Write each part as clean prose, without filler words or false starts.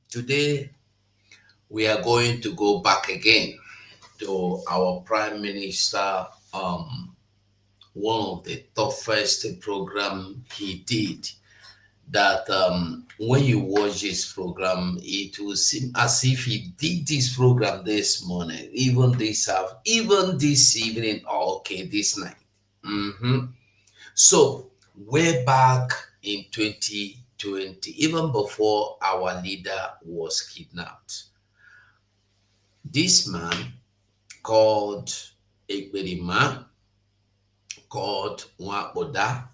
Today we are going to go back again to our Prime Minister. One of the toughest program he did. That when you watch this program, it will seem as if he did this program this morning, even this evening, or okay, this night. So way back in 2020, even before our leader was kidnapped, this man called Ekberima, called Wapoda,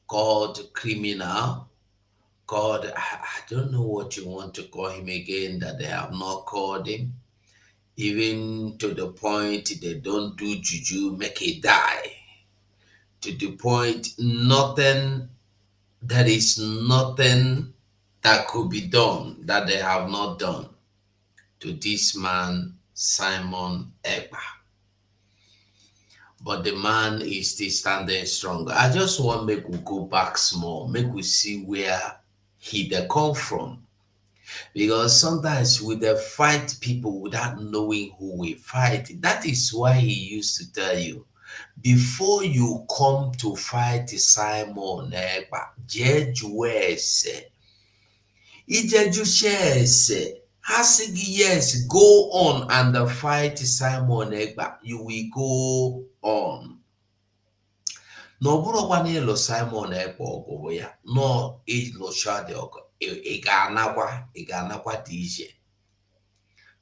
called criminal, called I don't know what you want to call him again that they have not called him, even to the point they don't do juju, make it die. To the point there is nothing that could be done that they have not done to this man, Simon Ekpa. But the man is still standing strong. I just want make we go back small, make we see where he dey come from. Because sometimes we dey fight people without knowing who we fight. That is why he used to tell you, before you come to fight Simon Ekpa, jee jụọ ese. Ijejuche ese. Ha sị gị yes, go on and fight Simon Ekpa, you will go on. Na ọ bụrụkwa na ịlụ Simon Ekpa ọgụ bụ ya, nọ ịlụcha dị ọgụ, ị ga-anakwa dị iche.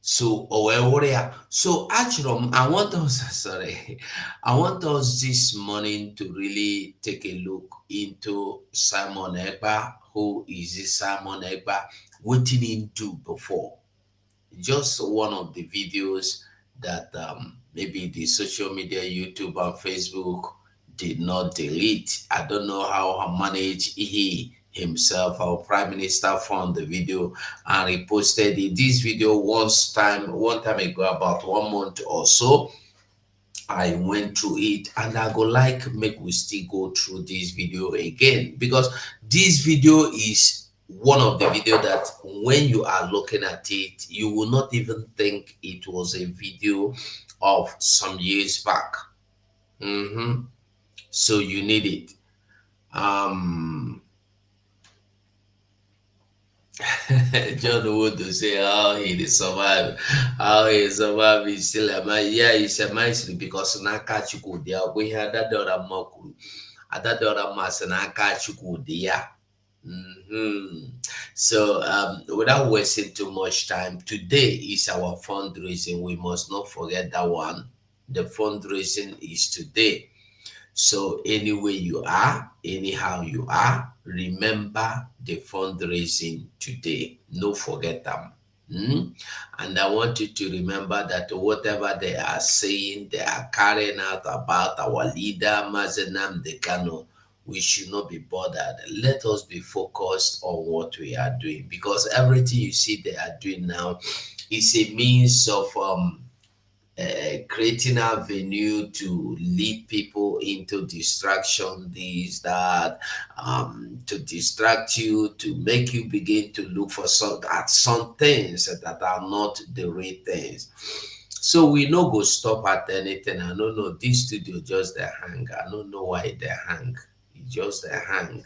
So o wee wụrụ ya. So I want us sorry, I want us this morning to really take a look into Simon Ekpa. Who is this Simon Ekpa? What did he do before? Just one of the videos that maybe the social media, YouTube and Facebook did not delete. I don't know how he managed. He himself, our Prime Minister, found the video and reposted it. This video one time ago, about 1 month or so. I went through it and I go like make we still go through this video again, because this video is one of the video that when you are looking at it, you will not even think it was a video of some years back. So you need it. John Wood to say how he survived, is still a man. Yeah, it's a mystery because Naka Chukudia, we had that daughter Moku, at that daughter Mas and Naka Chukudia. So without wasting too much time, today is our fundraising. We must not forget that one. The fundraising is today. So anyway you are, anyhow you are, remember the fundraising today. No forget them. And I want you to remember that whatever they are saying, they are carrying out about our leader, Mazenam Dekano, we should not be bothered. Let us be focused on what we are doing, because everything you see they are doing now is a means of creating avenue to lead people into distraction, this, that, to distract you, to make you begin to look for some things that are not the real things. So we no go stop at anything. I don't know, this studio just the hang. I don't know why they hang. It's just the hang.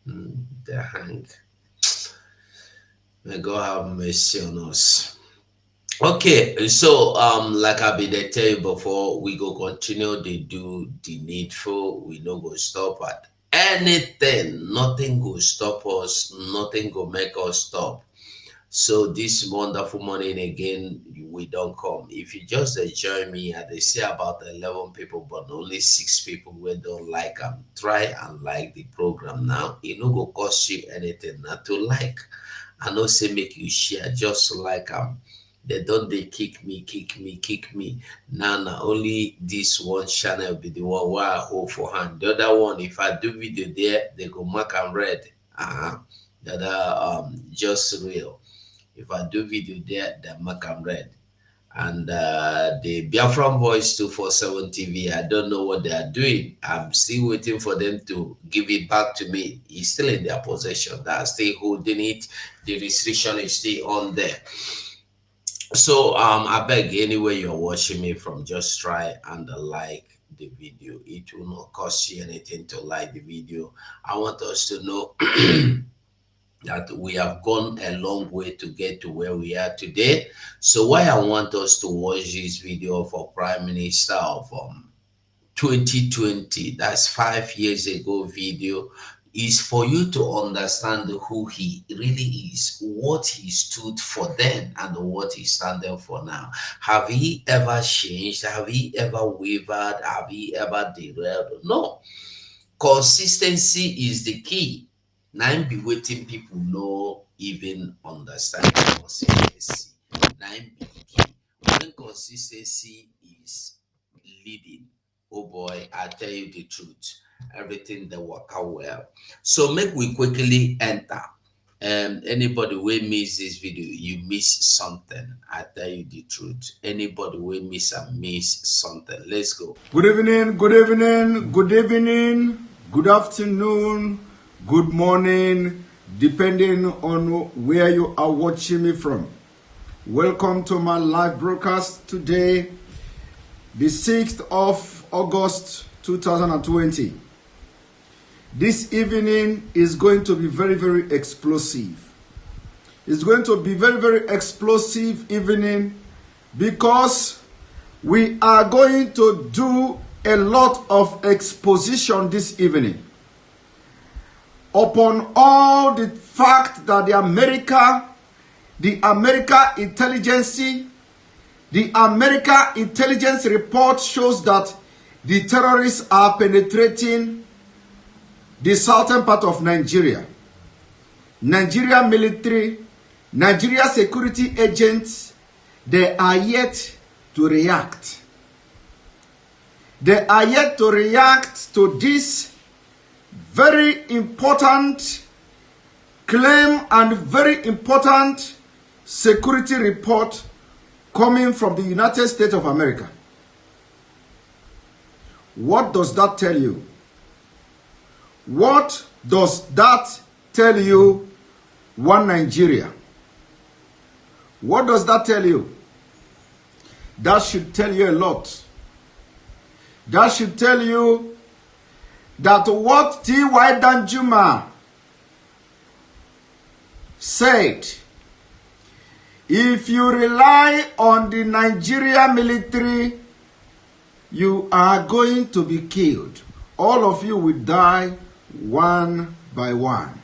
They hang. May God have mercy on us. Okay, so like I been dey tell you before, we go continue to do the needful. We no go stop at anything. Nothing go stop us. Nothing go make us stop. So this wonderful morning again, we don't come. If you just join me, they say about 11 people, but only 6 people we don't like them. Try and like the program now. It no go cost you anything not to like. I know say make you share, just like they don't they kick me. Now only this one channel be the one where I hold for hand. The other one, if I do video there, they go mark and red. The other just real. If I do video there, they mark and red. And the Biafran Voice 247 TV, I don't know what they are doing. I'm still waiting for them to give it back to me. It's still in their possession. They're still holding it. The restriction is still on there. So I beg anywhere you're watching me from, just try and like the video. It will not cost you anything to like the video. I want us to know that we have gone a long way to get to where we are today. So why I want us to watch this video for Prime Minister of 2020, that's 5 years ago video, is for you to understand who he really is, what he stood for then and what he's standing for now. Have he ever changed? Have he ever wavered? Have he ever derailed? No. Consistency is the key. Now I'm be waiting people know, even understand consistency. Now I'm be the key. When consistency is leading, oh boy, I tell you the truth, everything that work out well. So make we quickly enter. Anybody will miss this video, you miss something. I tell you the truth. Anybody will miss something. Let's go. Good evening, good evening, good evening, good afternoon, good morning, depending on where you are watching me from. Welcome to my live broadcast today, the 6th of August 2020. This evening is going to be very, very explosive. It's going to be very, very explosive evening because we are going to do a lot of exposition this evening upon all the fact that the America intelligence report shows that the terrorists are penetrating the southern part of Nigeria. Nigeria military, Nigeria security agents, they are yet to react. They are yet to react to this very important claim and very important security report coming from the United States of America. What does that tell you? What does that tell you, one Nigeria? What does that tell you? That should tell you a lot. That should tell you that what T.Y. Danjuma said, if you rely on the Nigeria military, you are going to be killed. All of you will die one by one.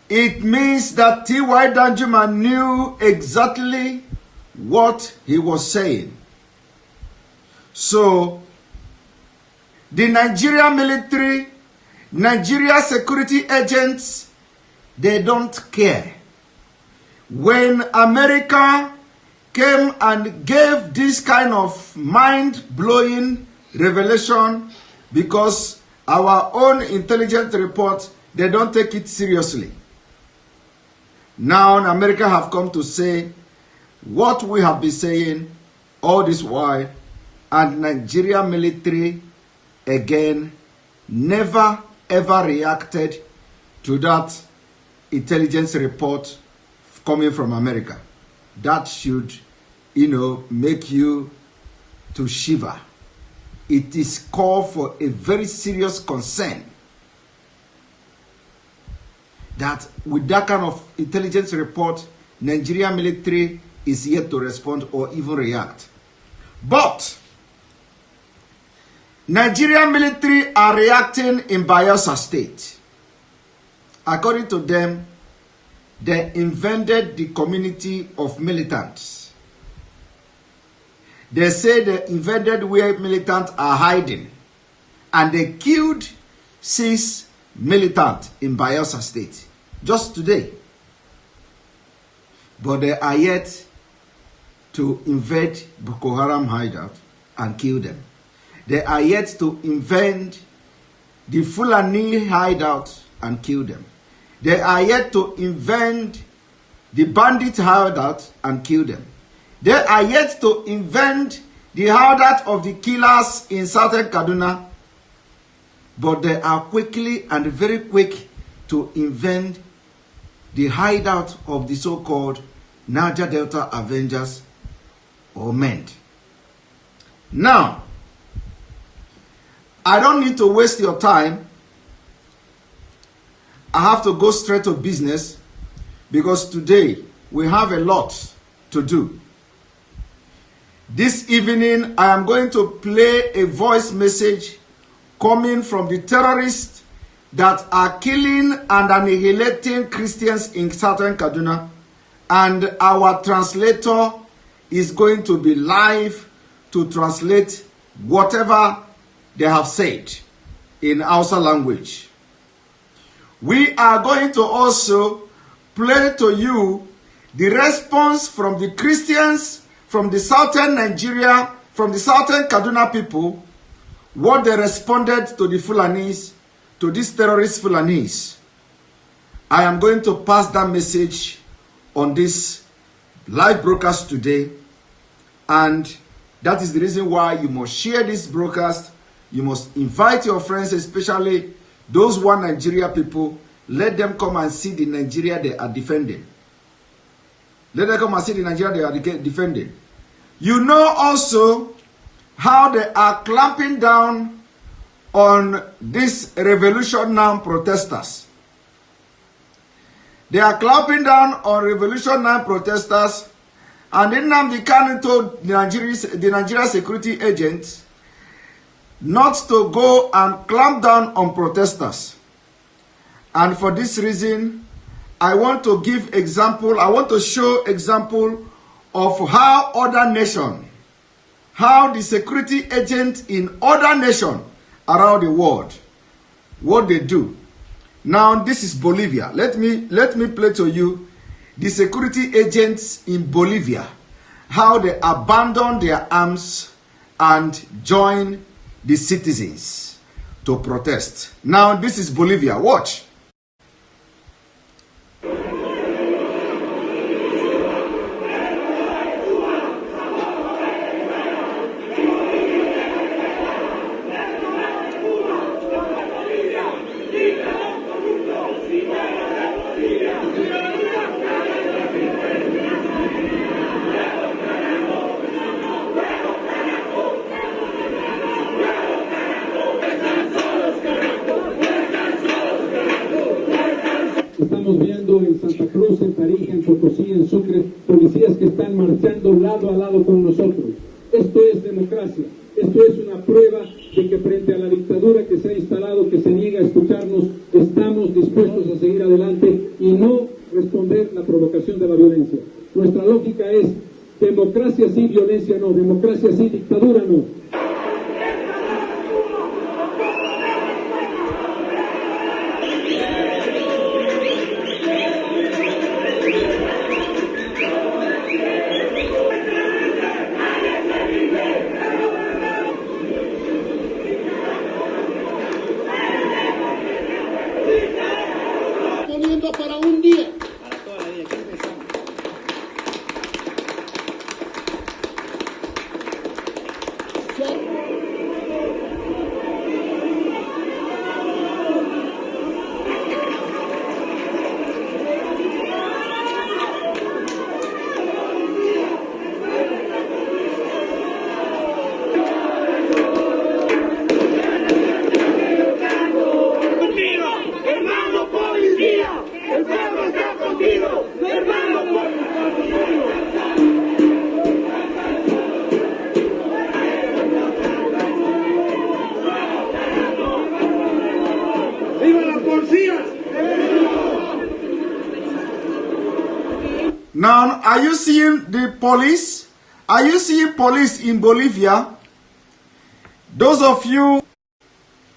It means that T.Y. Danjuma knew exactly what he was saying. So, the Nigeria military, Nigeria security agents, they don't care. When America came and gave this kind of mind-blowing revelation, because our own intelligence report, they don't take it seriously. Now America have come to say what we have been saying all this while, and Nigeria military again never ever reacted to that intelligence report coming from America. That should, make you to shiver. It is called for a very serious concern that with that kind of intelligence report, Nigeria military is yet to respond or even react. But Nigeria military are reacting in Biafra state. According to them, they invented the community of militants. They say they invaded where militants are hiding, and they killed 6 militants in Biafra state just today. But they are yet to invade Boko Haram hideout and kill them. They are yet to invade the Fulani hideout and kill them. They are yet to invade the bandit hideout and kill them. They are yet to invent the hideout of the killers in southern Kaduna, but they are quickly and very quick to invent the hideout of the so-called Niger Delta Avengers or MEND. Now, I don't need to waste your time. I have to go straight to business because today we have a lot to do. This evening, I am going to play a voice message coming from the terrorists that are killing and annihilating Christians in southern Kaduna, and our translator is going to be live to translate whatever they have said in Hausa language. We are going to also play to you the response from the Christians from the southern Nigeria, from the southern Kaduna people, what they responded to the Fulanis, to these terrorist Fulanis. I am going to pass that message on this live broadcast today, and that is the reason why you must share this broadcast. You must invite your friends, especially those one Nigeria people. Let them come and see the Nigeria they are defending. Let them come and see the Nigeria they are defending. You know also how they are clamping down on these Revolution Now protesters. They are clamping down on Revolution Now protesters, and then Nnamdi Kanu told the Nigeria security agents not to go and clamp down on protesters. And for this reason, I want to give example, I want to show example of how other nation, how the security agents in other nation around the world, what they do. Now this is Bolivia. Let me play to you the security agents in Bolivia, how they abandon their arms and join the citizens to protest. Now this is Bolivia. Watch. Estamos viendo en Santa Cruz, en Tarija, en Potosí, en Sucre, policías que están marchando lado a lado con nosotros. Esto es democracia. Esto es una prueba de que frente a la dictadura que se ha instalado, que se niega a escucharnos, estamos dispuestos a seguir adelante y no responder la provocación de la violencia. Nuestra lógica es democracia sí, violencia no, democracia sí, dictadura no. Para un día. Para toda la vida, ¿qué empezamos? Hermano policía, el pueblo está contigo, hermano policía. ¡Viva la policía! Now, are you seeing the police? Are you seeing police in Bolivia? Those of you,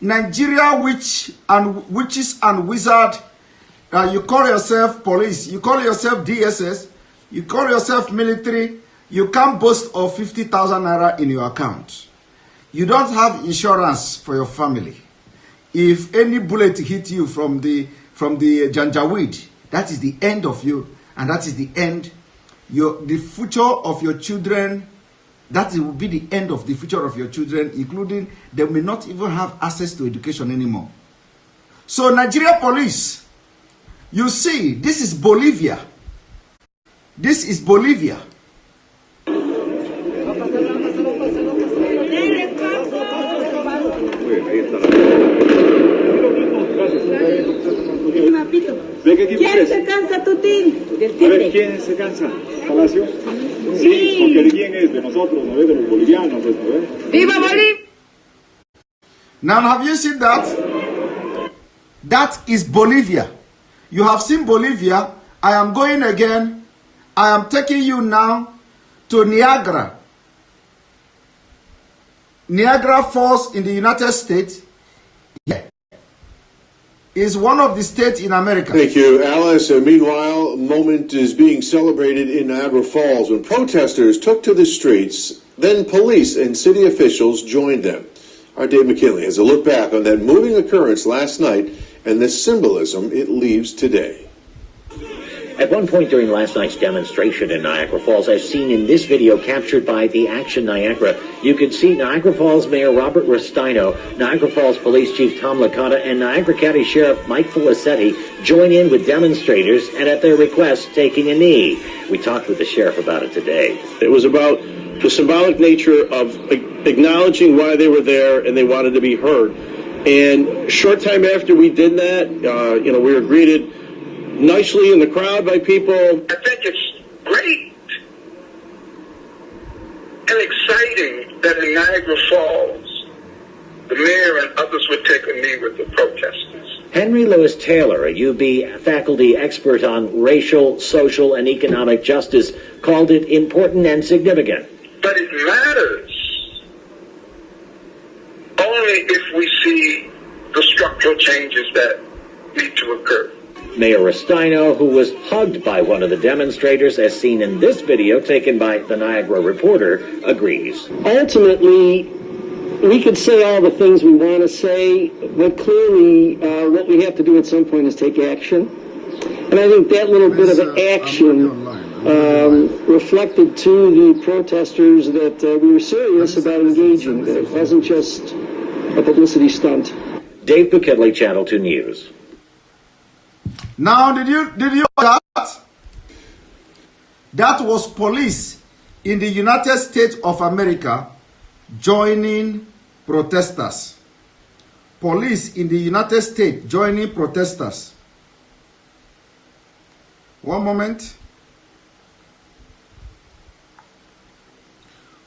Nigeria witches and wizard, you call yourself police, you call yourself DSS, you call yourself military, you can't boast of 50,000 naira in your account. You don't have insurance for your family. If any bullet hit you from the Janjaweed, that is the end of you, and that is the end. the future of your children, that will be the end of the future of your children, including they may not even have access to education anymore. So Nigeria police, you see, this is Bolivia. This is Bolivia. ¿Quién se cansa, Tutín? A ver, ¿quién se cansa? ¿Palacio? Sí, porque ¿de quién es? De nosotros, ¿no? De los bolivianos, ¿no? ¡Viva Bolivia! Now, have you seen that? That is Bolivia. You have seen Bolivia. I am going again. I am taking you now to Niagara. Niagara Falls in the United States. Yeah. Is one of the states in America. Thank you, Alice. Meanwhile, a moment is being celebrated in Niagara Falls when protesters took to the streets. Then police and city officials joined them. Our Dave McKinley has a look back on that moving occurrence last night and the symbolism it leaves today. At one point during last night's demonstration in Niagara Falls, as seen in this video captured by the Action Niagara, you could see Niagara Falls Mayor Robert Rustino, Niagara Falls Police Chief Tom Licata, and Niagara County Sheriff Mike Felicetti join in with demonstrators and, at their request, taking a knee. We talked with the sheriff about it today. It was about the symbolic nature of acknowledging why they were there and they wanted to be heard. And short time after we did that, we were greeted nicely in the crowd by people. I think it's great and exciting that in Niagara Falls, the mayor and others would take a knee with the protesters. Henry Louis Taylor, a UB faculty expert on racial, social, and economic justice, called it important and significant. But it matters only if we see the structural changes that need to occur. Mayor Rustino, who was hugged by one of the demonstrators, as seen in this video taken by the Niagara Reporter, agrees. Ultimately, we could say all the things we want to say, but clearly what we have to do at some point is take action. And I think that little bit of action reflected to the protesters that we were serious about engaging, that it wasn't just a publicity stunt. Dave McKinley, Channel 2 News. Now, did you that? That was police in the United States of America joining protesters. Police in the United States joining protesters. One moment.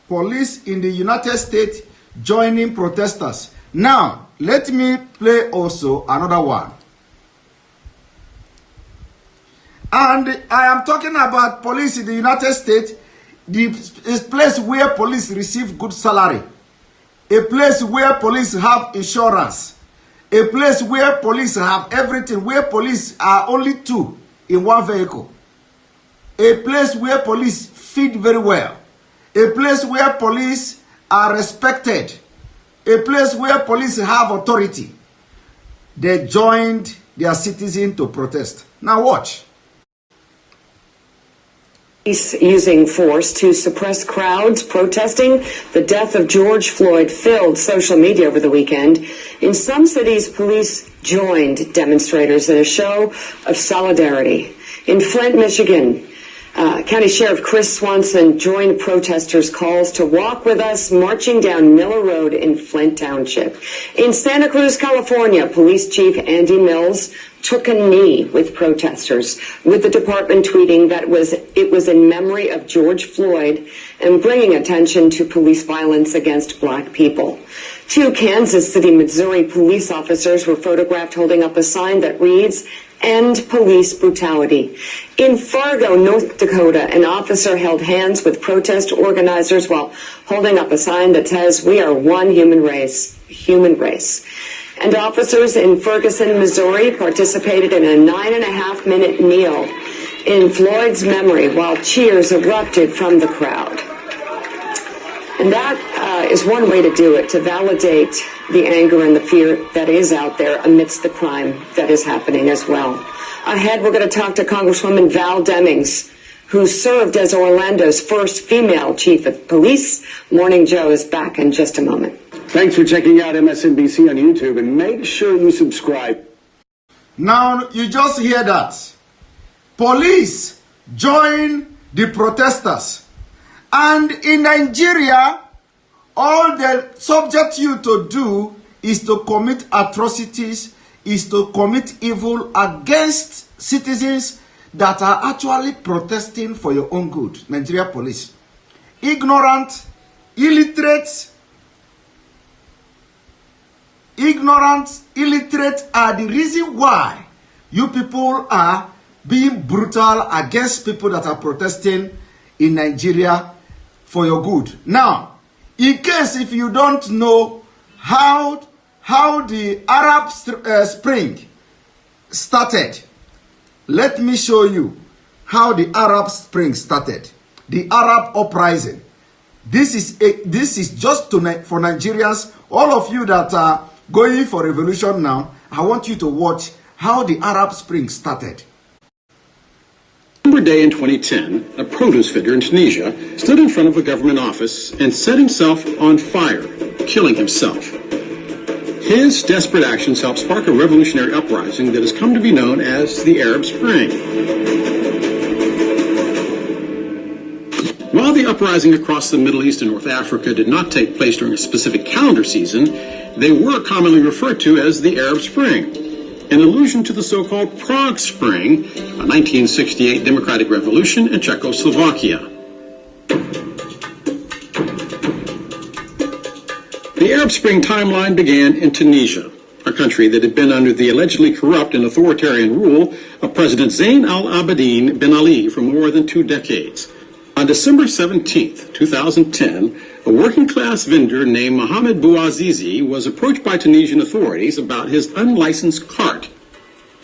Police in the United States joining protesters. Now, let me play also another one. And I am talking about police in the United States, the place where police receive good salary, a place where police have insurance, a place where police have everything, where police are only two in one vehicle, a place where police feed very well, a place where police are respected, a place where police have authority. They joined their citizens to protest. Now watch. Police using force to suppress crowds protesting the death of George Floyd filled social media over the weekend. In some cities, police joined demonstrators in a show of solidarity. In Flint, Michigan, County Sheriff Chris Swanson joined protesters' calls to walk with us marching down Miller Road in Flint Township. In Santa Cruz, California, Police Chief Andy Mills took a knee with protesters, with the department tweeting that it was in memory of George Floyd and bringing attention to police violence against black people. Two Kansas City, Missouri police officers were photographed holding up a sign that reads, "End police brutality." In Fargo, North Dakota, an officer held hands with protest organizers while holding up a sign that says, "We are one human race." And officers in Ferguson, Missouri participated in a 9.5-minute kneel in Floyd's memory while cheers erupted from the crowd. And that is one way to do it, to validate the anger and the fear that is out there amidst the crime that is happening as well. Ahead, we're going to talk to Congresswoman Val Demings, who served as Orlando's first female chief of police. Morning Joe is back in just a moment. Thanks for checking out MSNBC on YouTube, and make sure you subscribe. Now, you just hear that. Police join the protesters. And in Nigeria, all they subject you to do is to commit atrocities, is to commit evil against citizens that are actually protesting for your own good. Nigeria police. Ignorant, illiterate are the reason why you people are being brutal against people that are protesting in Nigeria for your good. Now, in case if you don't know how the Arab Spring started, let me show you how the Arab Spring started. The Arab uprising. This is just for Nigerians. All of you that are going for revolution now, I want you to watch how the Arab Spring started. December day in 2010, a produce vendor in Tunisia stood in front of a government office and set himself on fire, killing himself. His desperate actions helped spark a revolutionary uprising that has come to be known as the Arab Spring. While the uprising across the Middle East and North Africa did not take place during a specific calendar season, they were commonly referred to as the Arab Spring, an allusion to the so-called Prague Spring, a 1968 democratic revolution in Czechoslovakia. The Arab Spring timeline began in Tunisia, a country that had been under the allegedly corrupt and authoritarian rule of President Zain al-Abidine Ben Ali for more than 2 decades. On December 17, 2010, a working-class vendor named Mohamed Bouazizi was approached by Tunisian authorities about his unlicensed cart.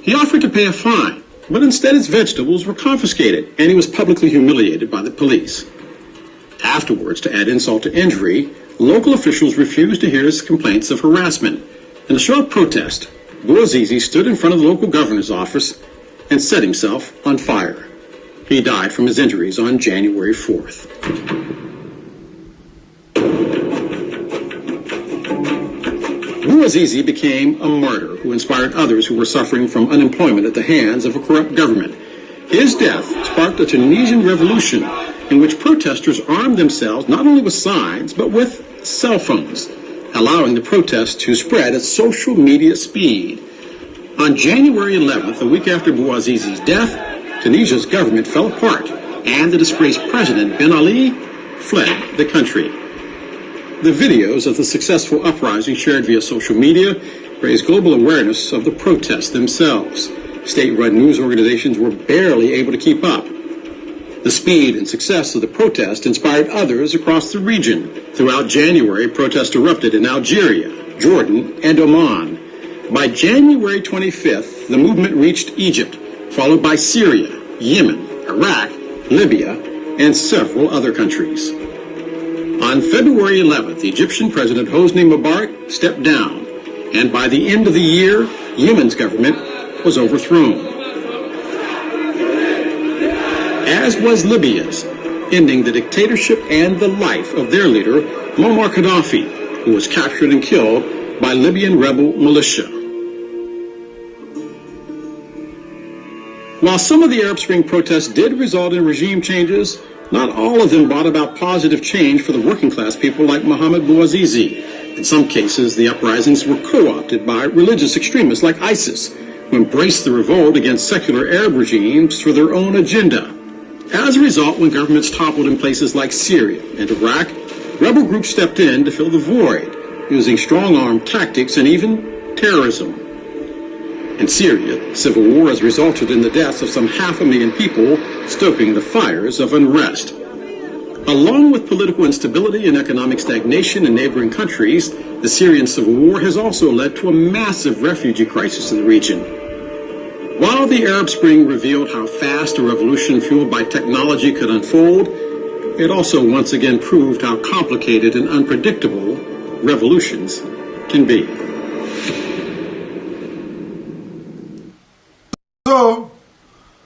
He offered to pay a fine, but instead his vegetables were confiscated, and he was publicly humiliated by the police. Afterwards, to add insult to injury, local officials refused to hear his complaints of harassment. In a show of protest, Bouazizi stood in front of the local governor's office and set himself on fire. He died from his injuries on January 4th. Bouazizi became a martyr who inspired others who were suffering from unemployment at the hands of a corrupt government. His death sparked a Tunisian revolution in which protesters armed themselves not only with signs but with cell phones, allowing the protest to spread at social media speed. On January 11th, a week after Bouazizi's death, Tunisia's government fell apart, and the disgraced president Ben Ali fled the country. The videos of the successful uprising shared via social media raised global awareness of the protests themselves. State-run news organizations were barely able to keep up. The speed and success of the protest inspired others across the region. Throughout January, protests erupted in Algeria, Jordan, and Oman. By January 25th, the movement reached Egypt, followed by Syria, Yemen, Iraq, Libya, and several other countries. On February 11th, Egyptian President Hosni Mubarak stepped down, and by the end of the year, Yemen's government was overthrown. As was Libya's, ending the dictatorship and the life of their leader, Muammar Gaddafi, who was captured and killed by Libyan rebel militia. While some of the Arab Spring protests did result in regime changes, not all of them brought about positive change for the working class people like Mohamed Bouazizi. In some cases, the uprisings were co-opted by religious extremists like ISIS, who embraced the revolt against secular Arab regimes for their own agenda. As a result, when governments toppled in places like Syria and Iraq, rebel groups stepped in to fill the void, using strong-arm tactics and even terrorism. In Syria, civil war has resulted in the deaths of some 500,000 people, stoking the fires of unrest. Along with political instability and economic stagnation in neighboring countries, the Syrian civil war has also led to a massive refugee crisis in the region. While the Arab Spring revealed how fast a revolution fueled by technology could unfold, it also once again proved how complicated and unpredictable revolutions can be. So,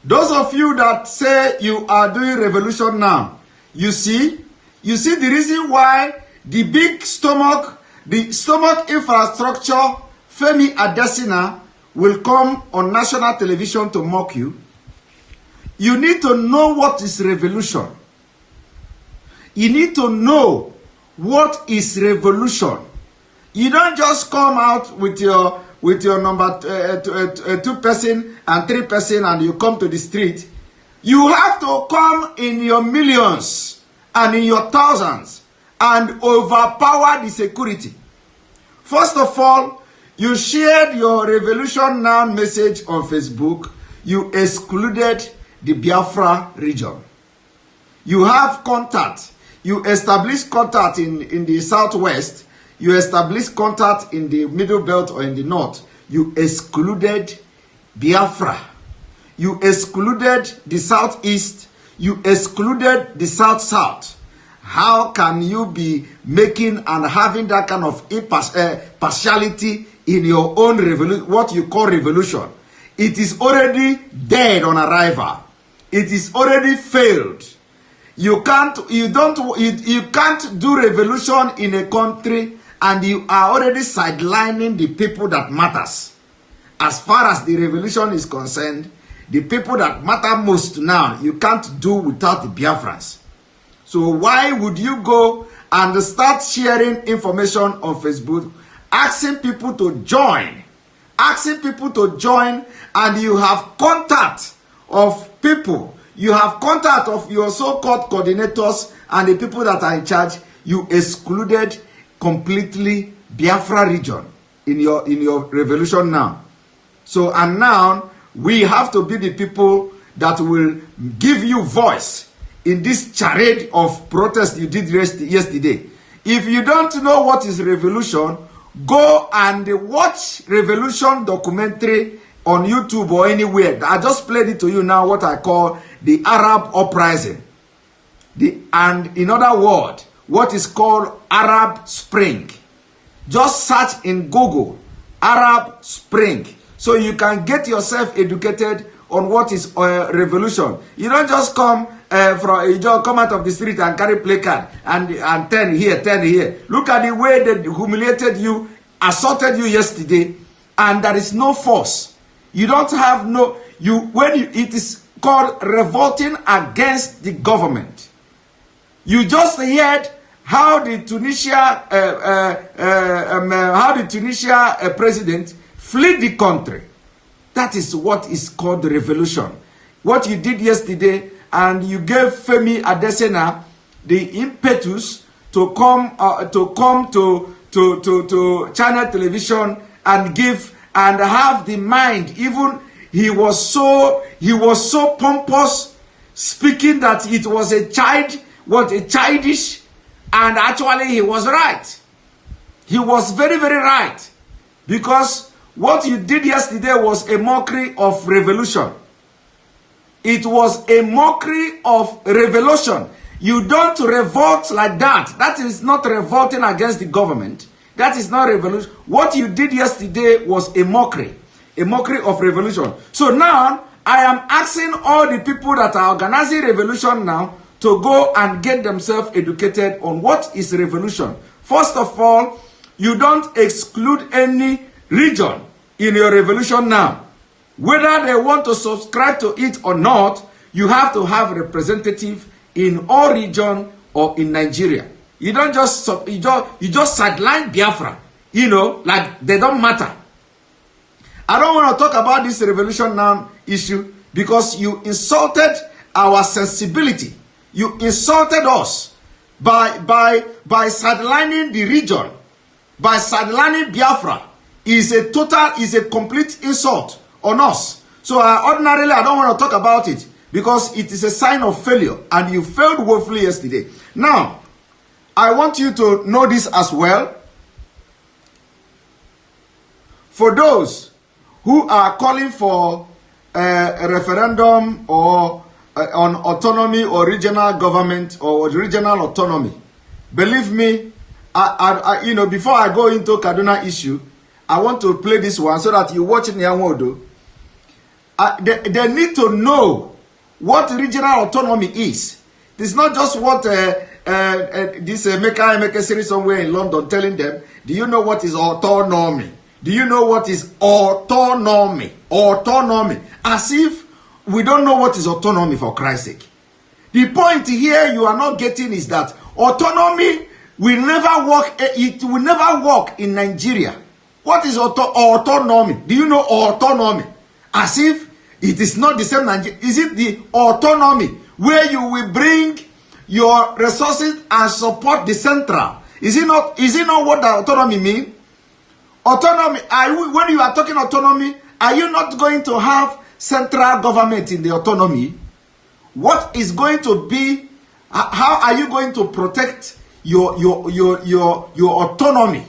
those Those of you that say you are doing revolution now, you see the reason why the big stomach, the stomach infrastructure, Femi Adesina, will come on national television to mock you. You need to know what is revolution. You need to know what is revolution. You don't just come out with your number 2 person and 3 person and you come to the street. You have to come in your millions and in your thousands and overpower the security. First of all, you shared your Revolution Now message on Facebook. You excluded the Biafra region. You have contact. You established contact in the southwest. You established contact in the middle belt or in the north. You excluded Biafra. You excluded the southeast. You excluded the south-south. How can you be making and having that kind of partiality in your own revolution, what you call revolution? It is already dead on arrival. It is already failed. You can't do revolution in a country and you are already sidelining the people that matters. As far as the revolution is concerned, the people that matter most now, you can't do without the Biafrans. So why would you go and start sharing information on Facebook, asking people to join? Asking people to join, and you have contact of people. You have contact of your so-called coordinators and the people that are in charge. You excluded completely Biafra region in your revolution now. So, and now we have to be the people that will give you voice in this charade of protest you did yesterday. If you don't know what is revolution, go and watch revolution documentary on YouTube or anywhere. I just played it to you now, what I call the Arab uprising. And in other words, what is called Arab Spring. Just search in Google, Arab Spring, so you can get yourself educated on what is revolution. You don't just come you just come out of the street and carry placard and turn here, turn here. Look at the way they humiliated you, assaulted you yesterday, and there is no force. You don't have no, it is called revolting against the government. You just heard how the Tunisia president fled the country. That is what is called the revolution. What you did yesterday, and you gave Femi Adesina the impetus to come to China television and give and have the mind. Even he was so pompous, speaking that it was a childish, and actually he was right. He was very, very right, because what you did yesterday was a mockery of revolution. It was a mockery of revolution. You don't revolt like that. That is not revolting against the government. That is not revolution. What you did yesterday was a mockery of revolution. So now, I am asking all the people that are organizing revolution now to go and get themselves educated on what is revolution. First of all, you don't exclude any region in your revolution now. Whether they want to subscribe to it or not, you have to have a representative in all region or in Nigeria. You don't just you just sideline Biafra, like they don't matter. I don't want to talk about this revolution now issue because you insulted our sensibility. You insulted us by sidelining the region, by sidelining Biafra. Is a complete insult on us. So ordinarily, I don't want to talk about it because it is a sign of failure, and you failed woefully yesterday. Now, I want you to know this as well. For those who are calling for a referendum or on autonomy or regional government or regional autonomy, believe me, before I go into Kaduna issue, I want to play this one so that you watch it. They need to know what regional autonomy is. It's not just what this Emeka series somewhere in London telling them, do you know what is autonomy? Do you know what is autonomy? Autonomy. As if we don't know what is autonomy, for Christ's sake. The point here you are not getting is that autonomy will never work. It will never work in Nigeria. What is autonomy? Do you know autonomy? As if it is not the same Nigeria. Is it the autonomy where you will bring your resources and support the central? Is it not? Is it not what the autonomy mean? Autonomy. When you are talking autonomy, are you not going to have central government in the autonomy? What is going to be? How are you going to protect your autonomy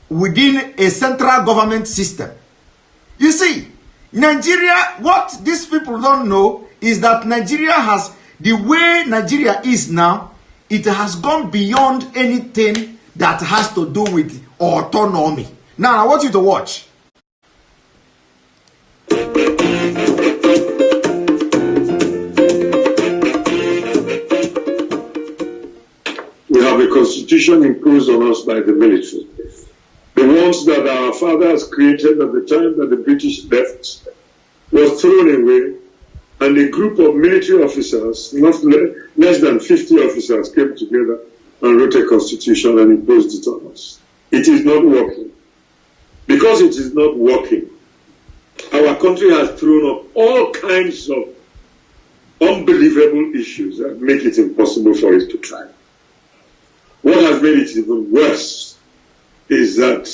within a central government system? You see, Nigeria, what these people don't know is that Nigeria has, the way Nigeria is now, it has gone beyond anything that has to do with autonomy. Now, I want you to watch. We have a constitution imposed on us by the military. The ones that our fathers created at the time that the British left was thrown away, and a group of military officers, not less than 50 officers, came together and wrote a constitution and imposed it on us. It is not working. Because it is not working, our country has thrown up all kinds of unbelievable issues that make it impossible for it to try. What has made it even worse is that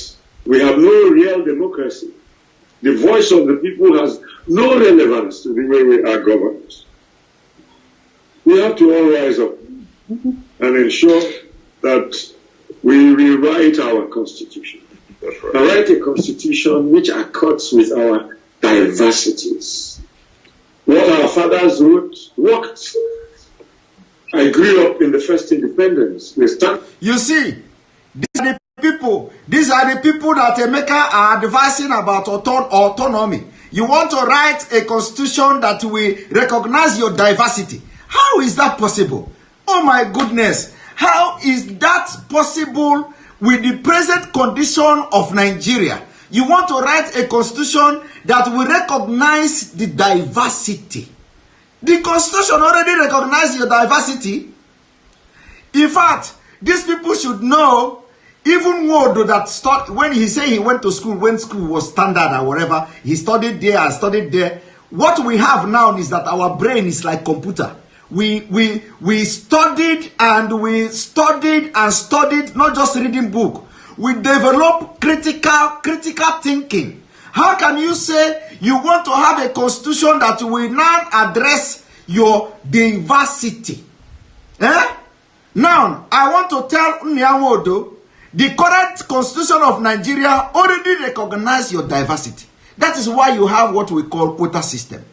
we have no real democracy. The voice of the people has no relevance to the way we are governed. We have to all rise up and ensure that we rewrite our constitution. And write a constitution which accords with our diversities. What our fathers wrote worked. I grew up in the first independence. You see, these are the people that Emeka are advising about autonomy. You want to write a constitution that will recognize your diversity. How is that possible? Oh my goodness. How is that possible with the present condition of Nigeria? You want to write a constitution that will recognize the diversity. The constitution already recognizes your diversity. In fact, these people should know, even Wodo that started, when he said he went to school, when school was standard or whatever, he studied there and studied there. What we have now is that our brain is like computer. We studied and we studied and studied, not just reading book. We develop critical thinking. How can you say you want to have a constitution that will now address your diversity? Now, I want to tell Nyawodo, the current constitution of Nigeria already recognizes your diversity. That is why you have what we call quota system.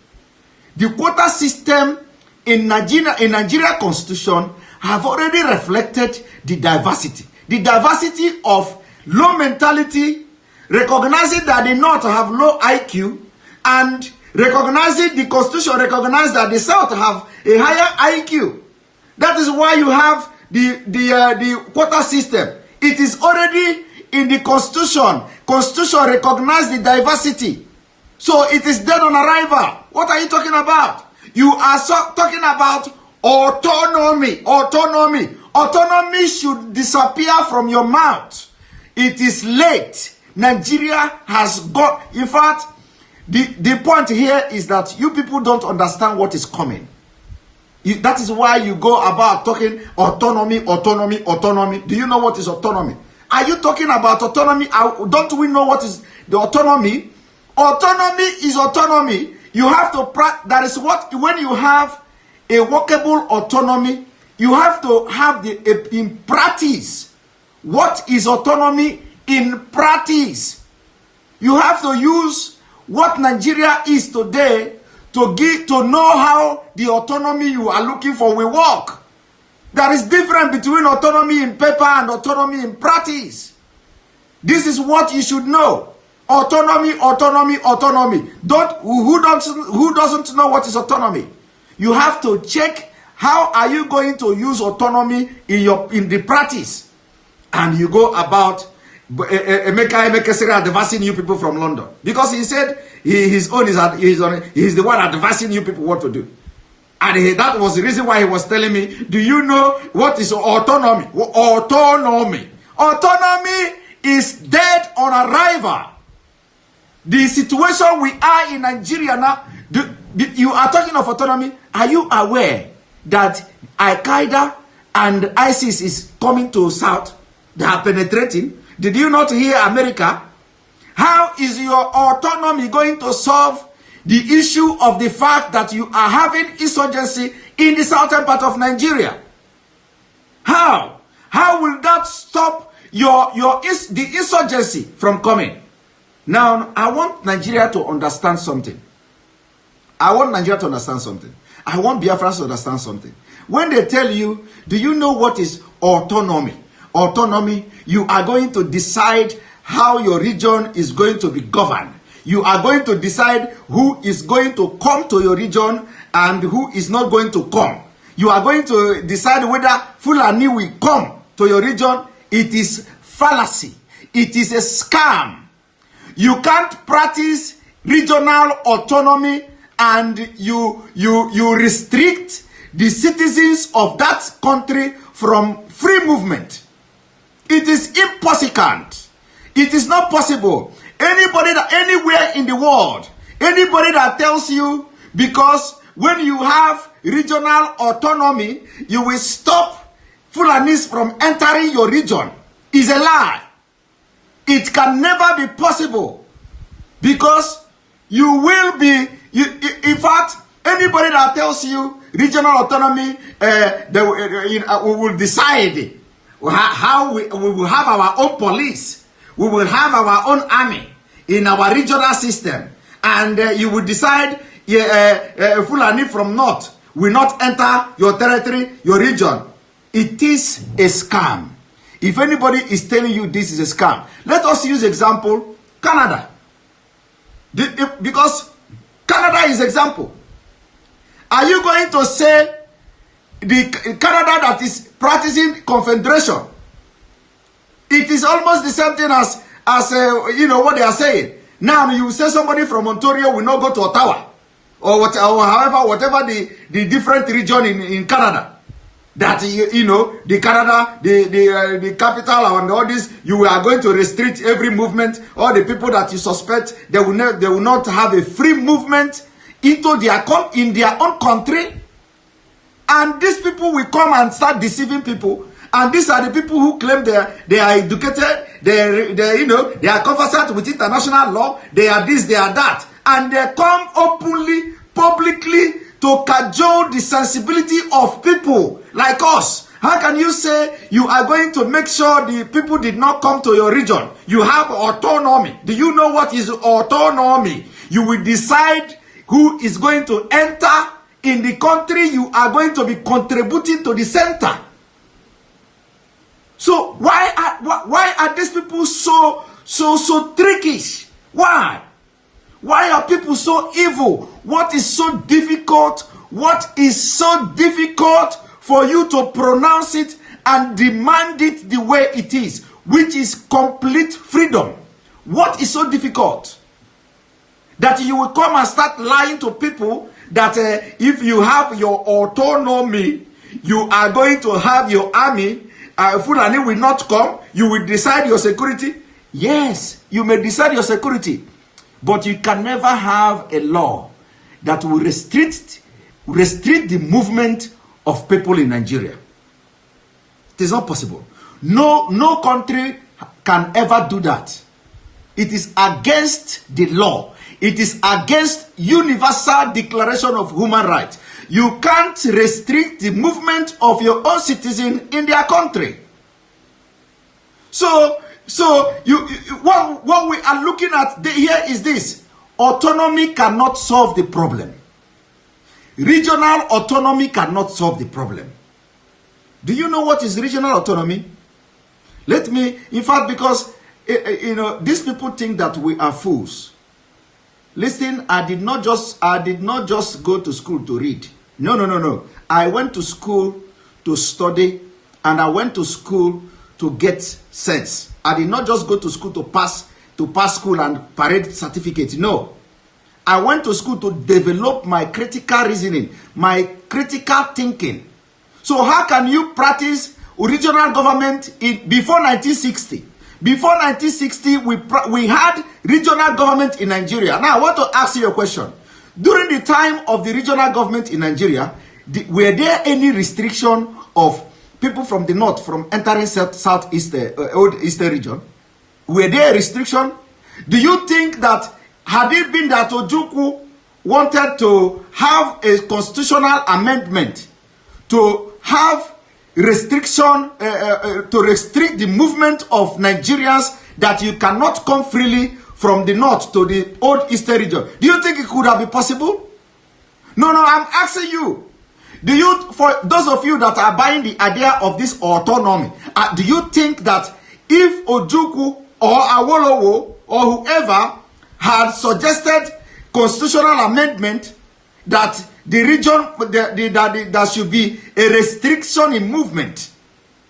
The quota system in Nigeria constitution have already reflected the diversity. The diversity of low mentality, recognizing that the North have low IQ, and recognizing the constitution recognize that the South have a higher IQ. That is why you have the quota system. It is already in the constitution. Constitution recognize the diversity. So it is dead on arrival. What are you talking about? You are talking about autonomy. Autonomy. Autonomy should disappear from your mouth. It is late. Nigeria has got, in fact, the point here is that you people don't understand what is coming. That is why you go about talking autonomy. Do you know what is autonomy? Are you talking about autonomy? Don't we know what is the autonomy? Autonomy is autonomy. You have to that is what, when you have a workable autonomy, you have to have in practice. What is autonomy in practice? You have to use what Nigeria is today to know how the autonomy you are looking for will work. There is difference between autonomy in paper and autonomy in practice. This is what you should know. Autonomy. Who doesn't know what is autonomy? You have to check how are you going to use autonomy in the practice. And you go about Emeka advising you people from London. Because he said he's the one advising you people what to do. And that was the reason why he was telling me, do you know what is autonomy? Autonomy. Autonomy is dead on arrival. The situation we are in Nigeria now, you are talking of autonomy. Are you aware that Al-Qaeda and ISIS is coming to South? They are penetrating. Did you not hear America? How is your autonomy going to solve the issue of the fact that you are having insurgency in the southern part of Nigeria? How? How will that stop the insurgency from coming? Now, I want Nigeria to understand something. I want Nigeria to understand something. I want Biafra to understand something. When they tell you, do you know what is autonomy? Autonomy, you are going to decide how your region is going to be governed. You are going to decide who is going to come to your region and who is not going to come. You are going to decide whether Fulani will come to your region. It is fallacy. It is a scam. You can't practice regional autonomy and you restrict the citizens of that country from free movement. It is impossible. It is not possible. Anybody that anywhere in the world, anybody that tells you, because when you have regional autonomy, you will stop Fulanis from entering your region, is a lie. It can never be possible, because you will be, in fact, anybody that tells you regional autonomy, we will decide how we will have our own police. We will have our own army in our regional system. And you will decide Fulani from north will not enter your territory, your region. It is a scam. If anybody is telling you this is a scam, let us use example Canada. Because Canada is example. Are you going to say the Canada that is practicing confederation? It is almost the same thing as you know what they are saying. Now you say somebody from Ontario will not go to Ottawa or whatever the different region in Canada. That you know the Canada, the capital and all this, you are going to restrict every movement. All the people that you suspect, they will not have a free movement into in their own country. And these people will come and start deceiving people. And these are the people who claim they are educated, they are conversant with international law, they are this, they are that. And they come openly, publicly to cajole the sensibility of people like us. How can you say you are going to make sure the people did not come to your region? You have autonomy. Do you know what is autonomy? You will decide who is going to enter in the country. You are going to be contributing to the center. So why are these people so trickish? Why? Why are people so evil? What is so difficult? What is so difficult for you to pronounce it and demand it the way it is, which is complete freedom? What is so difficult? That you will come and start lying to people that if you have your autonomy, you are going to have your army. Fulani will not come. You will decide your security. Yes, you may decide your security. But you can never have a law that will restrict the movement of people in Nigeria. It is not possible. No country can ever do that. It is against the law. It is against Universal Declaration of Human Rights. You can't restrict the movement of your own citizen in their country. So what we are looking at here is this. Autonomy cannot solve the problem. Regional autonomy cannot solve the problem. Do you know what is regional autonomy? Let me, in fact, because these people think that we are fools. Listen, I did not just go to school to read. No. I went to school to study, and I went to school to get sense. I did not just go to school to pass school and parade certificate. No. I went to school to develop my critical reasoning, my critical thinking. So how can you practice regional government before 1960? Before 1960, we had regional government in Nigeria. Now I want to ask you a question. During the time of the regional government in Nigeria, were there any restriction of people from the north from entering southeast old eastern region? Were there a restriction? Do you think that had it been that Ojukwu wanted to have a constitutional amendment to have restriction to restrict the movement of Nigerians, that you cannot come freely from the north to the old eastern region, do you think it could have been possible? No, I'm asking you. For those of you that are buying the idea of this autonomy, do you think that if Ojukwu or Awolowo or whoever had suggested constitutional amendment that the region there should be a restriction in movement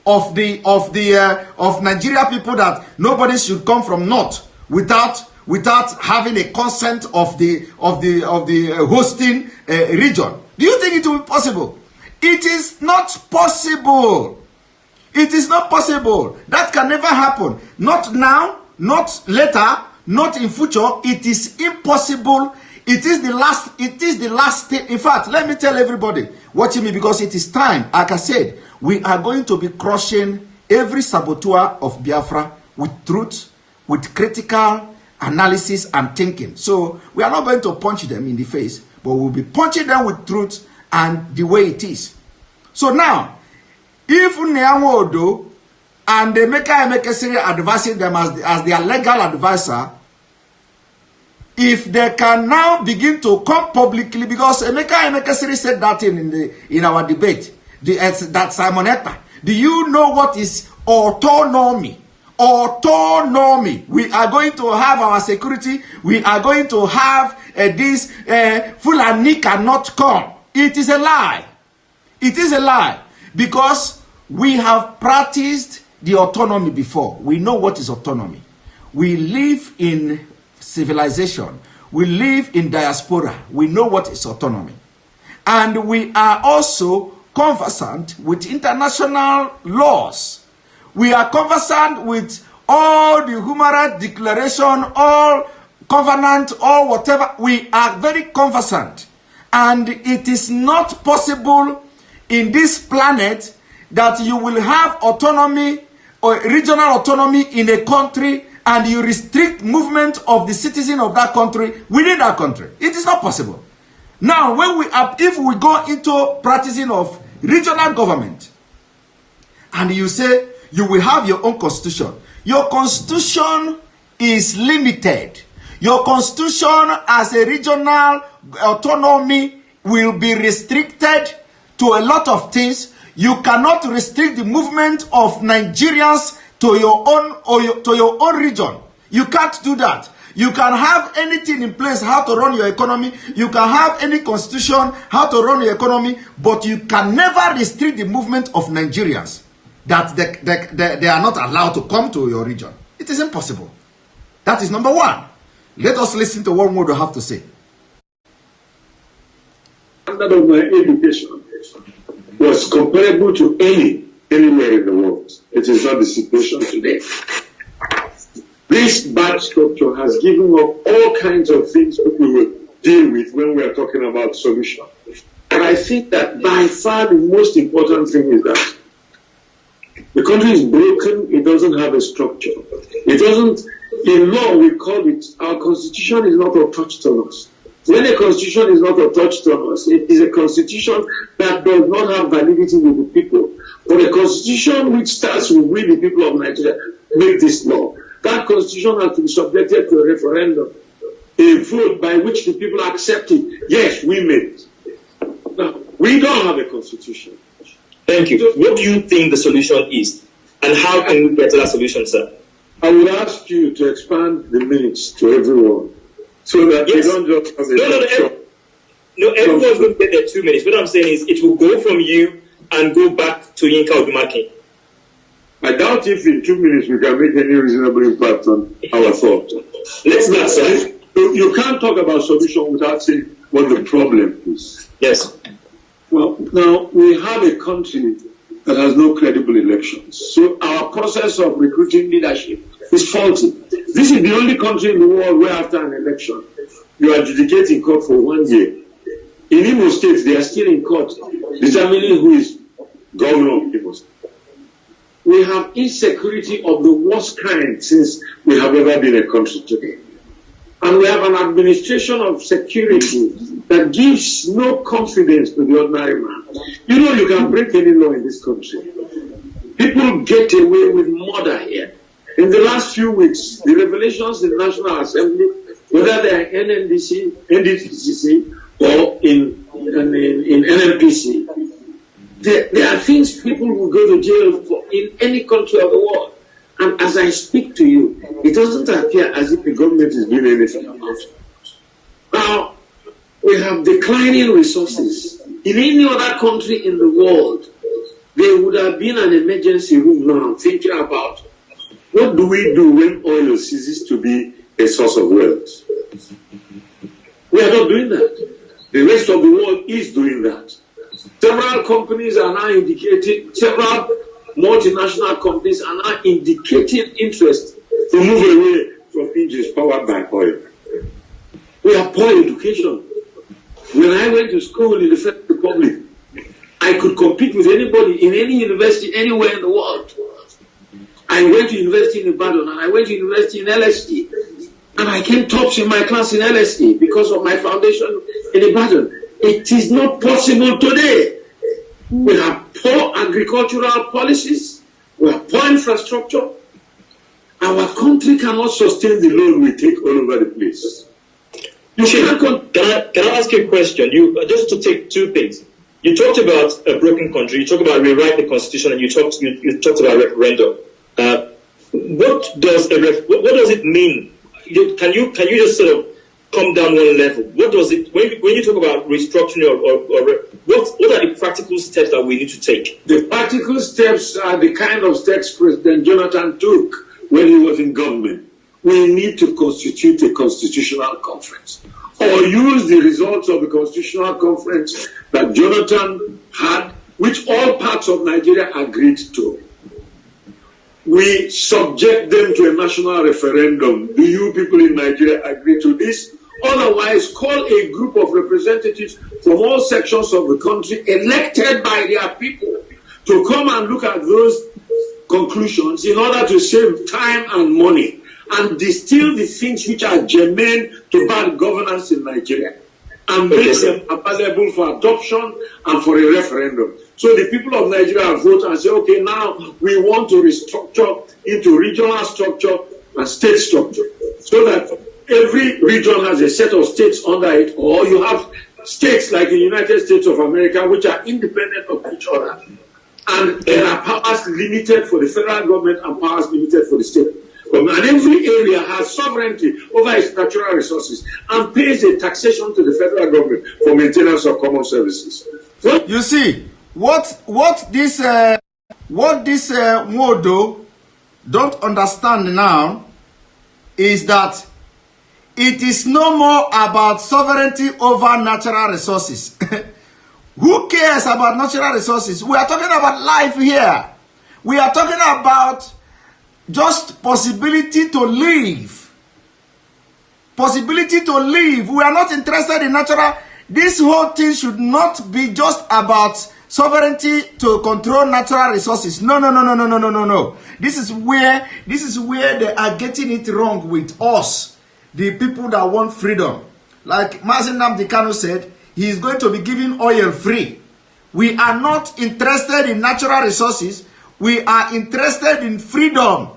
of Nigeria people, that nobody should come from north without having a consent of the hosting region? Do you think it will be possible? It is not possible. It is not possible. That can never happen. Not now, not later, not in future. It is impossible. It is the last thing. In fact, let me tell everybody watching me, because it is time. Like I said, we are going to be crushing every saboteur of Biafra with truth, with critical analysis and thinking. So we are not going to punch them in the face, but we'll be punching them with truth and the way it is. So now, if Nyanwo Odo and the Emeka Emekesiri advising them as their legal advisor, if they can now begin to come publicly, because Emeka Emekesiri said that in our debate, that Simon Ekpa, do you know what is autonomy? Autonomy. We are going to have our security. We are going to have this Fulani cannot come. It is a lie. It is a lie, because we have practiced the autonomy before. We know what is autonomy. We live in civilization. We live in diaspora. We know what is autonomy. And we are also conversant with international laws. We are conversant with all the human rights declaration, all covenant, all whatever. We are very conversant. And it is not possible in this planet that you will have autonomy or regional autonomy in a country and you restrict movement of the citizen of that country within that country. It is not possible. Now, if we go into practicing of regional government, and you say you will have your own constitution, your constitution is limited. Your constitution as a regional autonomy will be restricted to a lot of things. You cannot restrict the movement of Nigerians to your own region. You can't do that. You can have anything in place, how to run your economy. You can have any constitution, how to run your economy, but you can never restrict the movement of Nigerians, that they are not allowed to come to your region. It is impossible. That is number one. Let us listen to what Modo have to say. Standard of my education was comparable to anywhere in the world. It is not the situation today. This bad structure has given up all kinds of things that we will deal with when we are talking about solution. And I think that by far the most important thing is that the country is broken. It doesn't have a structure. It doesn't, in law we call it, our constitution is not attached on us. When a constitution is not attached on us, it is a constitution that does not have validity with the people. But a constitution which starts with we, the people of Nigeria, make this law. That constitution has to be subjected to a referendum, a vote by which the people accept it. Yes, we made it. Now, we don't have a constitution. Thank you. What do you think the solution is? And how can we get to that solution, sir? I would ask you to expand the minutes to everyone, so that yes. we don't just have a No, everyone's going to get their 2 minutes. What I'm saying is it will go from you and go back to Yinka Odumake. I doubt if in 2 minutes we can make any reasonable impact on our thought. Let's start, sir. You can't talk about solution without saying what the problem is. Yes. Well, now we have a country that has no credible elections. So our process of recruiting leadership is faulty. This is the only country in the world where after an election, you adjudicate in court for 1 year. In Imo State, they are still in court determining who is governor of Imo State. We have insecurity of the worst kind since we have ever been a country today. And we have an administration of security that gives no confidence to the ordinary man. You know, you can break any law in this country. People get away with murder here. In the last few weeks, the revelations in the National Assembly, whether they are NDCC or in NNPC, there are things people will go to jail for in any country of the world. And as I speak to you, it doesn't appear as if the government is doing anything about it. Now, we have declining resources. In any other country in the world, there would have been an emergency room now thinking about what do we do when oil ceases to be a source of wealth. We are not doing that. The rest of the world is doing that. Several companies are now indicating, several multinational companies are now indicating interest to move away from engines powered by oil. We have poor education. When I went to school in the First Republic, I could compete with anybody in any university anywhere in the world. I went to university in Ibadan and I went to university in LSD. And I came tops in my class in LSD because of my foundation in Ibadan. It is not possible today. We have poor agricultural policies. We have poor infrastructure. Our country cannot sustain the load we take all over the place. Can I ask you a question? Just to take two things. You talked about a broken country. You talked about rewrite the constitution, and you talked about referendum. What does it mean? Can you just sort of come down one level? What does it when you talk about restructuring or what are the practical steps that we need to take? The practical steps are the kind of steps President Jonathan took when he was in government. We need to constitute a constitutional conference or use the results of the constitutional conference that Jonathan had, which all parts of Nigeria agreed to. We subject them to a national referendum. Do you people in Nigeria agree to this? Otherwise, call a group of representatives from all sections of the country elected by their people to come and look at those conclusions in order to save time and money and distill the things which are germane to bad governance in Nigeria and make them available for adoption and for a referendum. So the people of Nigeria vote and say, okay, now we want to restructure into regional structure and state structure so that every region has a set of states under it, or you have states like the United States of America which are independent of each other. And there are powers limited for the federal government and powers limited for the state. And every area has sovereignty over its natural resources and pays a taxation to the federal government for maintenance of common services. You see, what this Modo don't understand now is that it is no more about sovereignty over natural resources. Who cares about natural resources? We are talking about life here. We are talking about just possibility to live. Possibility to live. We are not interested in natural. This whole thing should not be just about sovereignty to control natural resources. No. This is where they are getting it wrong with us, the people that want freedom. Like Mazen Nnamdi Kanu said, he is going to be giving oil free. We are not interested in natural resources. We are interested in freedom.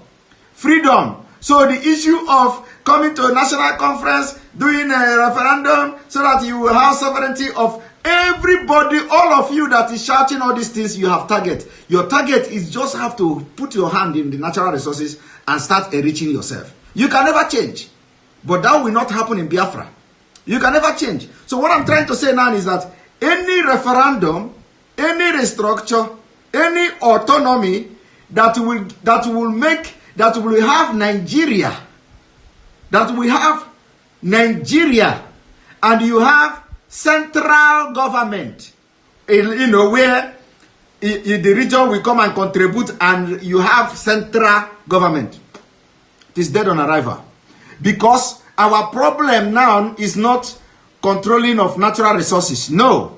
Freedom. So the issue of coming to a national conference, doing a referendum, so that you will have sovereignty of everybody, all of you that is shouting all these things, you have target. Your target is just have to put your hand in the natural resources and start enriching yourself. You can never change. But that will not happen in Biafra. You can never change. So what I'm trying to say now is that any referendum, any restructure, any autonomy that will have Nigeria, and you have central government, where the region will come and contribute, and you have central government. It is dead on arrival. Because our problem now is not controlling of natural resources. No.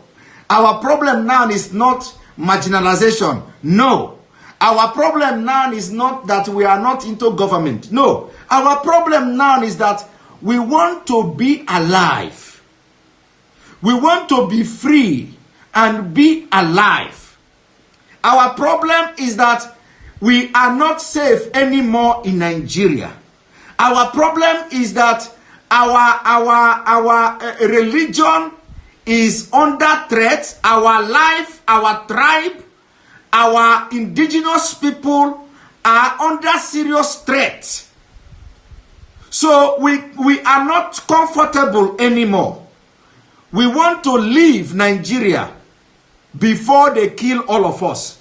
Our problem now is not marginalization. No. Our problem now is not that we are not into government. No. Our problem now is that we want to be alive. We want to be free and be alive. Our problem is that we are not safe anymore in Nigeria. Our problem is that our religion is under threat. Our life, our tribe, our indigenous people are under serious threat. So we are not comfortable anymore. We want to leave Nigeria before they kill all of us.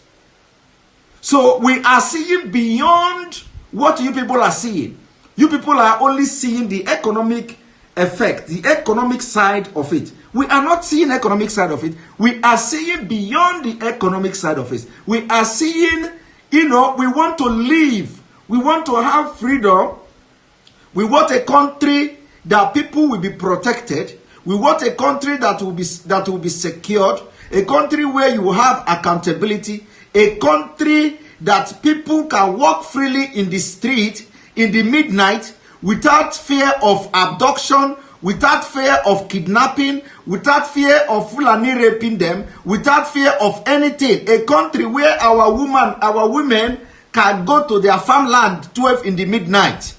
So we are seeing beyond what you people are seeing. You people are only seeing the economic effect, the economic side of it. We are not seeing economic side of it. We are seeing beyond the economic side of it. We are seeing, we want to live. We want to have freedom. We want a country that people will be protected. We want a country that will be secured. A country where you have accountability. A country that people can walk freely in the street in the midnight without fear of abduction, without fear of kidnapping, without fear of Fulani raping them, without fear of anything. A country where our women can go to their farmland 12 in the midnight.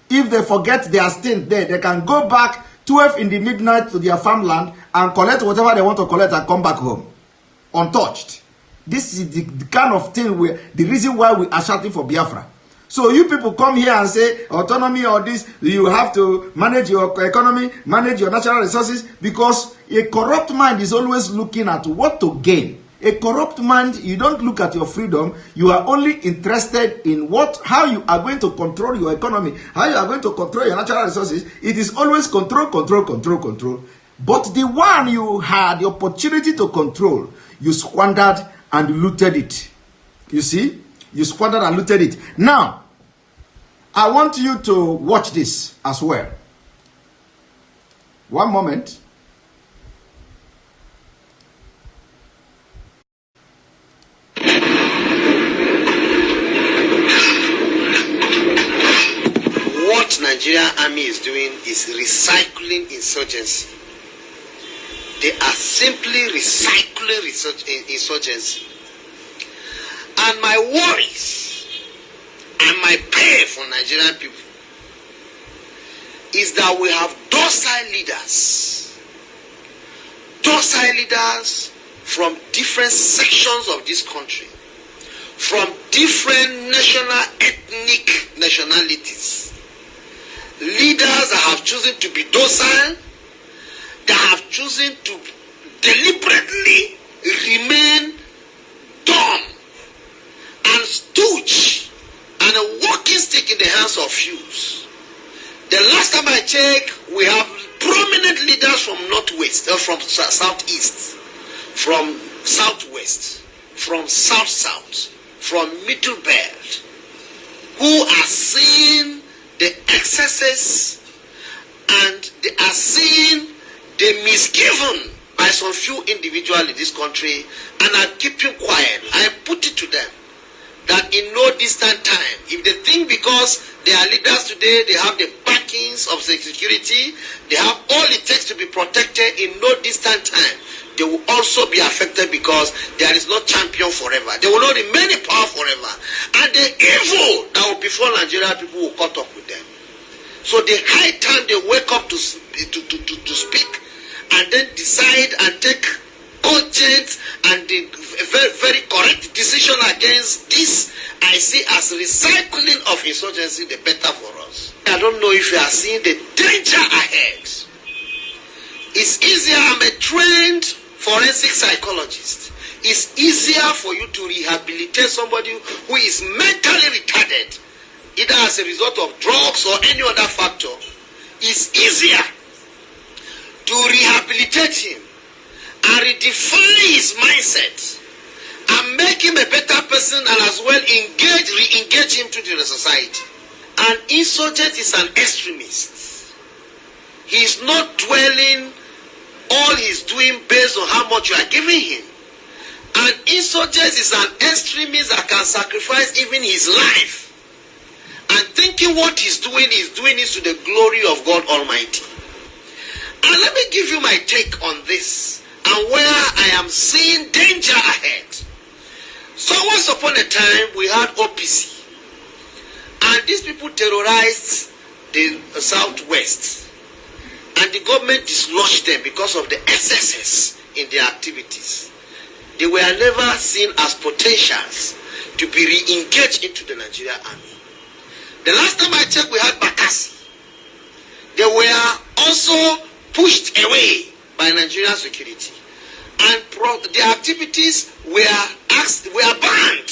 If they forget their stint there, they can go back 12 in the midnight to their farmland and collect whatever they want to collect and come back home untouched. This is the kind of thing the reason why we are shouting for Biafra. So you people come here and say autonomy or this, you have to manage your economy, manage your natural resources, because a corrupt mind is always looking at what to gain. A corrupt mind, you don't look at your freedom, you are only interested in how you are going to control your economy, how you are going to control your natural resources. It is always control, control, control, control. But the one you had the opportunity to control, you squandered and looted it. You see? You squandered and looted it. Now, I want you to watch this as well. One moment. What Nigerian army is doing is recycling insurgency. They are simply recycling insurgency. And my worries and my pain for Nigerian people is that we have docile leaders from different sections of this country, from different ethnic nationalities, leaders that have chosen to be docile, that have chosen to deliberately remain dumb and stooge and a walking stick in the hands of fools. The last time I checked, we have prominent leaders from northwest, from southeast, from southwest, from south, from middle belt, who are seeing the excesses and they are seeing the misgiven by some few individuals in this country and are keeping quiet. I put it to them that in no distant time, if they think because they are leaders today, they have the backings of security, they have all it takes to be protected, in no distant time, they will also be affected because there is no champion forever. They will not remain in power forever. And the evil that will befall Nigerian people will cut up with them. So the high time they wake up to speak and then decide and take cogent and the very, very correct decision against this, I see as recycling of insurgency, the better for us. I don't know if you are seeing the danger ahead. It's easier, I'm a trained forensic psychologist. It's easier for you to rehabilitate somebody who is mentally retarded, either as a result of drugs or any other factor. It's easier to rehabilitate him and redefine his mindset and make him a better person, and as well re-engage him to the society. An insurgent is an extremist. He is not dwelling all he's doing based on how much you are giving him. An insurgent is an extremist that can sacrifice even his life. And thinking what he's doing it to the glory of God Almighty. And let me give you my take on this and where I am seeing danger ahead. So once upon a time we had OPC, and these people terrorized the Southwest, and the government dislodged them because of the excesses in their activities. They were never seen as potentials to be re-engaged into the Nigerian army. The last time I checked, we had Bakassi. They were also pushed away by Nigerian security, and their activities were banned.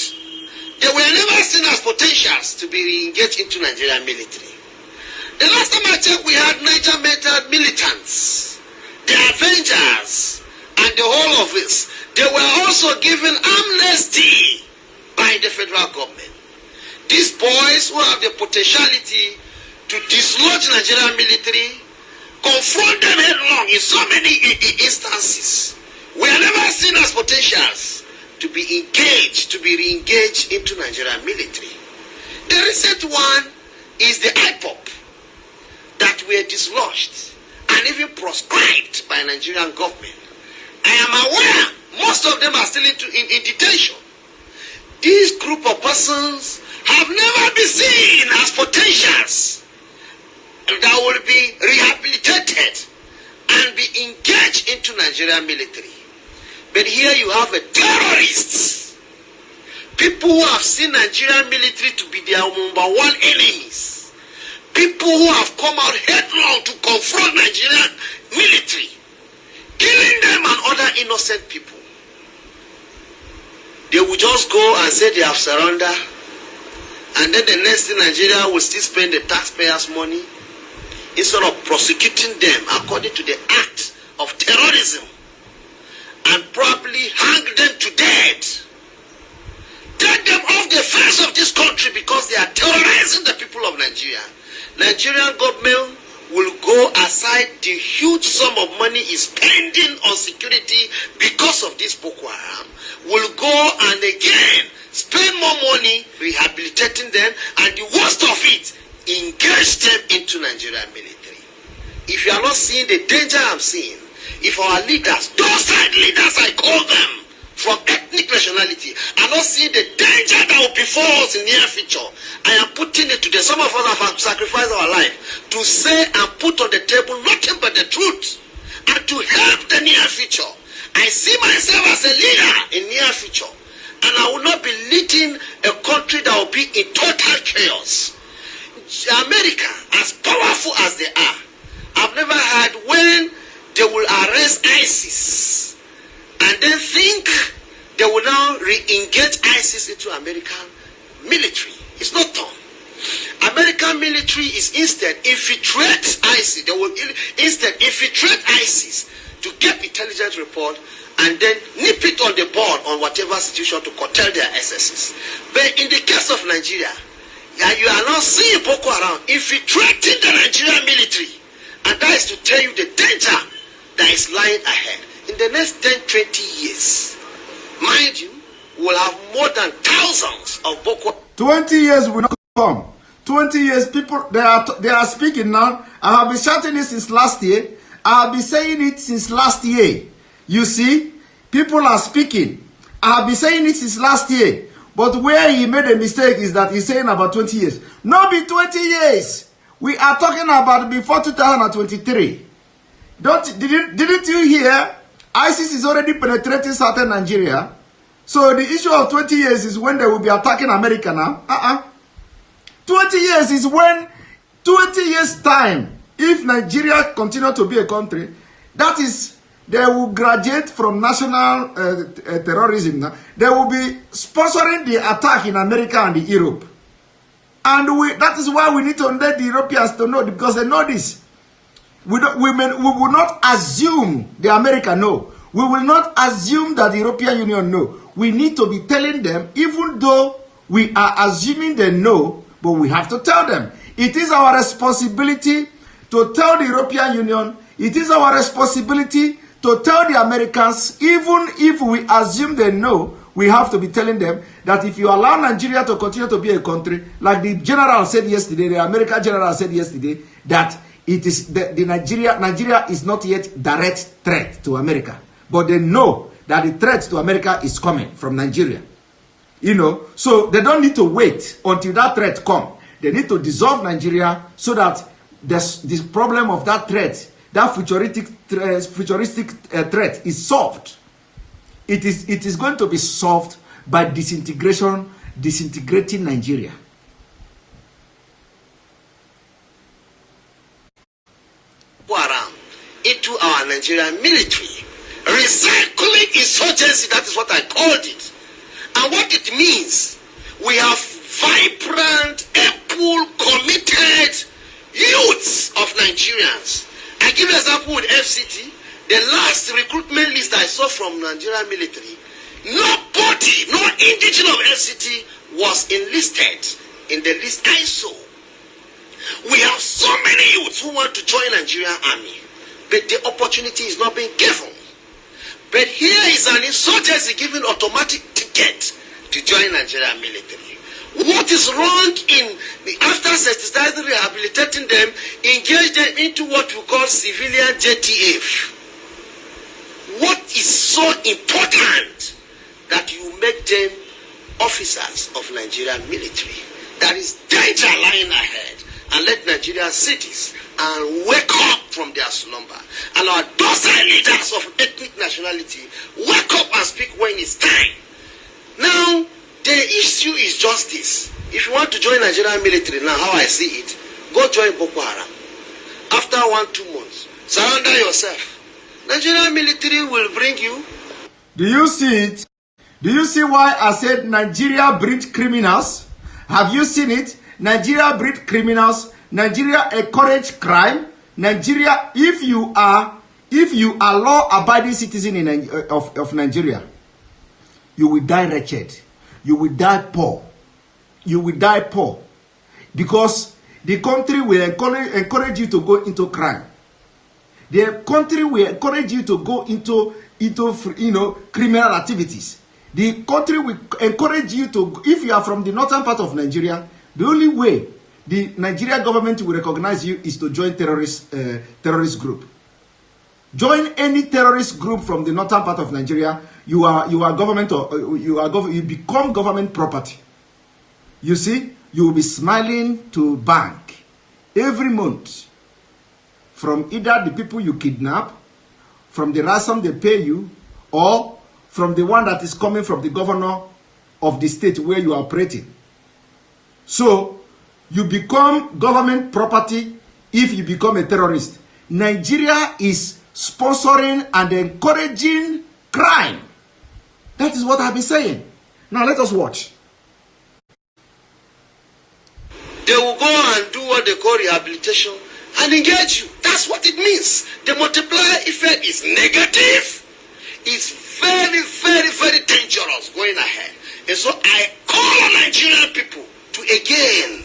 They were never seen as potentials to be re-engaged into Nigerian military. The last time I checked, we had Niger Delta militants, the Avengers, and the whole of this. They were also given amnesty by the federal government. These boys who have the potentiality to dislodge Nigerian military, confront them headlong in so many instances, were never seen as potentials to be engaged, to be re-engaged into Nigerian military. The recent one is the IPOP that were dislodged and even proscribed by Nigerian government. I am aware most of them are still in detention. This group of persons have never been seen as potentials that will be rehabilitated and be engaged into Nigerian military. But here you have a terrorists, people who have seen Nigerian military to be their number one enemies, people who have come out headlong to confront Nigerian military, killing them and other innocent people. They will just go and say they have surrendered, and then the next thing Nigeria will still spend the taxpayers' money instead of prosecuting them according to the act of terrorism and probably hang them to death. Take them off the face of this country because they are terrorizing the people of Nigeria. Nigerian government will go aside the huge sum of money is spending on security because of this Boko Haram, will go and again spend more money rehabilitating them, and the worst of it, engage them into Nigerian military. If you are not seeing the danger I'm seeing, if our leaders, those side leaders I call them, from ethnic nationality, are not seeing the danger that will befall us in the near future, I am putting it to them. Some of us have sacrificed our life to say and put on the table nothing but the truth and to help the near future. I see myself as a leader in near future, and I will not be leading a country that will be in total chaos. America, as powerful as they are, I've never heard when they will arrest ISIS and then think they will now re-engage ISIS into American military. It's not done. American military is instead infiltrate ISIS. They will instead infiltrate ISIS to get intelligence report and then nip it on the board on whatever situation to curtail their excesses. But in the case of Nigeria, you are now seeing Boko Haram infiltrating the Nigerian military, and that is to tell you the danger that is lying ahead. In the next 10, 20 years, mind you, we'll have more than thousands of Boko. 20 years will not come. 20 years, people, they are speaking now. I have been shouting it since last year. I have been saying it since last year. You see, people are speaking. I have been saying it since last year. But where he made a mistake is that he's saying about 20 years. Not be 20 years. We are talking about before 2023. Didn't you hear? ISIS is already penetrating southern Nigeria. So the issue of 20 years is when they will be attacking America now. 20 years is when, 20 years time, if Nigeria continue to be a country, That is, they will graduate from national terrorism. They will be sponsoring the attack in America and Europe. And that is why we need to let the Europeans to know, because they know this. We will not assume the America know. We will not assume that the European Union know. We need to be telling them, even though we are assuming they know, but we have to tell them. It is our responsibility to tell the European Union. It is our responsibility to tell the Americans, even if we assume they know, we have to be telling them that if you allow Nigeria to continue to be a country, like the general said yesterday, the American general said yesterday, that it is Nigeria is not yet direct threat to America, but they know that the threat to America is coming from Nigeria. You know, so they don't need to wait until that threat comes. They need to dissolve Nigeria so that this problem of that threat, that futuristic threat is solved. It is going to be solved by disintegrating Nigeria. Around into our Nigerian military. Recycling insurgency, that is what I called it. And what it means, we have vibrant, able, committed youths of Nigerians. I give an example with FCT. The last recruitment list I saw from Nigerian military, nobody, no indigenous of FCT was enlisted in the list I saw. We have so many youths who want to join Nigerian army, but the opportunity is not being given. But here is an insurgency giving automatic ticket to join Nigerian military. What is wrong in after sensitizing, rehabilitating them, engage them into what we call civilian JTF? What is so important that you make them officers of Nigerian military? There is danger lying ahead, and let Nigerian cities and wake up from their slumber. And our docile leaders of ethnic nationality wake up and speak when it's time. Now, the issue is just this. If you want to join Nigerian military, now how I see it, go join Boko Haram. After 1-2 months, surrender yourself. Nigerian military will bring you. Do you see it? Do you see why I said Nigeria breed criminals? Have you seen it? Nigeria breed criminals. Nigeria encourage crime. Nigeria, if you are law-abiding citizen of Nigeria, you will die wretched. You will die poor. You will die poor. Because the country will encourage you to go into crime. The country will encourage you to go into criminal activities. The country will encourage you to, if you are from the northern part of Nigeria, the only way the Nigerian government will recognize you is to join terrorist group. Join any terrorist group from the northern part of Nigeria. You are government, or you become government property. You see, you will be smiling to bank every month from either the people you kidnap, from the ransom they pay you, or from the one that is coming from the governor of the state where you are operating. So you become government property if you become a terrorist. Nigeria is sponsoring and encouraging crime. That is what I've been saying. Now let us watch. They will go and do what they call rehabilitation and engage you. That's what it means. The multiplier effect is negative. It's very, very, very dangerous going ahead. And so I call on Nigerian people to again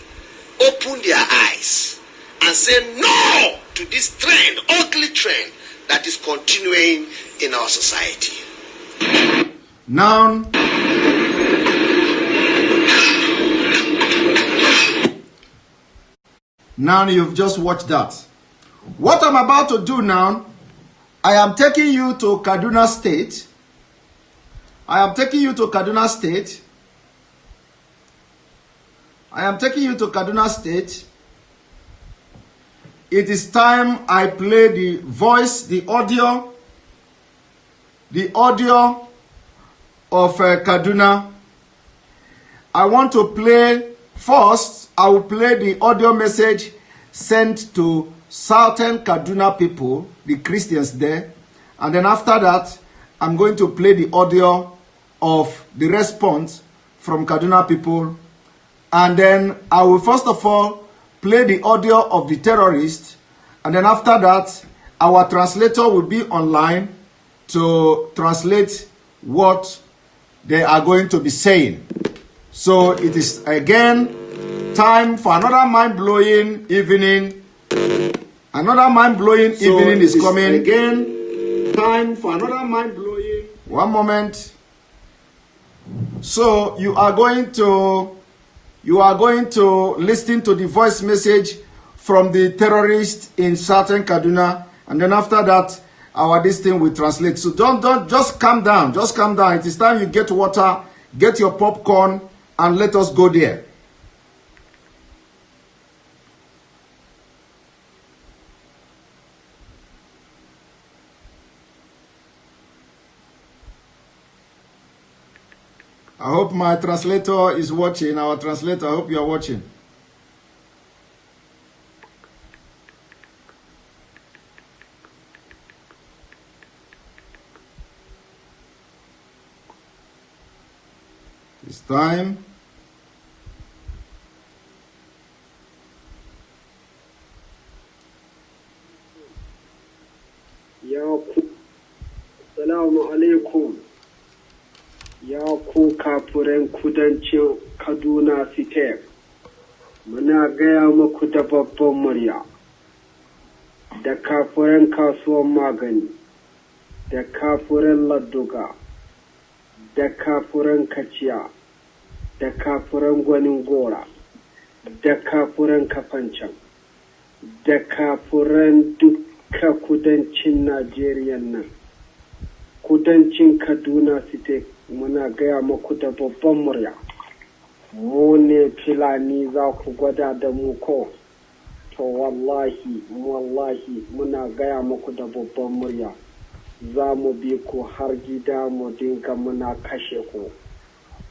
open their eyes and say no to this trend, ugly trend that is continuing in our society. Now you've just watched that. What I'm about to do now, I am taking you to Kaduna State. I am taking you to Kaduna State. I am taking you to Kaduna State. It is time I play the voice, the audio of Kaduna. I want to play first. I will play the audio message sent to Southern Kaduna people, the Christians there. And then after that, I'm going to play the audio of the response from Kaduna people. And then I will first of all play the audio of the terrorists. And then after that, our translator will be online to translate what they are going to be saying. So it is again time for another mind-blowing evening. Another mind-blowing evening is coming. Again, time for another mind-blowing. One moment. So you are going to listen to the voice message from the terrorists in Southern Kaduna, and then after that, this thing will translate. So don't just calm down. Just calm down. It is time you get water, get your popcorn, and let us go there. I hope my translator is watching. Our translator, I hope you are watching. It's time. Assalamu alaikum. Ya ku kafuran kudancin Kaduna State, muna gaya muku da babban murya, da kafuran kasuwan magani, da kafuran ladduga, da kafuran kaciya, da kafuran gwanin gora, da kafuran kafancan, da kafuran dukka kudancin Najeriya nan, kudancin Kaduna State. Muna gaya muku da babban murya, mu ne Fulani za ku gwada da mu ko? To wallahi muna gaya muku da babban murya, za mu bi ku har gida mu dinga muna kashe ku,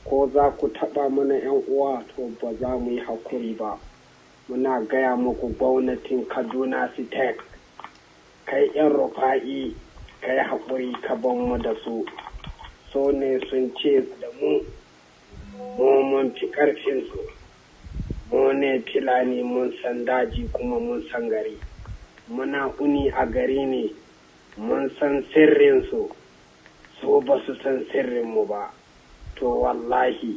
ko za ku taɓa mana 'yan uwa to ba za mu yi hakuri ba. Muna gaya muku gwamnatin Kaduna State, kai 'yan Rufa'i, kai haƙuri ka ban mu da su. So ne sun ce da mu mun fi ƙarfinsu, mu ne Fulani mun san daji kuma mun san gari, muna uni a gari ne, mun san sirrinsu, so ba su san sirrinmu ba. To wallahi,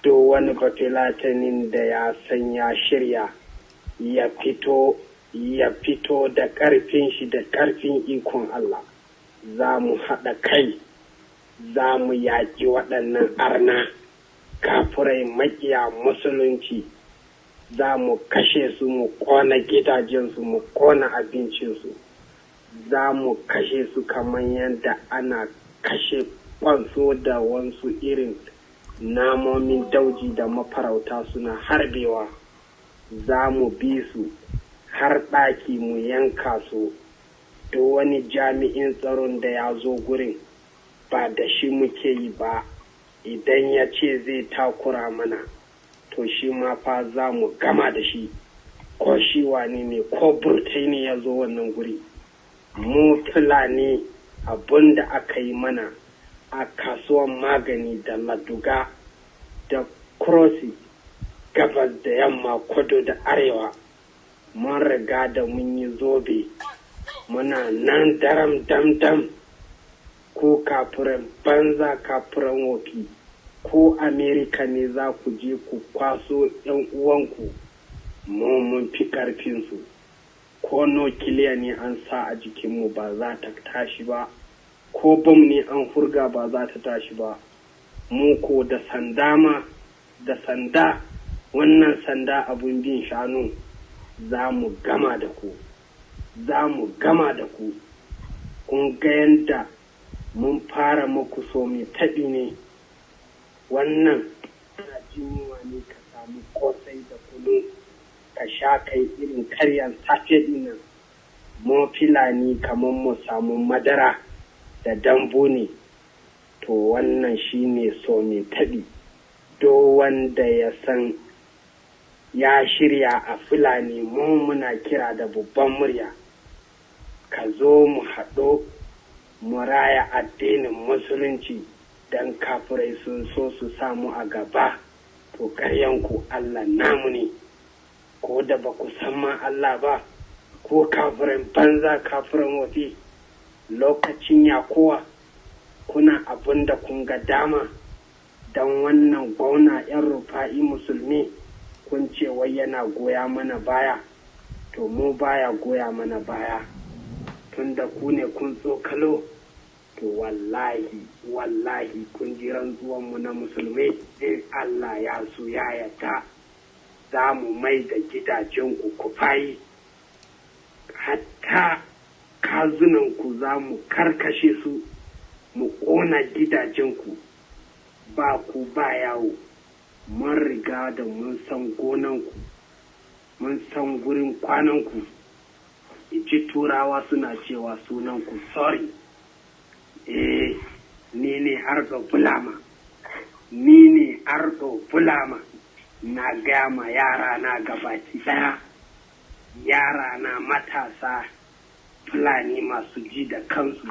do wani bafilatanin da ya san ya shirya ya fito da ƙarfin shi da ƙarfin ikon Allah, za mu haɗa kai. Za mu yaƙi waɗannan arna kafurai maƙiya musulunci, za mu kashe su, mu ƙona gidajensu, mu ƙona abincinsu, za mu kashe su kamar yadda ana kashe kwanso da wasu irin namomin dauji da mafarauta suna harbewa. Za mu bi su har ɗaki mu yanka su, da wani jami'in tsaron da ya zo gurin ba da shi muke yi ba, idan ya ce zai takura mana to shi ma fa za mu gama da shi, ko shi wani ne ko burtai ne ya zo wannan guri. Mu Fulani abin da aka yi mana a kasuwan magani da laduga da krosi, gabas da yamma, kudu da arewa, mun riga da mun yi zobe, muna nan daram dam ko kafuran banza kafuran wofi, ko Amerika ne za ku je ku kwaso 'yan uwanku, mun fi ƙarfinsu, ko nukiliya ne an sa a jikinmu ba za ta tashi ba, ko bom ne an hurga ba za ta tashi ba. Mu ko da sanda wannan sanda abun bin shanu, za mu gama da ku, kun ga yanda mun fara muku so mai taɓi ne. Wannan ana jimuwa ne ka samu kosai da kunu ka sha kai irin karyan safe dinnan. Mu Fulani kamar mu samu madara da dambu ne, to wannan shine so mai taɓi. Do wanda ya san ya shirya a Fulani mu muna kira da babban murya. Ka zo mu haɗo mu raya addinin musulunci don kafirai sun so su samu a gaba. To ƙaryanku Allah namu ne, ko da ba ku san ma Allah ba, ko kafiran banza kafiran wafi, lokacin yakowa kuna abin da kun ga dama don wannan gwauna 'yan rufa'i musulmi kun ce wai yana goya mana baya. To mu baya goya mana baya, tunda ku ne kun tsokalo. To wallahi kun ji rantsuwanmu na musulmi, in Allah ya so ya yarda za mu mai da gidajenku kufayi, hatta kazunanku za mu karkashe su, mu ƙona gidajenku, ba ku ba yawo. Mun riga da mun san gonanku, mun san gurin kwananku. Iji turawa suna cewa sunanku sorry. Ni ne Ardo Bulama, na gama yara na gabaki daya, yara na matasa Fulani masu ji da kansu,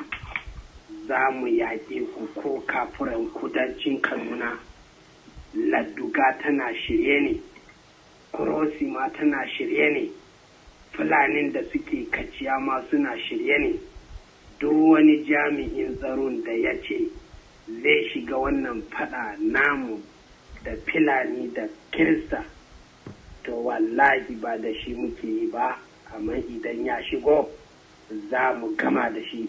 za mu yaƙe ku ko kafuran kudancin Kaduna. Ladduga tana shirye ne, Kurosi ma tana shirye ne, Fulanin da suke kaciya ma suna shirye ne. Duk wani jami'in tsaron da ya ce zai shiga wannan fada namu da Fulani da Kirista, to wallahi ba da shi muke yi ba, amma idan ya shigo za mu gama da shi.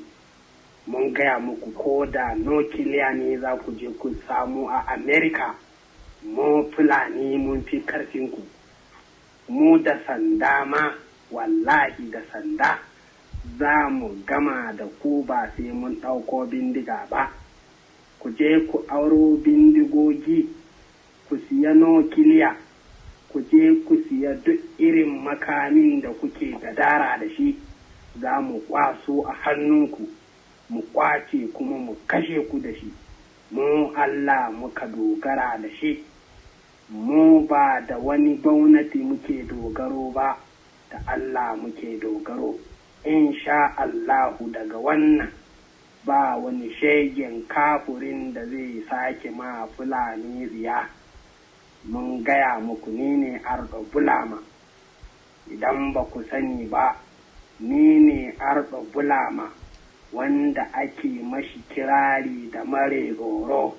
Mun gaya muku ko da nukiliya ne za ku je ku samu a Amerika, mu Fulani mun fi karfinku. Mu da sanda ma, wallahi da sanda za mu gama da ku, ba sai mun ɗauko bindiga ba. Ku je ku auro bindigogi, ku siya nukiliya, ku je ku siya duk irin makamin da kuke gadara da shi, za mu kwaso a hannunku, mu kwace kuma mu kashe ku da shi. Mu Allah muka dogara da shi, mu ba da wani gwamnati muke dogaro ba, da Allah muke dogaro. Insha Allahu daga wannan ba wani shegen kafurin da zai sake ma Fulani riya. Mun gaya muku ni ne Ardo Bulama, idan ba ku sani ba, ni ne Ardo Bulama wanda ake mashi kirari da mare tsoro.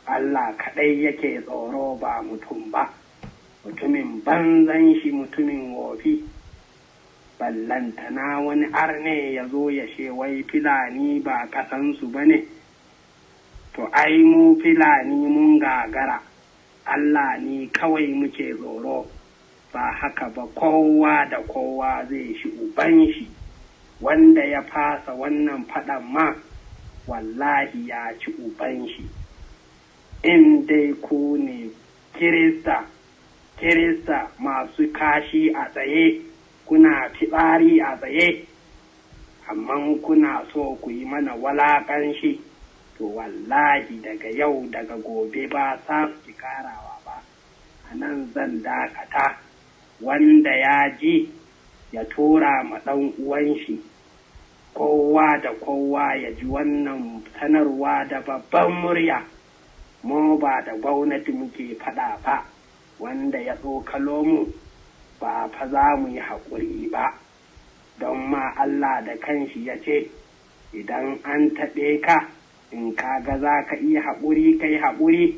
Allah kaɗai yake tsoro ba mutum ba, mutumin banzan shi, mutumin wofi. Ballantana wani arne ya zo ya ce wai Fulani ba ƙasansu ba ne. To ai mu Fulani mun gagara, Allah ni kawai muke tsoro, ba haka ba kowa da kowa zai shi uban shi. Wanda ya fasa wannan faɗan ma wallahi ya ci uban shi. In dai ku ne Kirista masu kashi a tsaye, kuna fitsari a tsaye, amma kuna so ku yi mana walaƙanshi, to wallahi daga yau daga gobe ba sa ki karawa ba. A nan zan dakata, wanda ya ji ya tura ma ɗan uwan shi. Kowa da kowa ya ji wannan sanarwa da babban murya. Mu ba da gwamnati muke faɗa ba, wanda ya tsokalo mu ba fa za mu yi haƙuri ba, don ma Allah da kanshi ya ce, idan an taɓe ka, in ka ga za ka iya haƙuri kai haƙuri,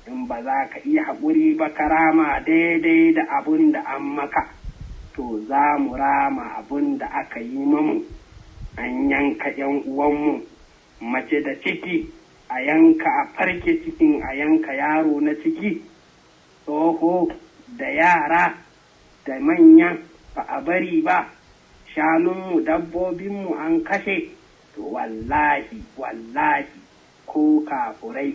in ba za ka iya haƙuri ba ka rama daidai da abun da an maka, to za mu rama abun da aka yi mamu. An yanka ‘yan uwanmu, mace da ciki, a yanka a farke cikin, a yanka yaro na ciki, tsoho da yara da manya ba a bari ba, shanunmu dabbobinmu an kashe. To wallahi ko kafurai,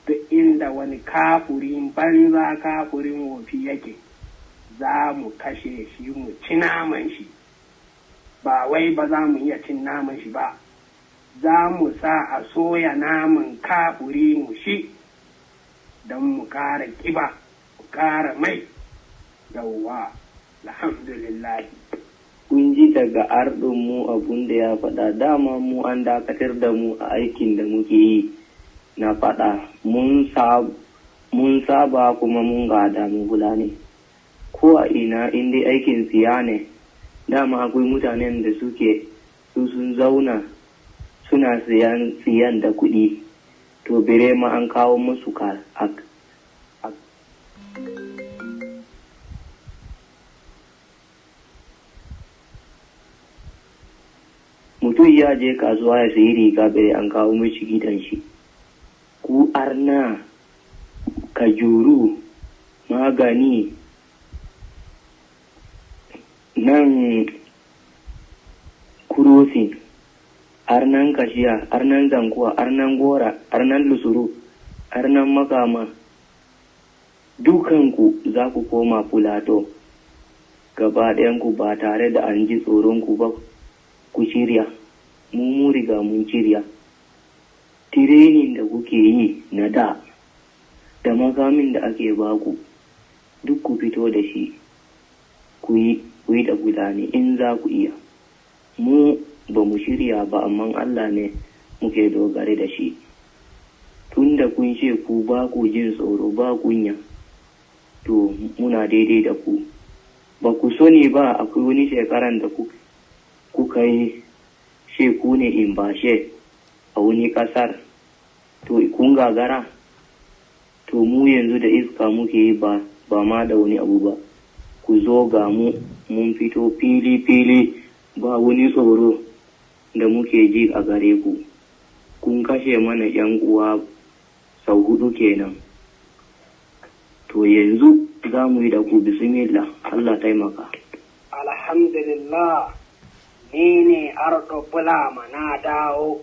duk inda wani kafurin banza kafurin wofi yake, za mu kashe shi mu ci naman shi. Ba wai ba za mu iya cin naman shi ba, za mu sa a soya naman kafuri mu shi, don mu ƙara ƙiba, mu ƙara mai, yawwa alhamdulillah. Kun ji daga mu abun da ya faɗa, dama mu an dakatar da mu a aikin da muke yi na faɗa, mun saba kuma mun gada mu ne. Ko a ina inda aikin siya ne, dama akwai mutanen da suke su sun zauna suna siyan da kuɗi, to bire ma an kawo musu mutum ya je kasuwa ya sayi riga bai an kawo mishi gidan shi. Ku arna, kajuru, magani, nan kurosin, arnan kashiya, arnan zankuwa, arnan gora, arnan lusuru, arnan makama, dukanku za ku koma fulato gaba ɗayanku ba tare da an ji tsoronku ba. Ku shirya, mu riga mun shirya. Tirenin da kuke yi na da makamin da ake baku duk ku fito da shi ku yi da gudane in za ku iya. Mu ba mu shirya ba, amma Allah ne muke dogare da shi. Tunda kun ce ku ba ku jin tsoro ba kunya, to muna daidai da ku. Ba ku sani ba akwai wani shekaran da kuka yi sheku ne in bashe a wani kasar, to kun gagara, to mu yanzu da iska muke yi ba ma da wani abu ba. Ku zo ga mu mun fito fili ba wani tsoro da muke ji a gare ku. Kun kashe mana yan uwa sau 4 kenan, to yanzu za mu yi da ku bismillah. Allah taimaka. Alhamdulillah, ni ne Ardo Bulama na dawo,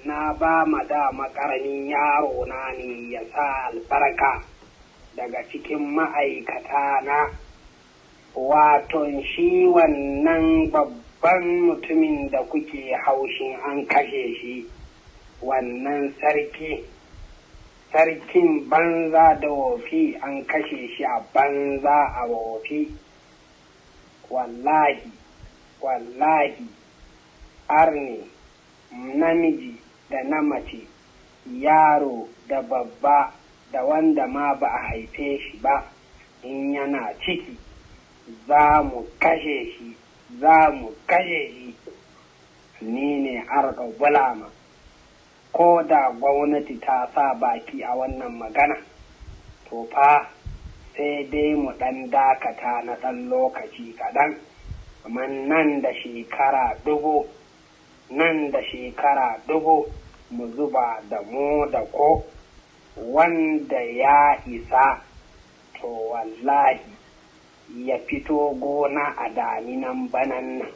na ba ma da makaramin yaro na ne ya sa albarka daga cikin ma'aikata na. Waton shi wannan babban mutumin da kuke haushin an kashe shi, wannan sarkin banza da wofi an kashe shi a banza a wofi. Wallahi, arne, namiji da na mace, yaro da babba da wanda ma ba a haife shi ba, in yana ciki, za mu kashe shi. Ni ne Ardo Bulama. Ko da gwamnati ta sa baki a wannan magana, to fa sai dai mu ɗan dakata na ɗan lokaci kaɗan, amma nan da shekara dubu mu zuba da mu da ko wanda ya isa, to wallahi ya fito gona a daminan banan nan,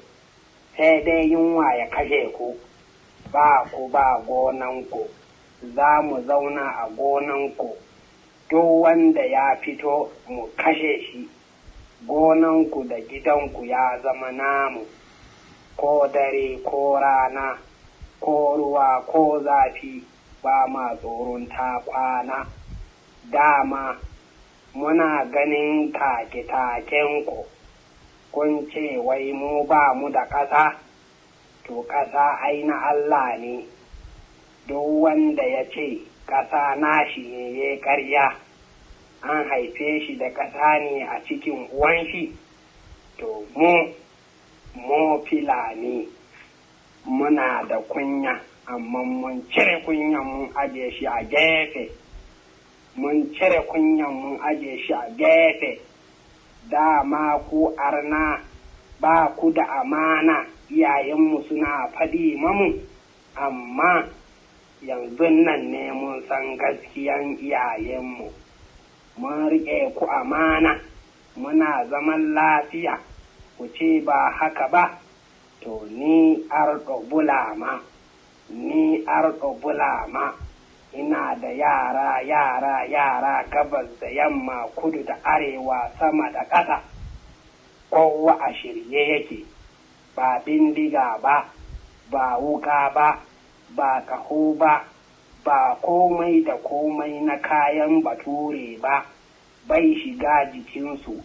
sai dai yunwa ya kashe ku. Ba ku ba gonanku, za mu zauna a gonanku, duk wanda ya fito mu kashe shi. Gonanku da gidanku ya zama namu, ko dare ko rana, ko ruwa ko zafi, ba ma tsoron ta kwana. Dama muna ganin take-takenku, kun ce wai mu ba mu da ƙasa. To ƙasa ai na Allah ne, duk wanda ya ce ƙasa nashi ne ya ƙarya, an haife shi da ƙasa ne a cikin uwan shi, to mu Filani muna da kunya, amma mun cire kunyan mun aje shi a gefe. Dama ku arna ba ku da amana, iyayenmu suna faɗi mamu, amma yanzu nan ne mun san gaskiyan iyayenmu. Mun riƙe ku amana, muna zaman lafiya, ku ce ba haka ba. To ni Ardo Bulama, ina da yara gabas da yamma, kudu da arewa, sama da ƙasa. Kowa a shirye yake, ba bindiga ba, ba wuka ba, ba ƙaho ba, ba komai da komai na kayan bature ba, bai shiga jikinsu.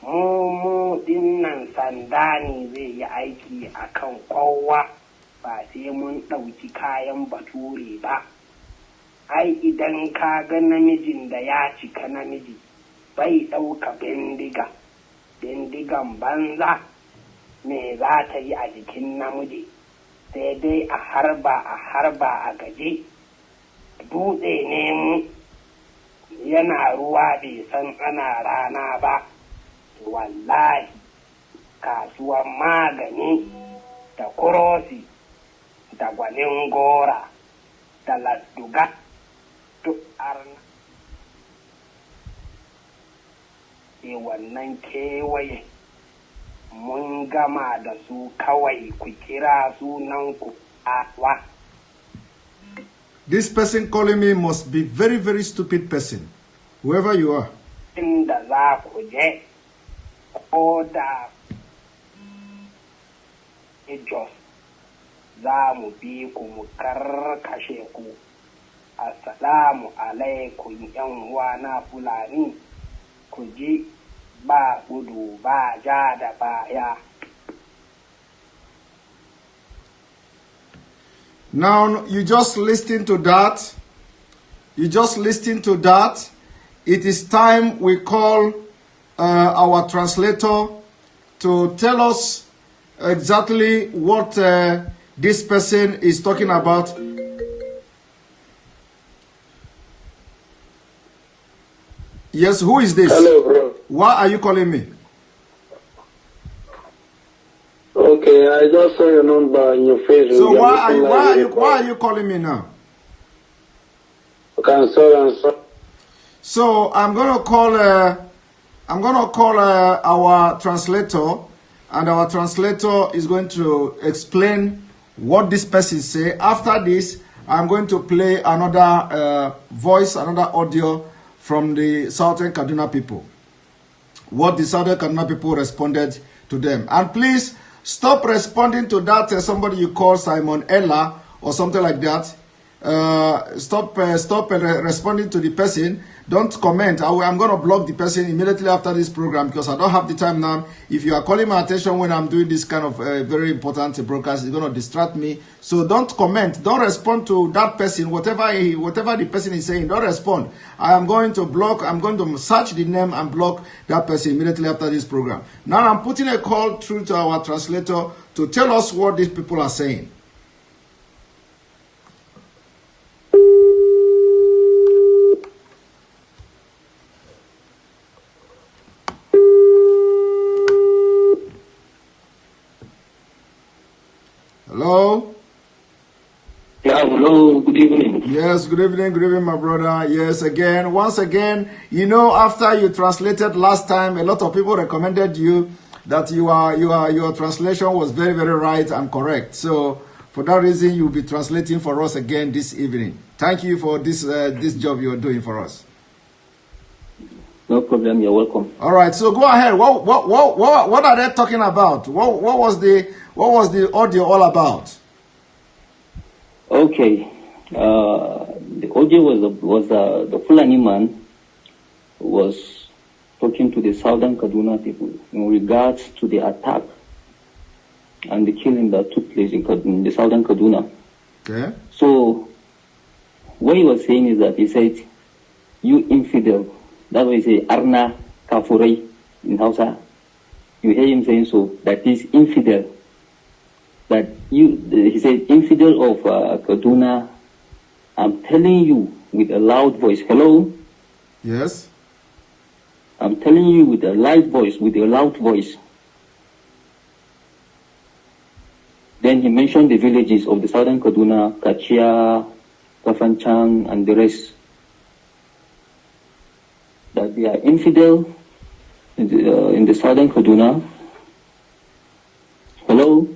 mu dinnan sanda ne zai yi aiki a kan kowa ba sai mun ɗauki kayan bature ba. Ai idan ka ga namijin da ya cika namiji bai ɗauka bindiga, bindigan banza me za ta yi a jikin namiji, sai dai a harba a gaje. Dutse ne mu yana ruwa bai san ana rana ba. Wallahi kasuwan magani da kurosi da gwanin gora da ladduga duk arna. Wannan kewaye mun gama da su, kawai ku kira sunanku awa. This person calling me must be very, very stupid person, whoever you are. Inda za ku je, ko da Jos za mu bi ku mu karkashe ku. Assalamu alaikum yan uwana Fulani, ku ji ba gudu ba ja da baya. Now, you just listen to that. You just listen to that. It is time we call our translator to tell us exactly what this person is talking about. Yes, who is this? Hello, bro. Why are you calling me? Okay, I just saw your number in your Facebook. So why are you calling me now? So I'm gonna call our translator, and our translator is going to explain what this person say. After this, I'm going to play another voice, another audio from the Southern Kaduna people. What the Southern Kaduna people responded to them. And please stop responding to that somebody you call Simon Ella or something like that. Stop responding to the person. Don't comment. I'm going to block the person immediately after this program because I don't have the time now. If you are calling my attention when I'm doing this kind of very important broadcast, it's going to distract me. So don't comment. Don't respond to that person. Whatever the person is saying, don't respond. I am going to block. I'm going to search the name and block that person immediately after this program. Now I'm putting a call through to our translator to tell us what these people are saying. Hello? Yeah, hello, good evening. Yes, good evening, my brother. Yes, once again, you know, after you translated last time, a lot of people recommended you that your translation was very, very right and correct. So for that reason, you'll be translating for us again this evening. Thank you for this job you're doing for us. No problem, you're welcome. All right, so go ahead. What are they talking about? What was the audio all about? Okay, the audio was the Fulani man was talking to the Southern Kaduna people in regards to the attack and the killing that took place in the Southern Kaduna. Okay. So what he was saying is that he said, "You infidel." That way he say Arna Kafurei in Hausa. You hear him saying so. That is infidel. But he said, infidel of Kaduna, I'm telling you with a loud voice. Hello? Yes. I'm telling you with a loud voice, Then he mentioned the villages of the Southern Kaduna, Kachia, Kafanchang, and the rest. That they are infidel in the Southern Kaduna. Hello?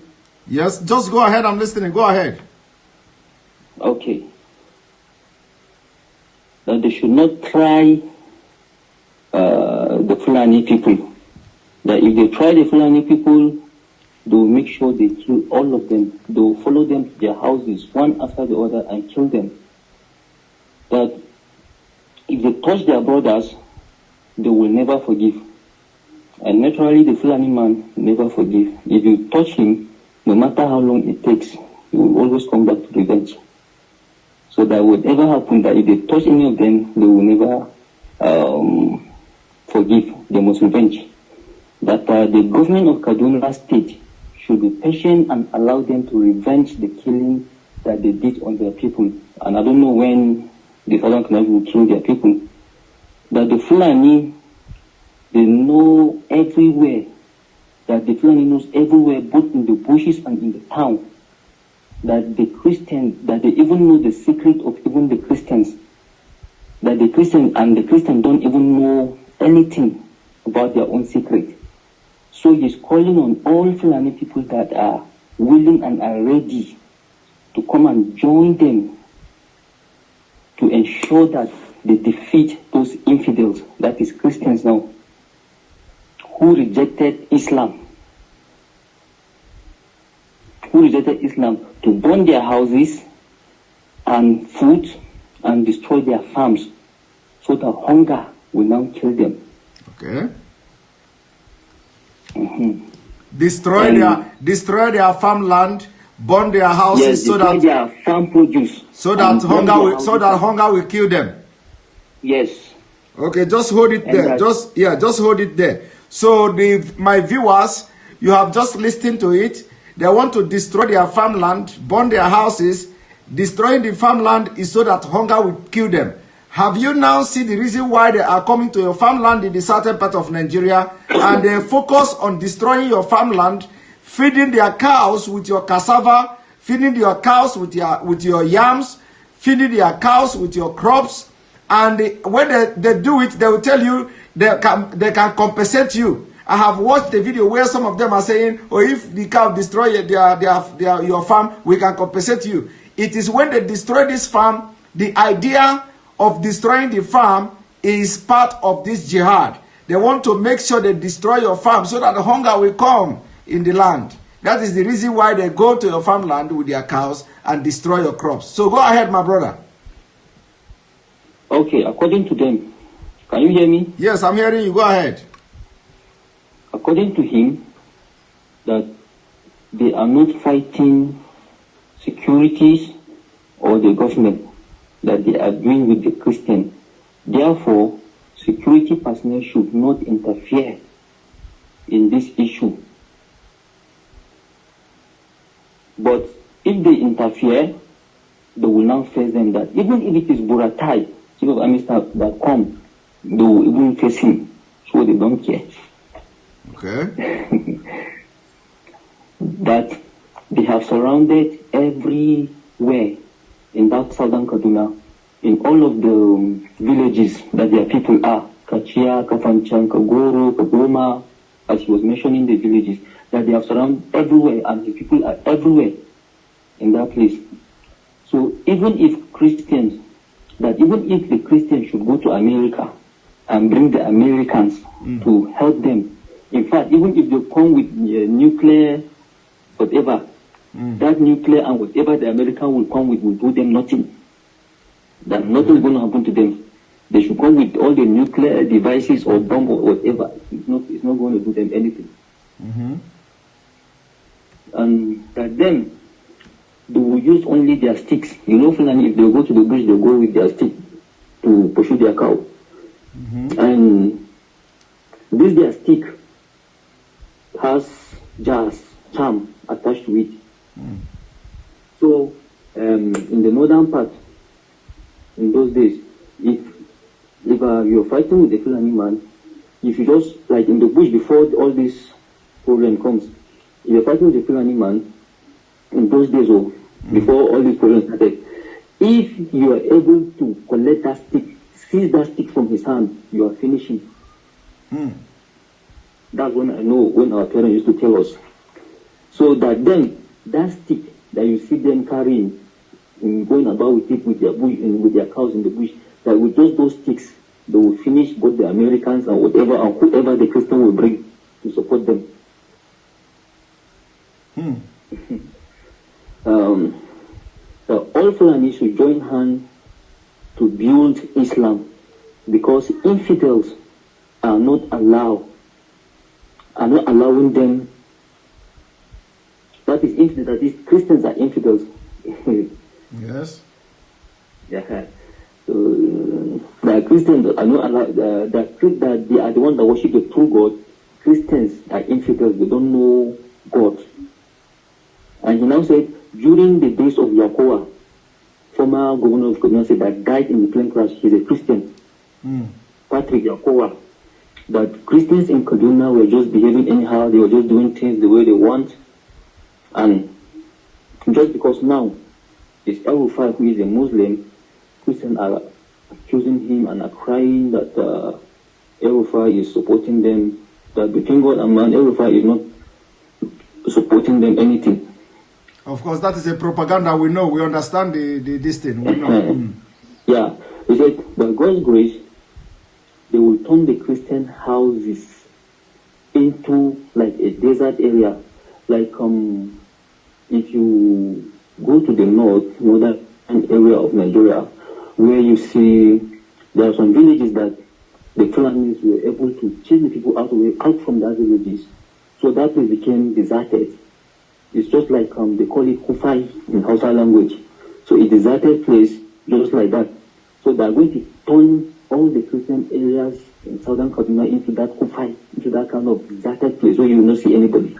Yes, just go ahead. I'm listening. Go ahead. Okay. That they should not try the Fulani people. That if they try the Fulani people, they will make sure they kill all of them. They will follow them to their houses, one after the other, and kill them. That if they touch their brothers, they will never forgive. And naturally, the Fulani man never forgive. If you touch him, no matter how long it takes, he will always come back to revenge. So that whatever happened, that if they touch any of them, they will never forgive. They must revenge. That the government of Kaduna State should be patient and allow them to revenge the killing that they did on their people. And I don't know when the Southern Canadians will kill their people. That the Fulani, they know everywhere. That the Fulani knows everywhere, both in the bushes and in the town. That the Christians, that they even know the secret of even the Christians. That the Christians don't even know anything about their own secret. So he's calling on all Fulani people that are willing and are ready to come and join them to ensure that they defeat those infidels, that is Christians now, who rejected Islam. To burn their houses and food and destroy their farms so that hunger will now kill them. Okay. Destroy their farmland, burn their houses, yes, so that their farm produce, so that hunger will kill them. Yes. Okay, just hold it there. Just hold it there. So my viewers, you have just listened to it. They want to destroy their farmland, burn their houses. Destroying the farmland is so that hunger will kill them. Have you now seen the reason why they are coming to your farmland in the southern part of Nigeria, and they focus on destroying your farmland, feeding their cows with your cassava, feeding your cows with your yams, feeding their cows with your crops, and when they do it, they will tell you they can compensate you. I have watched the video where some of them are saying, "Oh, if the cow destroy your farm, we can compensate you." It is when they destroy this farm, the idea of destroying the farm is part of this jihad. They want to make sure they destroy your farm so that the hunger will come in the land. That is the reason why they go to your farmland with their cows and destroy your crops. So go ahead, my brother. Okay, according to them, can you hear me? Yes, I'm hearing you. Go ahead. According to him, that they are not fighting securities or the government, that they are doing with the Christian. Therefore, security personnel should not interfere in this issue. But if they interfere, they will now face them that even if it is Buratai, chief of army staff, that come, they will even face him. So they don't care. Okay. That they have surrounded everywhere in that southern Kaduna, in all of the villages that their people are, Kachia, Kafanchan, Kagoro, Kagoma, as he was mentioning the villages, that they have surrounded everywhere, and the people are everywhere in that place. So even if the Christians should go to America and bring the Americans to help them, in fact, even if they come with nuclear, whatever, that nuclear and whatever the American will come with will do them nothing. That nothing is going to happen to them. They should come with all the nuclear devices or bomb or whatever. It's not going to do them anything. And that then they will use only their sticks. You know, Fulani, if they go to the bush, they go with their stick to pursue their cow. And this their stick has jars, charm attached to it. So in the northern part, in those days, if you're fighting with a Fulani man, if you just, like in the bush before all this problem comes, if you're fighting with a Fulani man, in those days or before all these problems started, if you are able to collect that stick, seize that stick from his hand, you are finishing. That's when I know, when our parents used to tell us. So that then, that stick that you see them carrying, and going about with it with their bush, with their cows in the bush, that with those sticks, they will finish both the Americans and whatever and whoever the Christian will bring to support them. So all Fulani should join hands to build Islam, because infidels are not allowed are not allowing them. That is Christians are infidels. Yes. Yeah. So, the Christians are not allowed. That they are the ones that worship the true God. Christians are infidels. They don't know God. And he now said, during the days of Yakoa, former governor of Kaduna State that died in the plane crash, he's a Christian. Patrick Yakoa. That Christians in Kaduna were just behaving anyhow. They were just doing things the way they want. And just because now it's El-Rufai who is a Muslim, Christians are accusing him and are crying that El-Rufai is supporting them. That between God and man, El-Rufai is not supporting them anything. Of course, that is a propaganda. We know. We understand this thing. We know. Yeah. He said, by God's grace, they will turn the Christian houses into like a desert area. Like if you go to the northern area of Nigeria, where you see there are some villages that the Fulanis were able to chase the people out from that villages. So that place became deserted. It's just like they call it Kufai in Hausa language. So a deserted place, just like that. So they are going to turn all the Christian areas in southern Kaduna into that Kufai, into that kind of deserted place where you will not see anybody.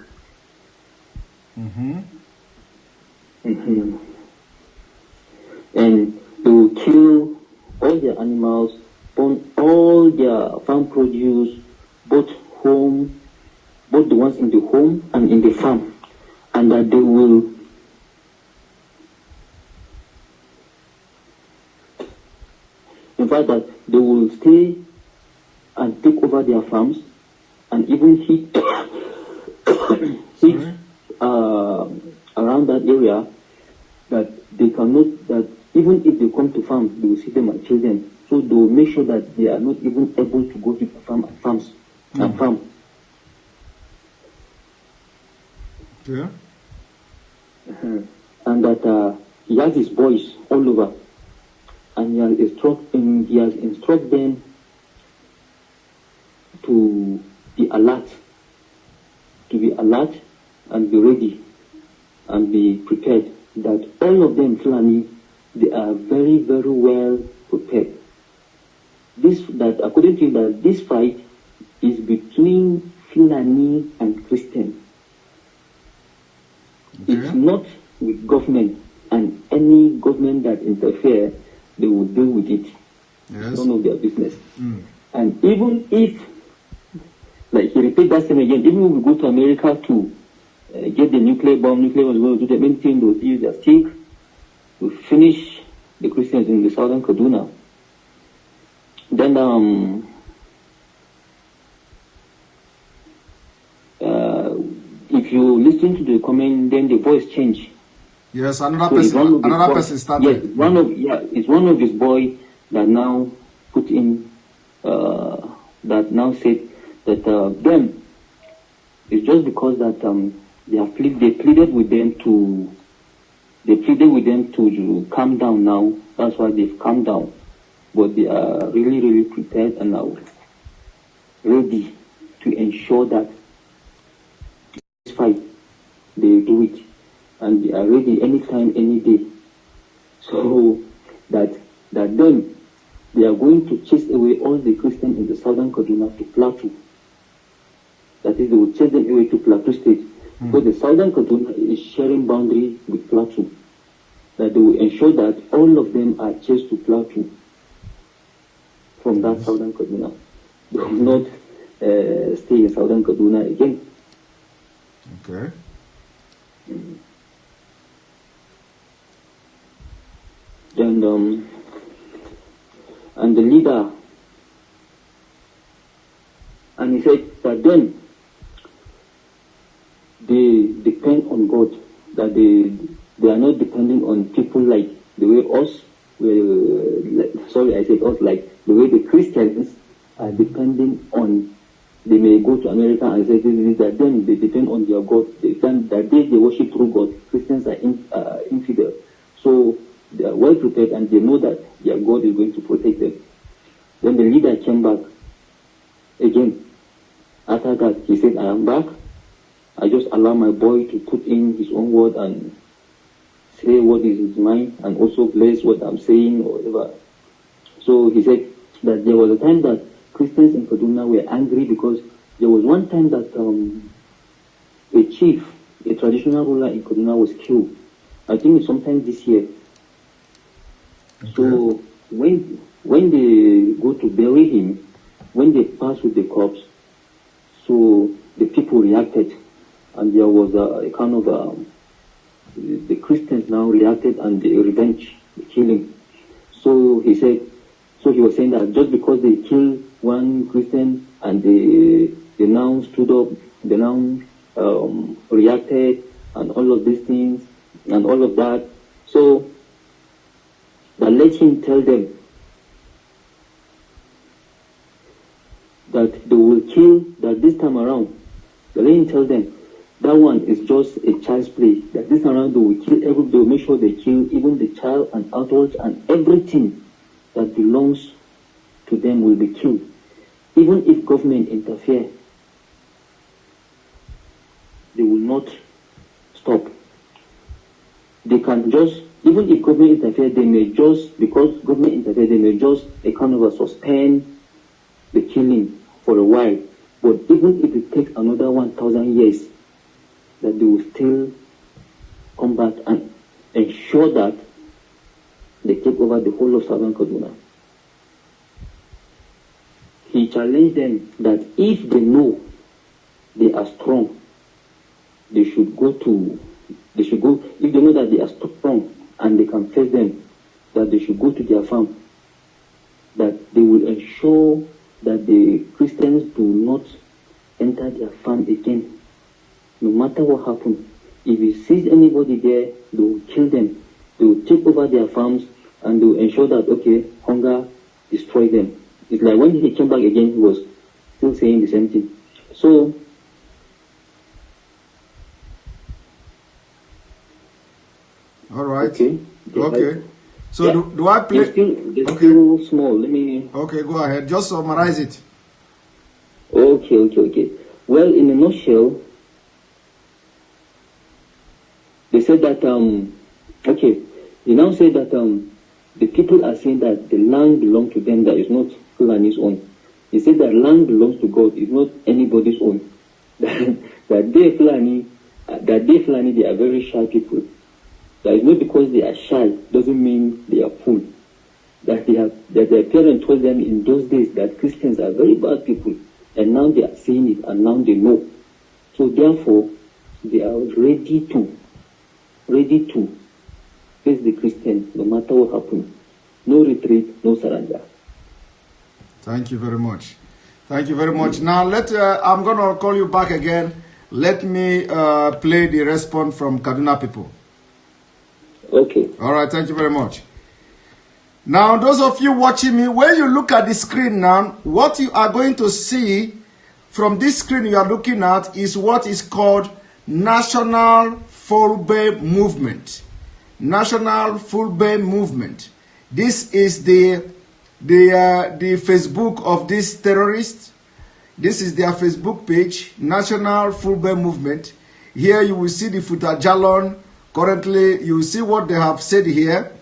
And they will kill all their animals, burn all their farm produce, both the ones in the home and in the farm. And that they will in fact that they will stay and take over their farms and even hit around that area, that they cannot, that even if they come to farm, they will see them as children. So they will make sure that they are not even able to go to the farms and farm. Yeah. And that he has his boys all over, and he has instructed them to be alert and be ready and be prepared. That all of them, Fulani, they are very, very well prepared. According to him, that this fight is between Fulani and Christian. It's not with government, and any government that interfere, they will deal with it. Yes. None of their business. And even if, like he repeat that same again, even if we go to America to get the nuclear bomb is going to do the main thing, they'll use their stick to finish the Christians in the southern Kaduna. Then if you listen to the comment, then the voice change. Yes, another person started. Yes, it's one of his boy that now put in that now said that them, it's just because that they pleaded with them to calm down now. That's why they've calmed down. But they are really, really prepared and now ready to ensure that this fight, they do it. And they are ready anytime, any day. So that then they are going to chase away all the Christians in the southern Kaduna to Plateau. That is, they will chase them away to Plateau State. So the southern Kaduna is sharing boundary with Plateau. That they will ensure that all of them are chased to Plateau from that southern Kaduna. They will not stay in southern Kaduna again. Okay. And the leader, and he said that then they depend on God, that they are not depending on people like the way us, like the way the Christians are depending on. They may go to America and say that then they depend on their God. That they worship through God. Christians are infidel. So they are well prepared and they know that their God is going to protect them. Then the leader came back again after after that, he said, I am back. I just allow my boy to put in his own word and say what is his mind and also bless what I'm saying or whatever. So he said that there was a time that Christians in Kaduna were angry because there was one time that a chief, a traditional ruler in Kaduna was killed. I think it's sometime this year. Okay. So when they go to bury him, when they pass with the corpse, so the people reacted, and there was a kind of the Christians now reacted and they revenge the killing. So he said, so he was saying that just because they killed one Christian and they now stood up, they now reacted and all of these things and all of that. So that let him tell them that they will kill, that this time around, let him tell them that one is just a child's play, that this time around they will kill everybody, they will make sure they kill even the child and adults and everything that belongs to them will be killed. Even if government interfere, they will not stop. They can just, even if government interfere, they may just, because government interfere, they may just a kind of a suspend the killing for a while. But even if it takes another 1,000 years, that they will still come back and ensure that they take over the whole of Southern Kaduna. He challenged them that if they know they are strong, they should go, if they know that they are strong and they can face them, that they should go to their farm, that they will ensure that the Christians do not enter their farm again. No matter what happens, if he sees anybody there, they will kill them. They will take over their farms and they will ensure that, okay, hunger destroy them. It's like when he came back again, he was still saying the same thing. So, all right. Okay. Okay. So yeah. do I play? They're still small. Let me. Okay, go ahead. Just summarize it. Okay. Well, in a nutshell, they said that, they now say that the people are saying that the land belongs to them, that is not Fulani's own. They said that land belongs to God, it's not anybody's own. that they Fulani, they are very shy people. That is not because they are shy, doesn't mean they are fool. That their parents told them in those days that Christians are very bad people, and now they are seeing it, and now they know. So therefore, they are ready to face the Christians, no matter what happens. No retreat, no surrender. Thank you very much. Thank you very much. Now, I'm going to call you back again. Let me play the response from Kaduna people. Okay. All right, thank you very much. Now, those of you watching me, when you look at the screen now, what you are going to see from this screen you are looking at is what is called National Fulbe Movement. National Fulbe Movement. This is the Facebook of these terrorists. This is their Facebook page, National Fulbe Movement. Here you will see the Futajalon. Currently, you will see what they have said here.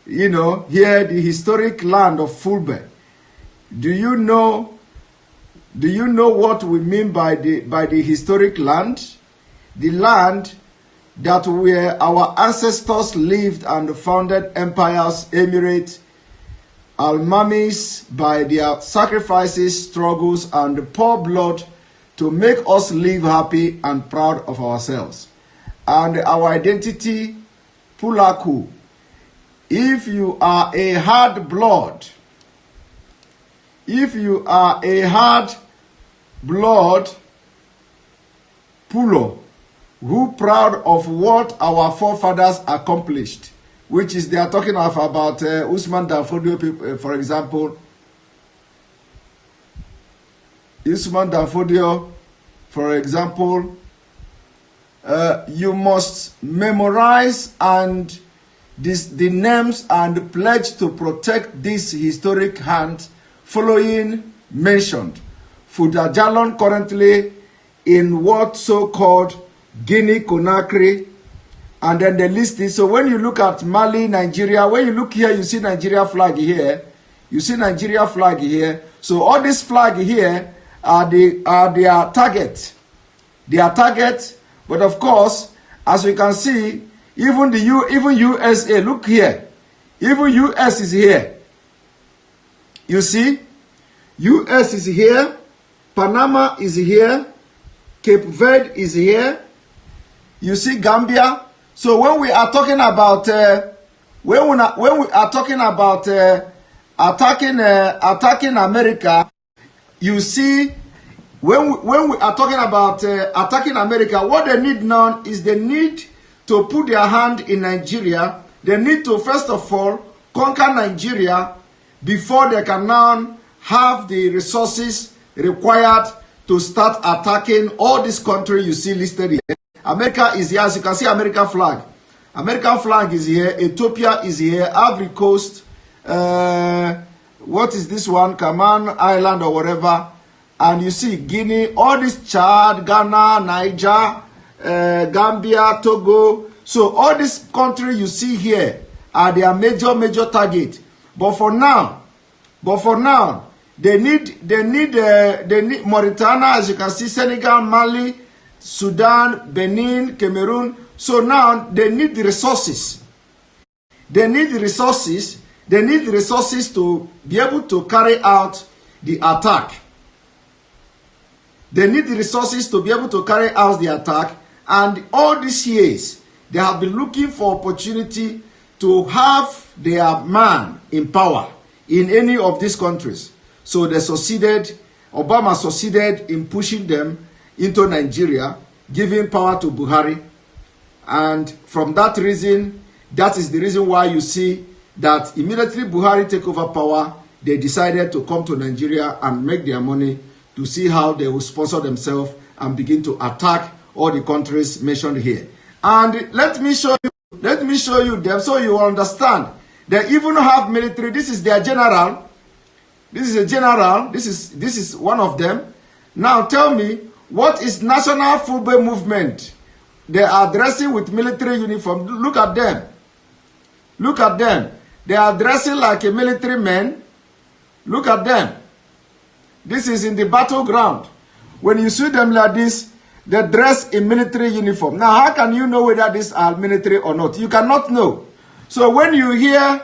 You know, here the historic land of Fulbe. Do you know what we mean by the historic land? The land that where our ancestors lived and founded empires, emirates, almamis by their sacrifices, struggles, and poor blood to make us live happy and proud of ourselves. And our identity, Pulaku. If you are a hard blood, Pulo, who proud of what our forefathers accomplished, which is they are talking about Usman Danfodio, for example. Usman Danfodio, for example, you must memorize and the names and pledge to protect this historic hand following mentioned Fudajalon currently in what so-called Guinea Conakry, and then the list is, so when you look at Mali, Nigeria, when you look here, you see Nigeria flag here, you see Nigeria flag here. So all this flag here are their target. Their target, but of course, as we can see, even USA, look here, even US is here. You see, US is here, Panama is here, Cape Verde is here. You see Gambia. So when we are talking about attacking America, you see, when we are talking about attacking America, what they need now is they need to put their hand in Nigeria. They need to first of all conquer Nigeria before they can now have the resources required to start attacking all this country you see listed here. America is here, as you can see, American flag. American flag is here, Ethiopia is here, Ivory Coast, what is this one, Cayman Island or whatever, and you see Guinea, all this Chad, Ghana, Niger, Gambia, Togo. So all this country you see here are their major target. But for now, they need Mauritania, as you can see, Senegal, Mali, Sudan, Benin, Cameroon. So now they need the resources. They need the resources. They need the resources to be able to carry out the attack. They need the resources to be able to carry out the attack. And all these years, they have been looking for opportunity to have their man in power in any of these countries. So they succeeded, Obama succeeded in pushing them into Nigeria, giving power to Buhari. And from that reason, that is the reason why you see that immediately Buhari take over power, they decided to come to Nigeria and make their money to see how they will sponsor themselves and begin to attack all the countries mentioned here. And let me show you them so you understand. They even have military. This is their general. This is a general. This is one of them. Now tell me, what is National Football Movement? They are dressing with military uniform. Look at them. Look at them. They are dressing like a military man. Look at them. This is in the battleground. When you see them like this, they dress in military uniform. Now, how can you know whether these are military or not? You cannot know. So when you hear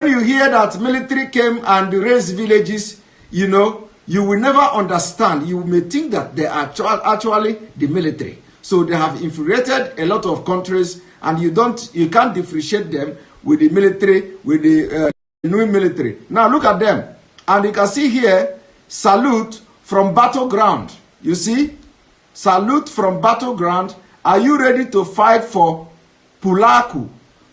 that military came and raised villages, you know, you will never understand. You may think that they are actually the military. So they have infiltrated a lot of countries, and you can't differentiate them with the military, with the new military. Now look at them, and you can see here, salute from battleground. You see, salute from battleground. Are you ready to fight for Pulaku?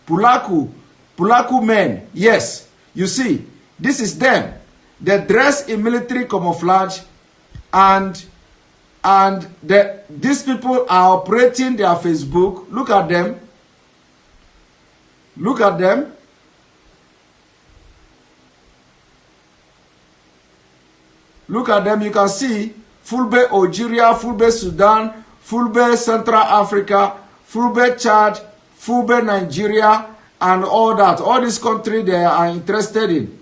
Pulaku men. Yes, you see, this is them. They dress in military camouflage, and these people are operating their Facebook. Look at them. Look at them. Look at them. You can see Fulbe Algeria, Fulbe Sudan, Fulbe Central Africa, Fulbe Chad, Fulbe Nigeria, and all that. All these countries they are interested in.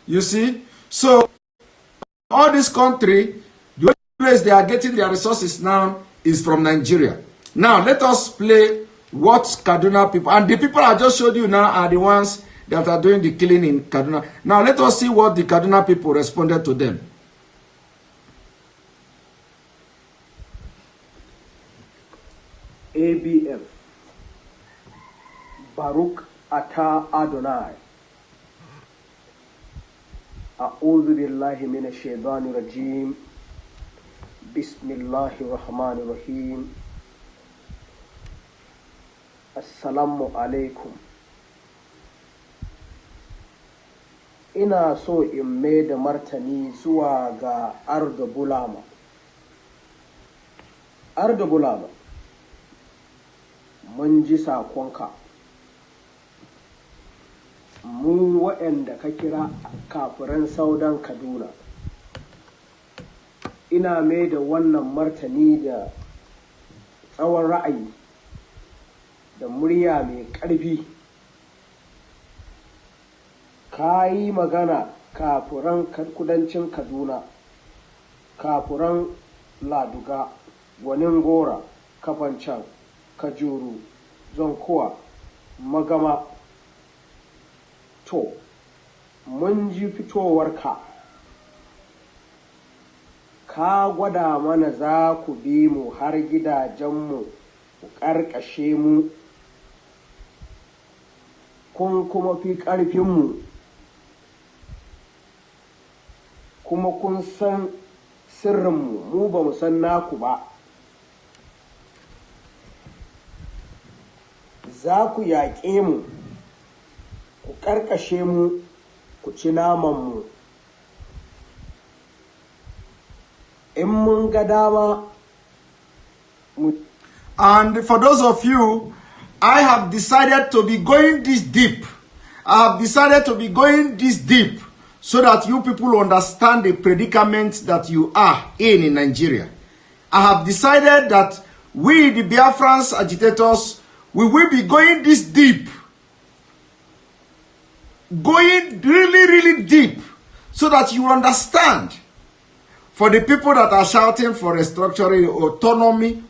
You see? So, all this country, the only place they are getting their resources now is from Nigeria. Now, let us play what Kaduna people, and the people I just showed you now are the ones that are doing the killing in Kaduna. Now, let us see what the Kaduna people responded to them. ABF Baruch Ata Adonai A'udhu billahi minash shaitani rajim. Bismillahir rahmanir rahim. Assalamu alaikum. Ina so in mai da martani zuwa ga Arda Bulama. Arda Bulama, mun ji sakonka. mu waɗanda ka kira kafiran saudan Kaduna, ina mai da wannan martani da tsawon ra'ayi da murya mai ƙarfi. Ka yi magana kafiran kudancin Kaduna, kafiran Laduga, Gwanin Gora, Kafancan, Kajuru, Zonkowa, Magama. To, mun ji fitowarka, ka gwada mana za ku bi mu har gidajenmu ku ƙarƙashe mu, kun kuma fi ƙarfinmu, kuma kun san sirrinmu, mu ba mu san naku ba. Za ku yaƙe mu, ku ƙarƙashe mu, ku ci namanmu. In mun ga dama. And for those of you, I have decided to be going this deep. I have decided to be going this deep so that you people understand the predicament that you are in Nigeria. I have decided that we, the Biafrans agitators, we will be going this deep. Going really, really deep so that you understand. For the people that are shouting for restructuring,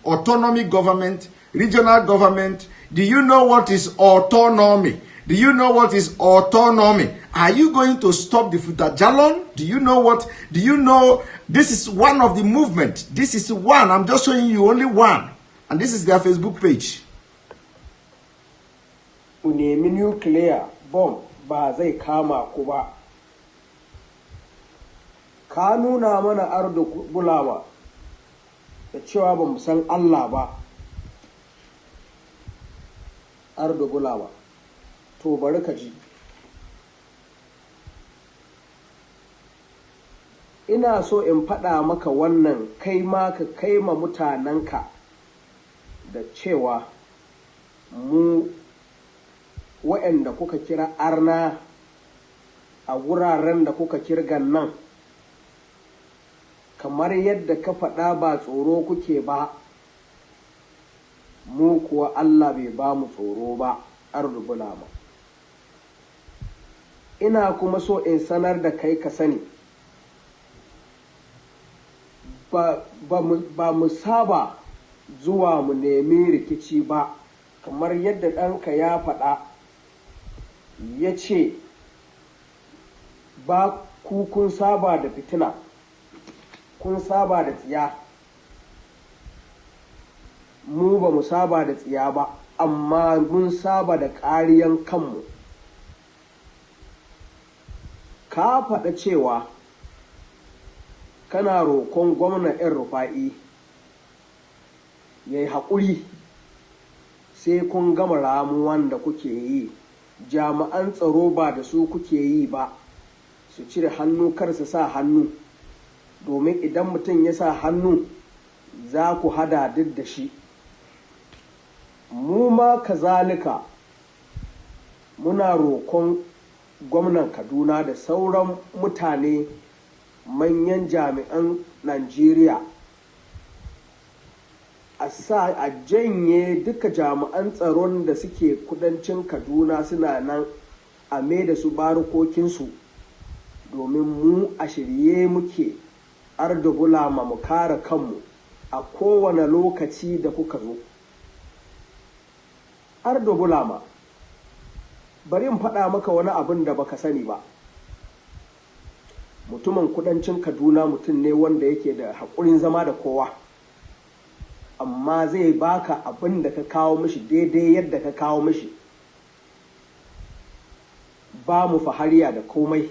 autonomy government, regional government, do you know what is autonomy? Do you know what is autonomy? Are you going to stop the Futajalon? Do you know what? Do you know this is one of the movement? This is one. I'm just showing you only one. And this is their Facebook page. Nuclear bomb ba zai kama ku ba. Ka nuna mana ardo bulama da cewa ba mu san Allah ba. Ardo bulama. To bari ka ji. Ina so in faɗa maka wannan kai ma ka kai ma mutanenka da cewa mu waɗanda kuka kira arna a wuraren da kuka kirgan nan, kamar yadda ka faɗa ba tsoro kuke ba, mu kuwa Allah bai ba mu tsoro ba, arzubula ba. Ina kuma so in sanar da kai ka sani, ba mu saba zuwa mu nemi rikici ba, kamar yadda ɗanka ya faɗa, ya ce ba ku kun saba da fitina, kun saba da tsiya. Mu ba mu saba da tsiya ba, amma mun saba da ƙariyan kanmu. Ka faɗa cewa kana roƙon gwamna 'yan Rufa'i ya yi haƙuri sai kun gama ramuwan da kuke yi. Jami'an tsaro ba da su kuke yi ba, su cire hannu kar su sa hannu, domin idan mutum ya sa hannu za ku hada duk da shi. Mu ma kazalika muna roƙon gwamnan Kaduna da sauran mutane manyan jami'an Najeriya a janye duka jami'an tsaron da suke kudancin Kaduna suna nan a mai da su barikokinsu, domin mu a shirye muke bulama mu kare kanmu a kowane lokaci da kuka zo. Bulama, bari in faɗa maka wani abin da baka sani ba. Mutumin kudancin Kaduna mutum ne wanda yake da haƙurin zama da kowa, amma zai baka abin da ka kawo mishi daidai yadda ka kawo mishi. Ba mu fahariya da komai,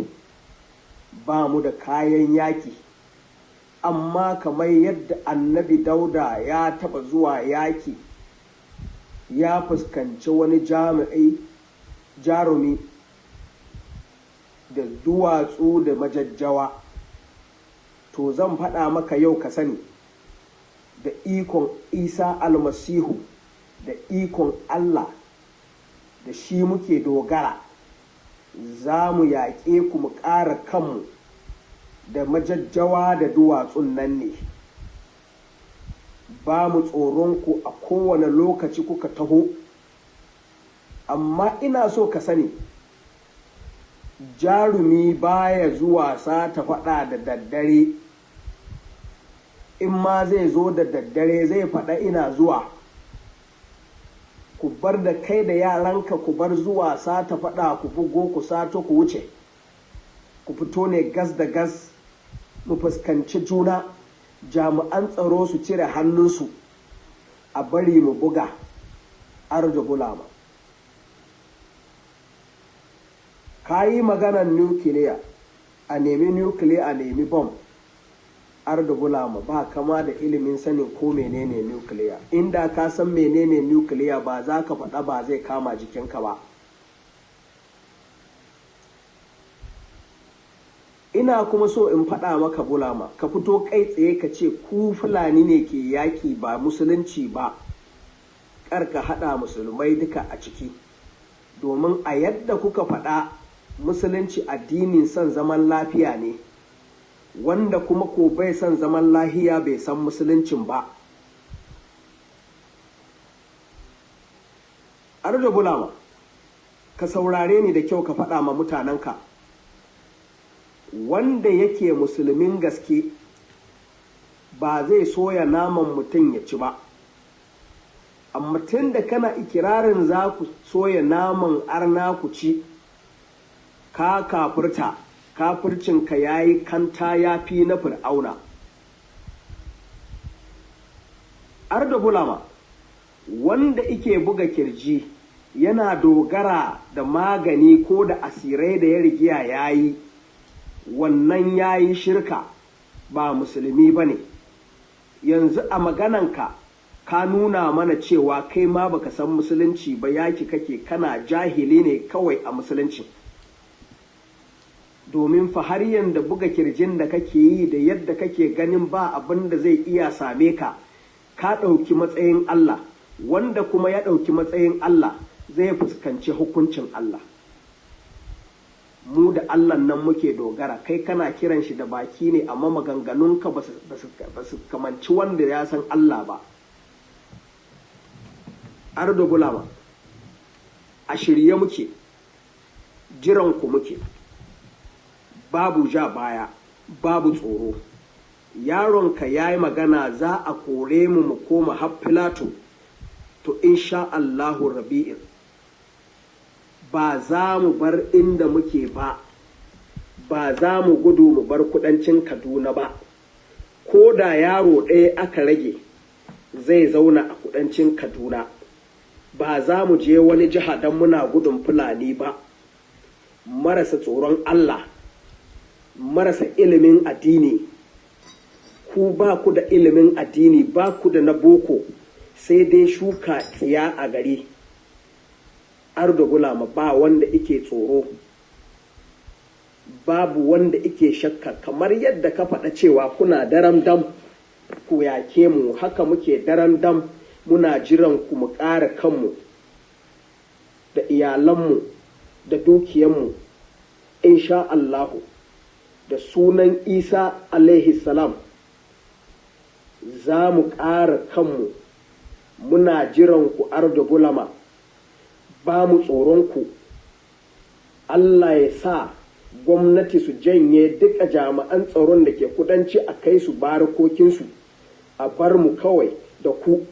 ba mu da kayan yaƙi, amma kamar yadda annabi Dauda ya taɓa zuwa yaƙi, ya fuskanci wani jarumi da duwatsu da majajjawa, to zan faɗa maka yau ka sani, da ikon Isa almasihu da ikon Allah da shi muke dogara, za mu yaƙe ku mu ƙara kanmu da majajjawa da duwatsun nan ne. Ba mu tsoronku a kowane lokaci kuka taho, amma ina so ka sani, jarumi baya zuwa sata faɗa da daddare. In ma zai zo da daddare zai faɗa ina zuwa. Ku bar da kai da yaranka ku bar zuwa sata faɗa, ku bugo ku sato ku wuce, ku fito ne gas da gas, mu fuskanci juna, jami'an tsaro su cire hannunsu, a bari mu buga. Arda Bulama, ka yi maganar nukiliya, a nemi nukiliya a nemi bom. Arda Bulama, ba kama da ilimin sanin ko menene nukiliya. Inda ka san menene nukiliya ba za ka faɗa ba zai kama jikinka ba. Ina kuma so in faɗa maka Bulama, ka fito kai tsaye ka ce ku Fulani ne ke yaƙi ba musulunci ba, kar ka haɗa musulmai duka a ciki, domin a yadda kuka faɗa musulunci addinin son zaman lafiya ne, wanda kuma ko bai son zaman lahiya bai san musuluncin ba. Arda Bulama, ka saurare ni da kyau ka faɗa ma mutanenka, wanda yake musulmin gaske ba zai soya naman mutum ya ci ba, amma tun da kana ikirarin za ku soya naman arna ku ci, ka kafirta, kafircinka ya yi kanta ya fi na fir'auna. Arda Bulama, wanda ike buga kirji yana dogara da magani ko da asirai da ya rigiya ya yi, wannan ya yi shirka, ba musulmi ba ne. Yanzu a magananka ka nuna mana cewa kai ma baka san musulunci ba, yaki kake kana jahili ne kawai a musulunci. Domin fa har yanda buga kirjin da kake yi da yadda kake ganin ba abin da zai iya same ka, ka ɗauki matsayin Allah, wanda kuma ya ɗauki matsayin Allah zai fuskanci hukuncin Allah. Mu da Allah nan muke dogara, kai kana kiran shi da baki ne, amma maganganunka ba su kamanci wanda ya san Allah ba. Arda Bulama, a shirye muke, jiranku muke, babu ja baya, babu tsoro. Yaronka ya yi magana za a kore mu koma har Filato, to insha Allahu Rabi'in ba za mu bar inda muke ba, ba za mu gudu mu bar kudancin Kaduna ba. Ko da yaro ɗaya aka rage zai zauna a kudancin Kaduna, ba za mu je wani jiha don muna gudun Fulani ba. Marasa tsoron Allah, marasa ilimin addini, ku ba ku da ilimin addini, ba ku da na boko, sai dai shuka tsiya a gari. Arda Bulama, ba wanda ike tsoro, babu wanda ike shakka. Kamar yadda ka faɗa cewa kuna daram dam ku yake mu, haka muke daram dam muna jiran ku mu ƙara kanmu da iyalanmu da dukiyanmu, insha Allahu, da sunan Isa alaihi salam za mu ƙara kanmu. Muna jiran ku Arda Bulama, ba mu tsoronku. Allah ya sa gwamnati su janye duka jami'an tsaron da ke kudanci a kai su barakokinsu, a bar mu kawai da ku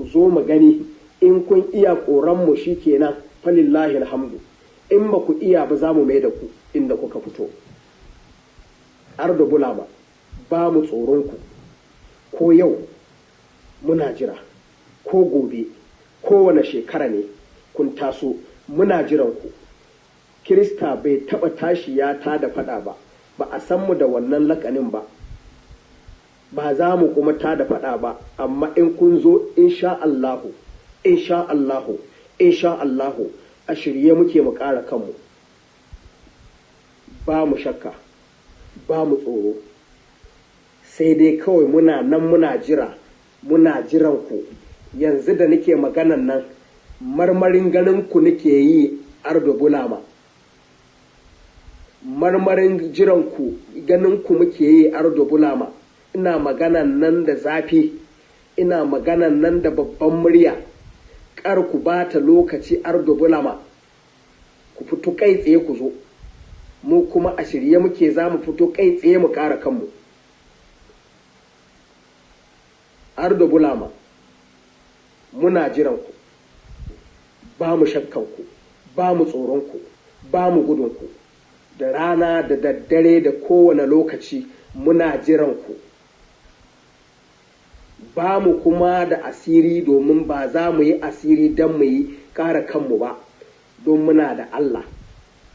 zo mu gani. In kun iya ƙoranmu shi kenan, falillahi alhamdu. In ba ku iya ba za mu mai da ku inda kuka fito. Arda Bulama, ba mu tsoronku, ko yau muna jira, ko gobe, kowane shekara ne kun taso muna jiran ku. Kirista bai taba tashi ya ta da fada ba, ba a san mu da wannan lakanin ba, ba za mu kuma ta da fada ba, amma in kun zo insha Allahu, insha Allahu, insha Allahu, a shirye muke mu ƙara kanmu. Ba mu shakka, ba mu tsoro, sai dai kawai muna nan muna jira, muna jiran ku. Yanzu da nake maganan nan marmarin ganin ku nake yi Arda Bulama. marmarin jiranku ganinku muke yi Ardo Bulama. Ina maganan nan da zafi, ina maganan nan da babban murya. Kar ku ba ta lokaci Ardo Bulama, ku fito kai tsaye ku zo, mu kuma a shirye muke za mu fito kai tsaye mu kare kanmu. Ardo Bulama, muna jiranku, ba mu shakkanku, ba mu tsoronku, ba mu gudunku, da rana da daddare da kowane lokaci muna jiranku. Ba mu kuma da asiri domin ba za mu yi asiri don mu yi kare kanmu ba, don muna da Allah,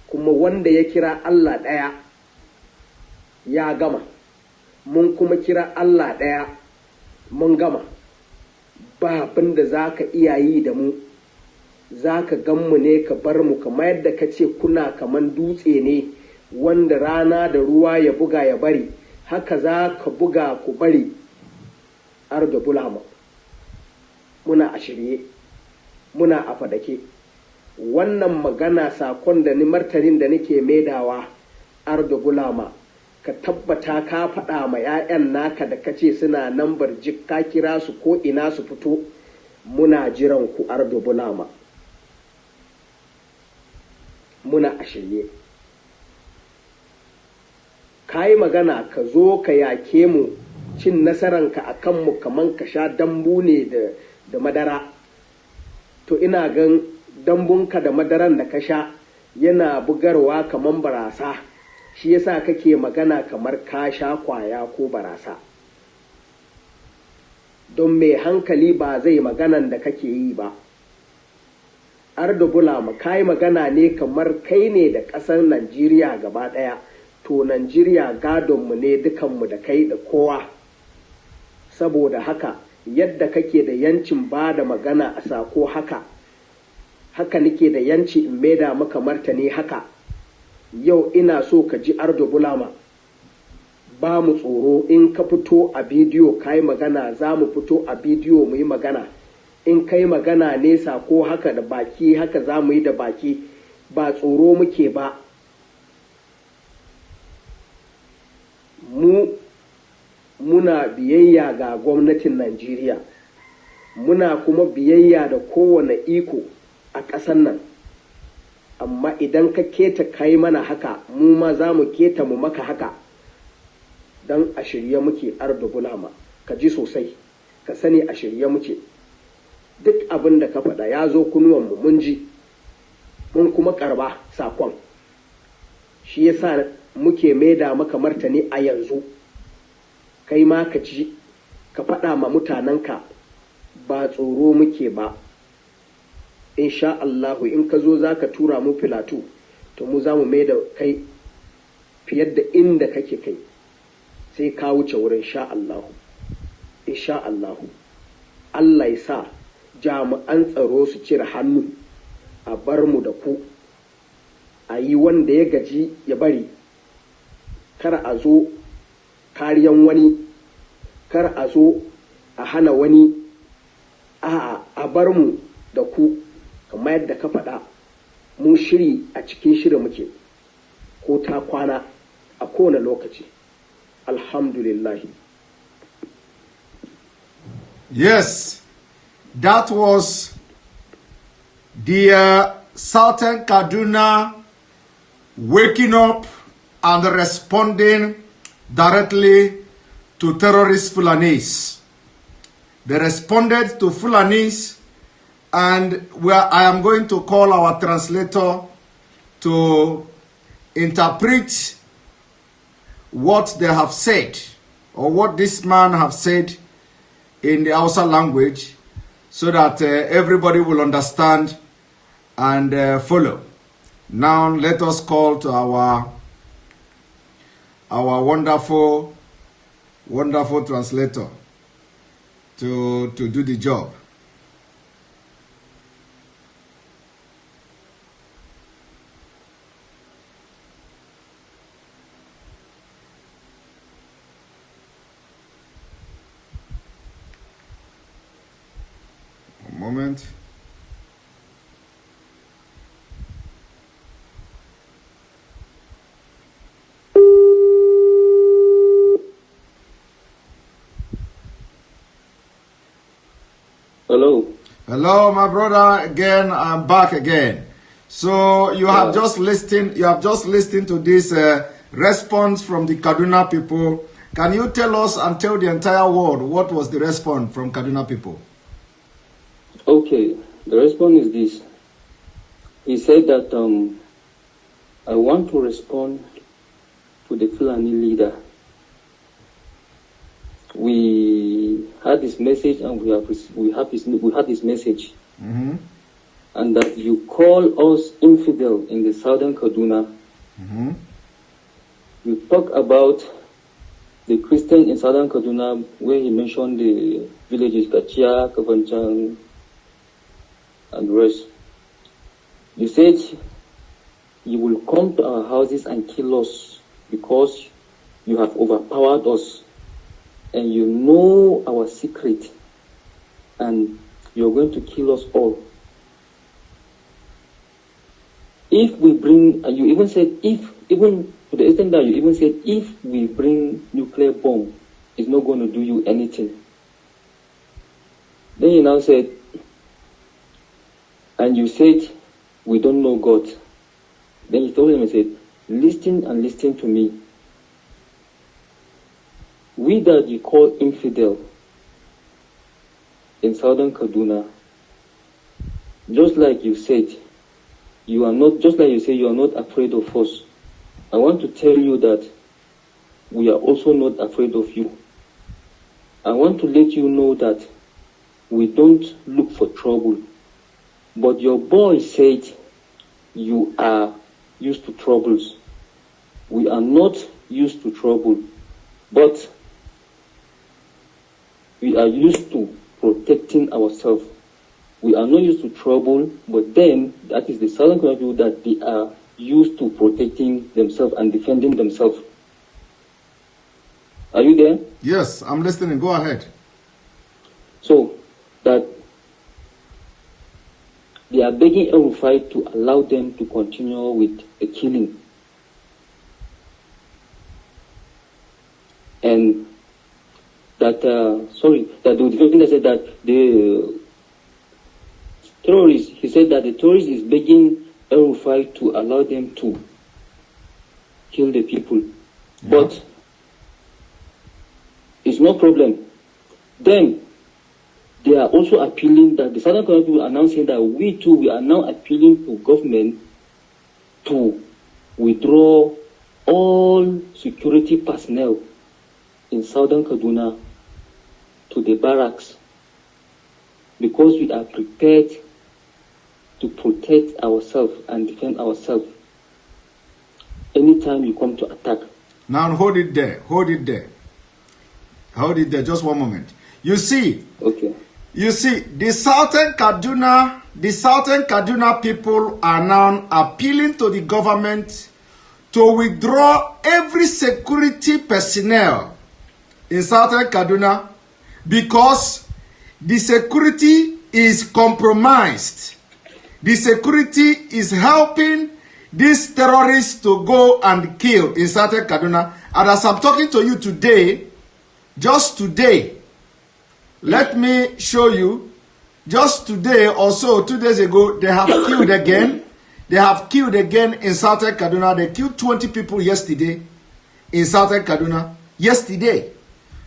kuma wanda ya kira Allah ɗaya ya gama, mun kuma kira Allah ɗaya mun gama. Ba abin da za ka iya yi da mu, za ka gan mu ne ka bar mu, kamar yadda ka ce kuna kaman dutse ne wanda rana da ruwa ya buga ya bari, haka za ka buga ku bari. Ardo Bulama, muna a shirye, muna a fadake. Wannan magana sakon da ni martanin da nake maidawa, Ardo Bulama, ka tabbata ka faɗa ma 'ya'yan naka da kace suna nan BRGIE, ka kira su ko ina su fito. Muna jiran ku Ardo Bulama, muna a shirye. Ka yi magana ka zo ka yake mu, cin nasaranka a kanmu kaman ka sha dambu ne da madara. To ina gan dambunka da madaran da ka sha yana bugarwa kaman barasa, shi yasa kake magana kamar ka sha kwaya ko barasa. Don mai hankali ba zai maganan da kake yi ba. Ardo Bulama, ka yi magana ne kamar kai ne da ƙasar Najeriya gaba ɗaya. To Najeriya gadonmu ne dukanmu da kai da kowa. Saboda haka yadda kake da yancin ba da magana a sako haka nake da yanci in maida maka martani haka. Yau ina so ka ji Ardo Bulama, ba mu tsoro. In ka fito a bidiyo ka yi magana, za mu fito a bidiyo mu yi magana. In ka yi magana ne sako haka da baki, haka za mu yi da baki. Ba tsoro muke ba. Muna biyayya ga gwamnatin Najeriya, muna kuma biyayya da kowane iko a ƙasar nan. Amma idan ka keta kai mana haka, mu ma za mu keta mu maka haka. Don a shirye muke Ardo Bulama, ka ji sosai, ka sani a shirye muke. Duk abin da ka faɗa ya zo kunuwanmu, mun ji, mun kuma karba sakon. Shi yasa muke maida maka martani a yanzu. Kai ma ka ci, ka faɗa ma mutanenka, ba tsoro muke ba. Insha Allahu in ka zo za ka tura mu Filatu, to mu za mu mai da kai fiye da inda kake kai, sai ka wuce wurin sha Allahu. Insha Allahu, Allah ya sa jami'an tsaro su cire hannu, a bar mu da ku, a yi wanda ya gaji ya bari. Kar a zo kariyan wani, kar a zo a hana wani, a bar mu da ku. Kamar yadda ka faɗa, mu shiri a cikin shiri muke, ko ta kwana a kowane lokaci. Alhamdulillah. Yes, that was the Southern Kaduna waking up and responding directly to terrorist Fulanis. They responded to Fulanis, and I am going to call our translator to interpret what they have said, or what this man have said in the Hausa language, so that everybody will understand and follow. Now let us call to our wonderful translator to do the job. One moment. Hello. Hello, my brother. Again, I'm back again. So you have just listened. You have just listened to this response from the Kaduna people. Can you tell us and tell the entire world what was the response from Kaduna people? Okay, the response is this. He said that I want to respond to the Fulani leader. We had this message and we had this message, and that you call us infidel in the southern Kaduna. You talk about the Christian in southern Kaduna, where he mentioned the villages Kachia, Kavanchang, and the rest. You said you will come to our houses and kill us because you have overpowered us and you know our secret and you're going to kill us all. If we bring, and you even said, even to the extent that you even said, if we bring nuclear bomb, it's not going to do you anything. Then you now said, and you said, we don't know God. Then he told him and said, listen and listen to me. We that you call infidel in southern Kaduna, just like you said, you are not, just like you say, you are not afraid of us. I want to tell you that we are also not afraid of you. I want to let you know that we don't look for trouble. But your boy said you are used to troubles. We are not used to trouble, but we are used to protecting ourselves. We are not used to trouble, but then that is the southern people that they are used to protecting themselves and defending themselves. Are you there? Yes, I'm listening. Go ahead. So that they are begging El-Rufai to allow them to continue with the killing. And that, that the defendant said that the terrorist, he said that the terrorist is begging El-Rufai to allow them to kill the people. Yeah. But it's no problem. Then they are also appealing that the southern people are now saying that we too, we are now appealing to government to withdraw all security personnel in southern Kaduna to the barracks because we are prepared to protect ourselves and defend ourselves anytime you come to attack. Now hold it there, hold it there. Hold it there, just one moment. You see, okay. You see, the southern Kaduna people are now appealing to the government to withdraw every security personnel in southern Kaduna because the security is compromised. The security is helping these terrorists to go and kill in southern Kaduna. And as I'm talking to you today, just today, let me show you, just today or so, 2 days ago, they have killed again. They have killed again in southern Kaduna. They killed 20 people yesterday in southern Kaduna. Yesterday.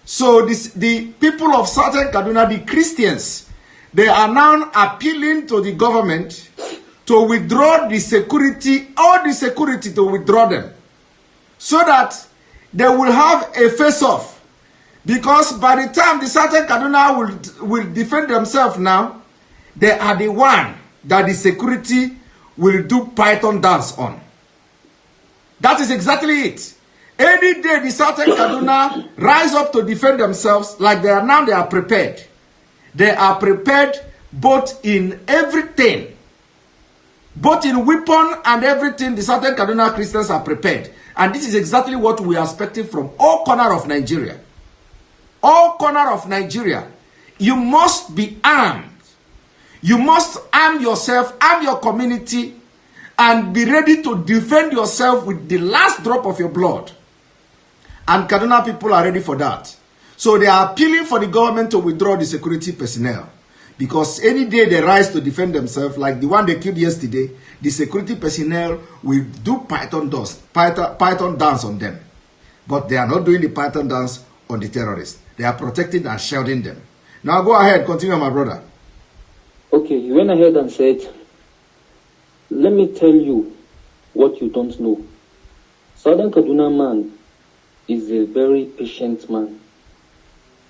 So the people of southern Kaduna, the Christians, they are now appealing to the government to withdraw the security, all the security to withdraw them. So that they will have a face-off. Because by the time the southern Kaduna will defend themselves now, they are the one that the security will do Python dance on. That is exactly it. Any day the southern Kaduna rise up to defend themselves, like they are now, they are prepared. They are prepared both in everything. Both in weapon and everything, the southern Kaduna Christians are prepared. And this is exactly what we are expecting from all corners of Nigeria. All corners of Nigeria. You must be armed. You must arm yourself, arm your community, and be ready to defend yourself with the last drop of your blood. And Kaduna people are ready for that. So they are appealing for the government to withdraw the security personnel. Because any day they rise to defend themselves, like the one they killed yesterday, the security personnel will do python dance on them. But they are not doing the python dance on the terrorists. They are protecting and shielding them. Now go ahead, continue, my brother. Okay, you went ahead and said, let me tell you what you don't know. Southern Kaduna man is a very patient man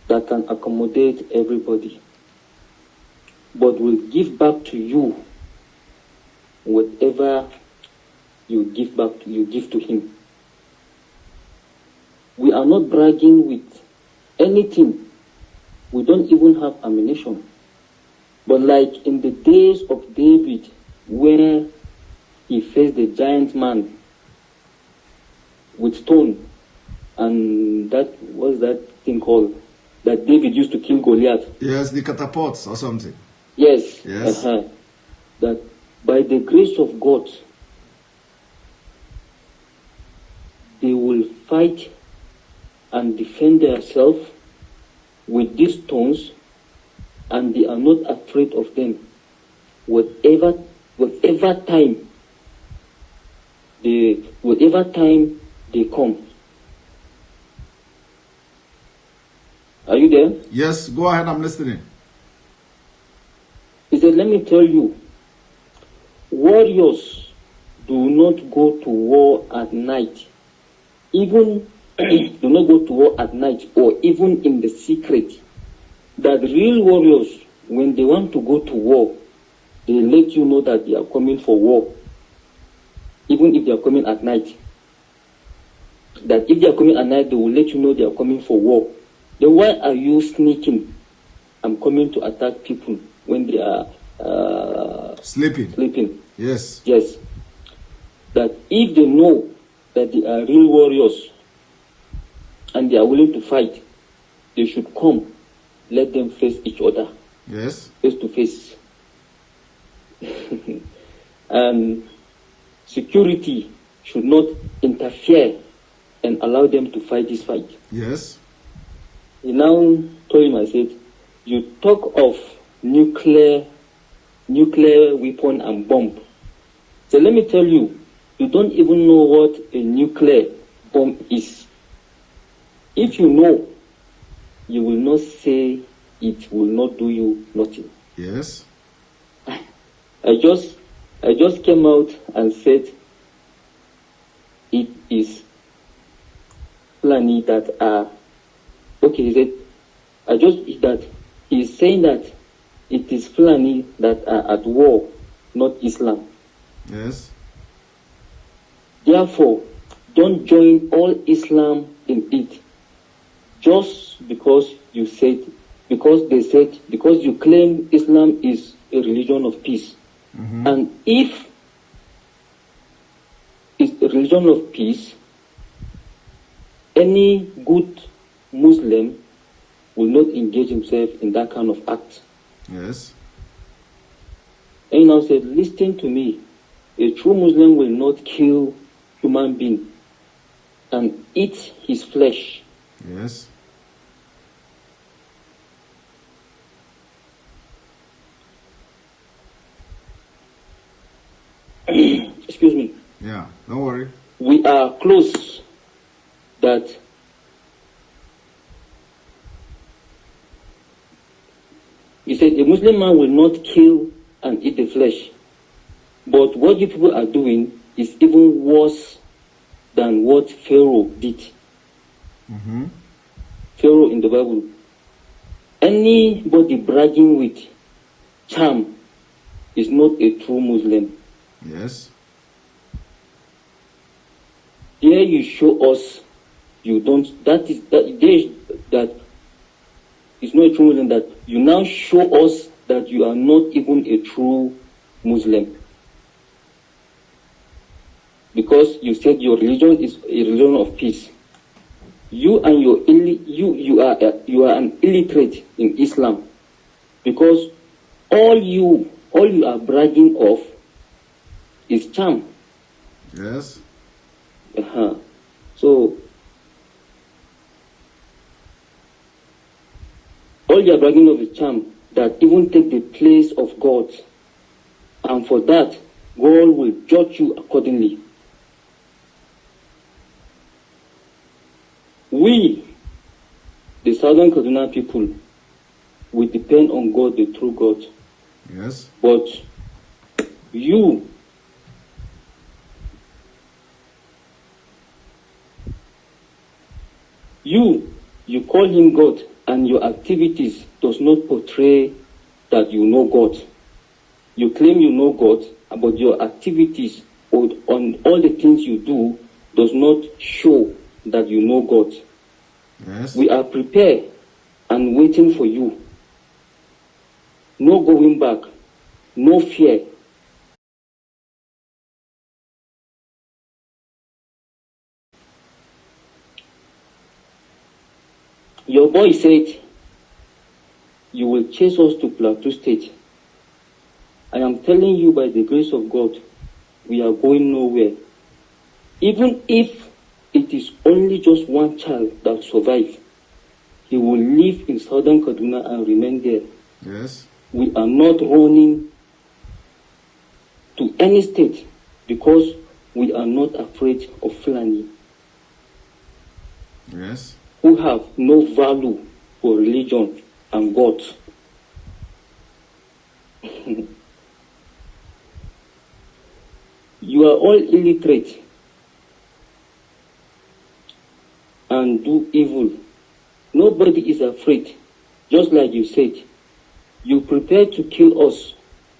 that can accommodate everybody, but will give back to you whatever you give to him. We are not bragging with anything. We don't even have ammunition. But like in the days of David, where he faced the giant man with stone, and that was that thing called that David used to kill Goliath. Yes, the catapults or something. Yes. Yes. That by the grace of God, they will fight and defend themselves with these stones, and they are not afraid of them. Whatever time they come. Are you there? Yes, go ahead, I'm listening. He said, let me tell you, warriors do not go to war at night. Even do not go to war at night or even in the secret. That real warriors, when they want to go to war, they let you know that they are coming for war. Even if they are coming at night. That if they are coming at night, they will let you know they are coming for war. Then why are you sneaking? I'm coming to attack people when they are sleeping. Yes. Yes. That if they know that they are real warriors and they are willing to fight, they should come. Let them face each other. Yes. Face to face. And security should not interfere and allow them to fight this fight. Yes. He now told him, I said, you talk of nuclear weapon and bomb. So let me tell you, you don't even know what a nuclear bomb is. If you know, you will not say it will not do you nothing. Yes. I just came out and said it is Fulani that are okay. He said he's saying that it is Fulani that are at war, not Islam. Yes. Therefore, don't join all Islam in it. Just because you claim Islam is a religion of peace. Mm-hmm. And if it's a religion of peace, any good Muslim will not engage himself in that kind of act. Yes. And he now said, listen to me. A true Muslim will not kill human being and eat his flesh. Yes. Excuse me. Yeah, don't worry. We are close that he said a Muslim man will not kill and eat the flesh. But what you people are doing is even worse than what Pharaoh did. Mm-hmm. Pharaoh in the Bible. Anybody bragging with charm is not a true Muslim. Yes. Here you show us you don't. That is not a true Muslim. That you now show us that you are not even a true Muslim, because you said your religion is a religion of peace. You and you are an illiterate in Islam, because all you are bragging of is charm. Yes. So all you are bragging of is charm. that even take the place of God. And for that, God will judge you accordingly. We, the Southern Kaduna people, we depend on God, the true God. Yes. But you call him God, and your activities does not portray that you know God. You claim you know God, but your activities on all the things you do does not show that you know God. Yes. We are prepared and waiting for you. No going back, no fear. Your boy said, you will chase us to Plateau State. I am telling you, by the grace of God, we are going nowhere. Even if it is only just one child that survives, he will live in Southern Kaduna and remain there. Yes. We are not running to any state because we are not afraid of Fulani. Yes. Who have no value for religion and God. You are all illiterate and do evil. Nobody is afraid. Just like you said, you prepare to kill us,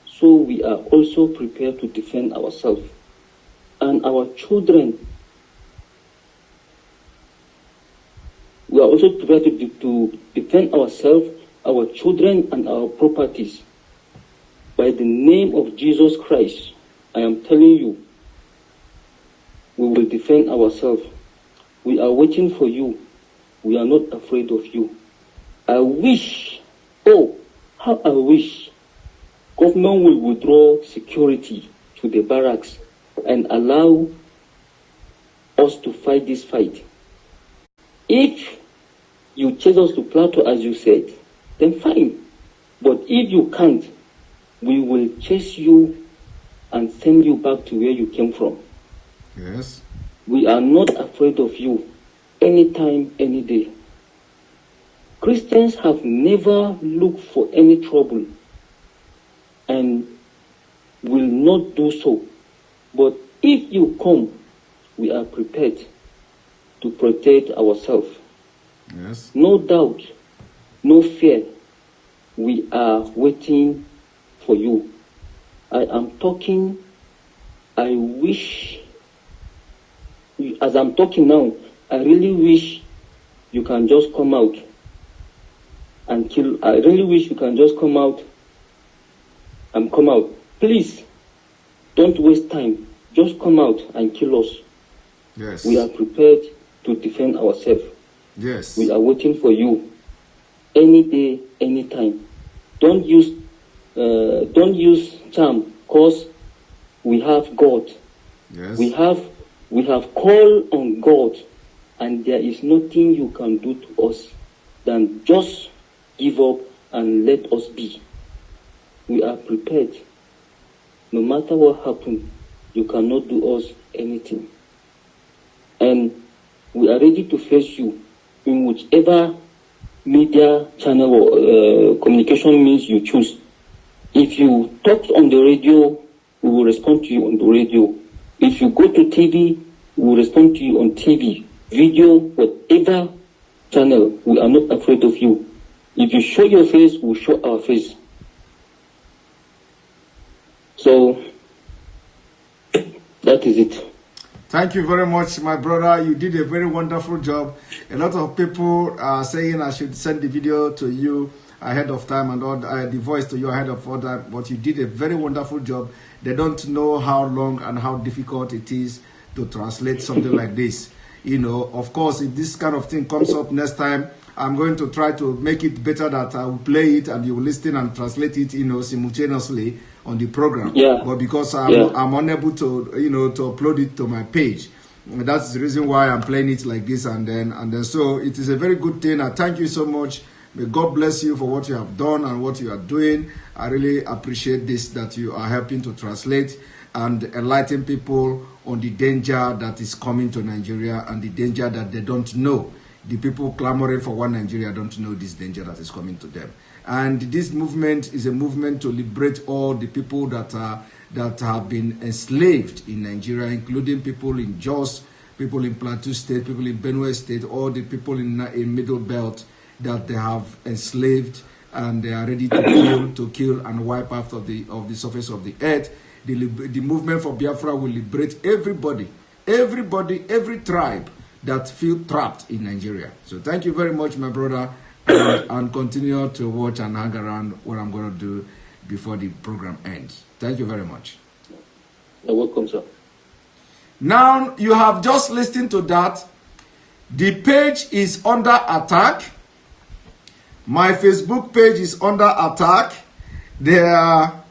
so we are also prepared to defend ourselves and our children. We are also prepared to defend ourselves, our children, and our properties. By the name of Jesus Christ, I am telling you, we will defend ourselves. We are waiting for you. We are not afraid of you. I wish, oh, how I wish government will withdraw security to the barracks and allow us to fight this fight. If you chase us to Plateau, as you said, then fine. But if you can't, we will chase you and send you back to where you came from. Yes. We are not afraid of you anytime, any day. Christians have never looked for any trouble and will not do so. But if you come, we are prepared to protect ourselves. Yes. No doubt, no fear. We are waiting for you. I am talking. I wish, as I'm talking now, I really wish you can just come out and kill. I really wish you can just come out and come out. Please, don't waste time. Just come out and kill us. Yes. We are prepared to defend ourselves. Yes. We are waiting for you any day, any time. Don't use charm, cause we have God. Yes. We have called on God, and there is nothing you can do to us than just give up and let us be. We are prepared. No matter what happens, you cannot do us anything. And we are ready to face you in whichever media channel or communication means you choose. If you talk on the radio, we will respond to you on the radio. If you go to TV, we will respond to you on TV, video, whatever channel. We are not afraid of you. If you show your face, we will show our face. So, that is it. Thank you very much, my brother. You did a very wonderful job. A lot of people are saying I should send the video to you ahead of time and all the voice to you ahead of all that, but you did a very wonderful job. They don't know how long and how difficult it is to translate something like this. You know, of course, if this kind of thing comes up next time, I'm going to try to make it better that I will play it and you will listen and translate it, you know, simultaneously on the program. Yeah. But because I'm unable to, you know, to upload it to my page, that's the reason why I'm playing it like this. And then so it is a very good thing. I thank you so much May God bless you for what you have done and what you are doing. I really appreciate this, that you are helping to translate and enlighten people on the danger that is coming to Nigeria and the danger that they don't know. The people clamoring for one Nigeria don't know this danger that is coming to them. And this movement is a movement to liberate all the people that have been enslaved in Nigeria, including people in Jos, people in Plateau State, people in Benue State, all the people in Middle Belt that they have enslaved, and they are ready to kill and wipe out of the surface of the earth. The movement for Biafra will liberate everybody, every tribe that feel trapped in Nigeria. So thank you very much, my brother, and continue to watch and hang around what I'm going to do before the program ends. Thank you very much. You're welcome, sir. Now, you have just listened to that. The page is under attack. My Facebook page is under attack. They have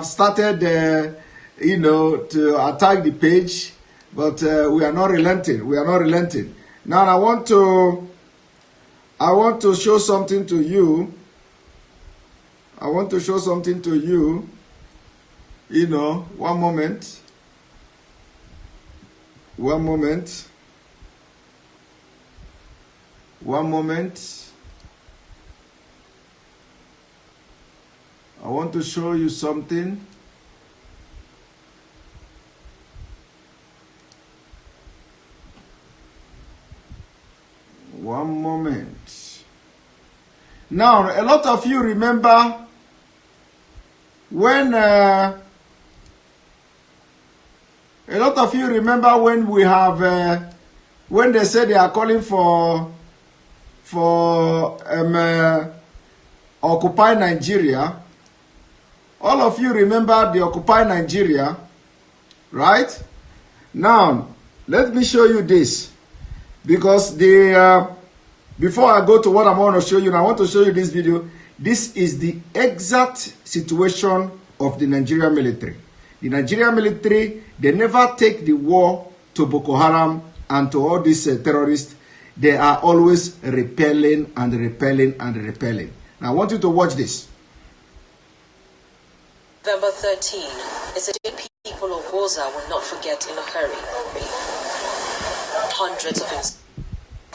started, to attack the page, but we are not relenting. We are not relenting. Now, I want to show something to you. One moment. I want to show you something. One moment. Now, a lot of you remember when we have when they said they are calling for Occupy Nigeria. All of you remember the Occupy Nigeria, right? Now, let me show you this, because before I go to what I'm going to show you, I want to show you this video. This is the exact situation of the Nigerian military. The Nigerian military, they never take the war to Boko Haram and to all these terrorists. They are always repelling and repelling and repelling. Now, I want you to watch this. November 13 is a day people of Goza will not forget in a hurry. Hundreds of us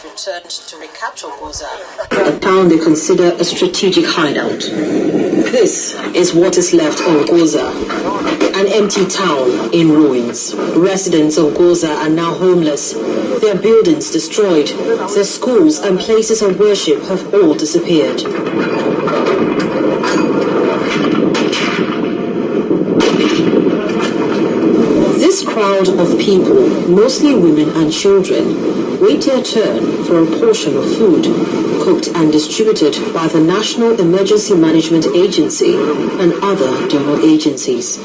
returned to recapture Goza, a town they consider a strategic hideout. This is what is left of Goza, an empty town in ruins. Residents of Goza are now homeless, their buildings destroyed, their schools and places of worship have all disappeared. This crowd of people, mostly women and children, wait their turn for a portion of food, cooked and distributed by the National Emergency Management Agency and other donor agencies.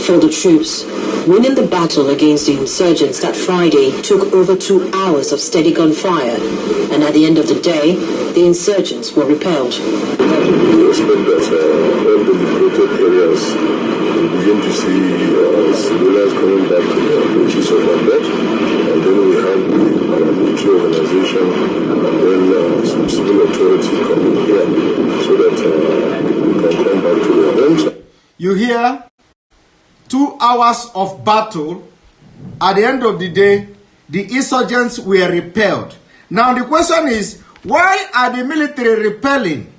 For the troops, winning the battle against the insurgents that Friday took over 2 hours of steady gunfire, and at the end of the day, the insurgents were repelled. We expect that all the liberated areas will begin to see civilians coming back to the beaches of our bed, and then we have the paramilitary organization and then some civil authority coming here so that we can come back to their homes. You hear? 2 hours of battle. At the end of the day, the insurgents were repelled. Now the question is, why are the military repelling?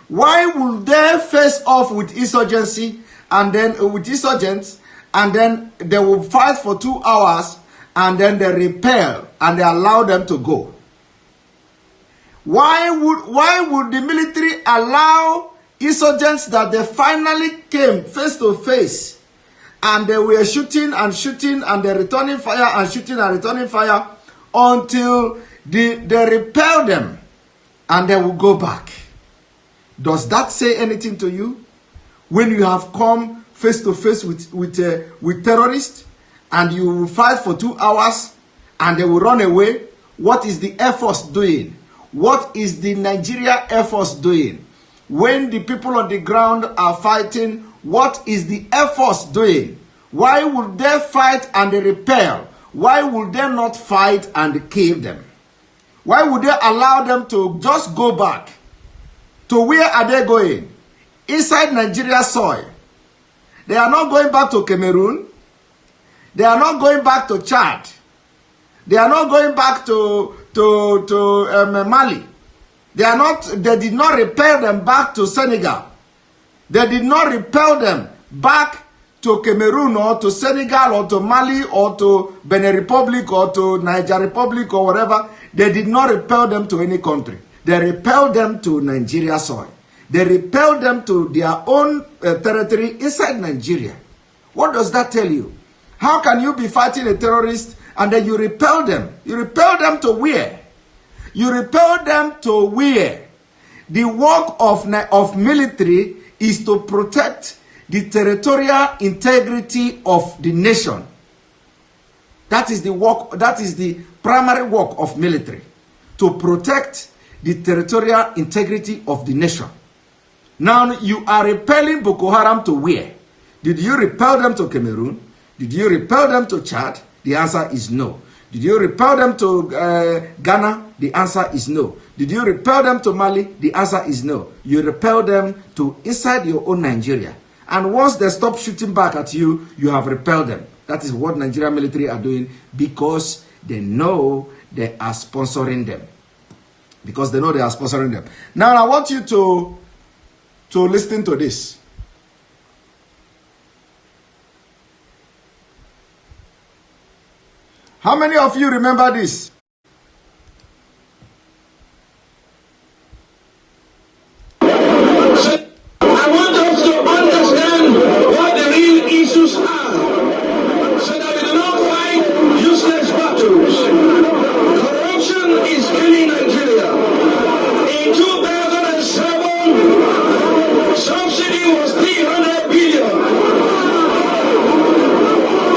Why would they face off with insurgency and then with insurgents, and then they will fight for 2 hours and then they repel and they allow them to go? Why would the military allow insurgents that they finally came face to face and they were shooting and they're returning fire and shooting and returning fire until they repel them and they will go back? Does that say anything to you? When you have come face to face with terrorists and you will fight for 2 hours and they will run away, what is the Air Force doing? What is the Nigeria Air Force doing? When the people on the ground are fighting, what is the Air Force doing? Why would they fight and repel? Why would they not fight and kill them? Why would they allow them to just go back? To where are they going? Inside Nigeria soil. They are not going back to Cameroon. They are not going back to Chad. They are not going back to Mali. They did not repel them back to Senegal. They did not repel them back to Cameroon or to Senegal or to Mali or to Benin Republic or to Niger Republic or whatever. They did not repel them to any country. They repelled them to Nigeria soil. They repelled them to their own territory inside Nigeria. What does that tell you? How can you be fighting a terrorist and then you repel them? You repel them to where? You repel them to where? The work of military is to protect the territorial integrity of the nation. That is the work, that is the primary work of military. To protect the territorial integrity of the nation. Now you are repelling Boko Haram to where? Did you repel them to Cameroon? Did you repel them to Chad? The answer is no. Did you repel them to Ghana? The answer is no. Did you repel them to Mali? The answer is no. You repel them to inside your own Nigeria. And once they stop shooting back at you, you have repelled them. That is what Nigerian military are doing because they know they are sponsoring them. Because they know they are sponsoring them. Now I want you to listen to this. How many of you remember this? I want us to understand what the real issues are so that we do not fight useless battles. Corruption is killing Nigeria. In 2007, subsidy was 300 billion.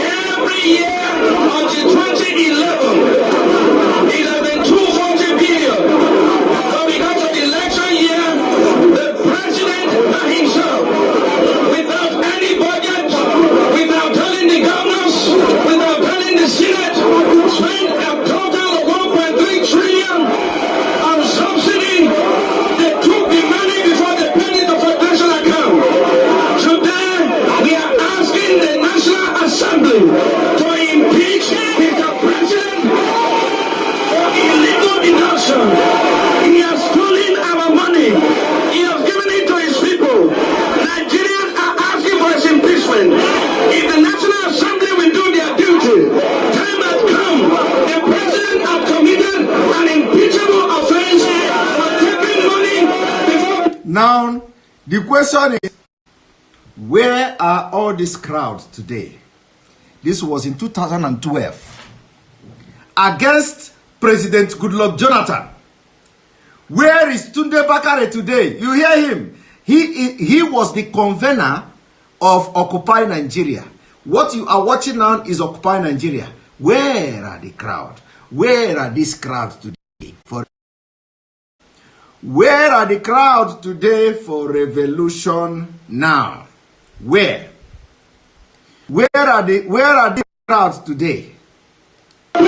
Every year until 2011, it has been 240 billion. But because of the election year, the president by himself, without any budget, without telling the governors, without telling the Senate, spent a total of 1.3 trillion on subsidy. They took the money before they paid it to federation account. Today, we are asking the National Assembly to impeach Mr. President for illegal deduction. He has stolen our money. He has given it to his people. Nigerians are asking for his impeachment. If the National Assembly will do their duty, time has come. The president has committed an impeachable offense for taking money before. Now, the question is, where are all these crowds today? This was in 2012. Against President Goodluck Jonathan. Where is Tunde Bakare today? You hear him. He was the convener of Occupy Nigeria. What you are watching now is Occupy Nigeria. Where are the crowd? Where are these crowds today? Where are the crowds today for revolution now? Where? Where are the crowds today? Right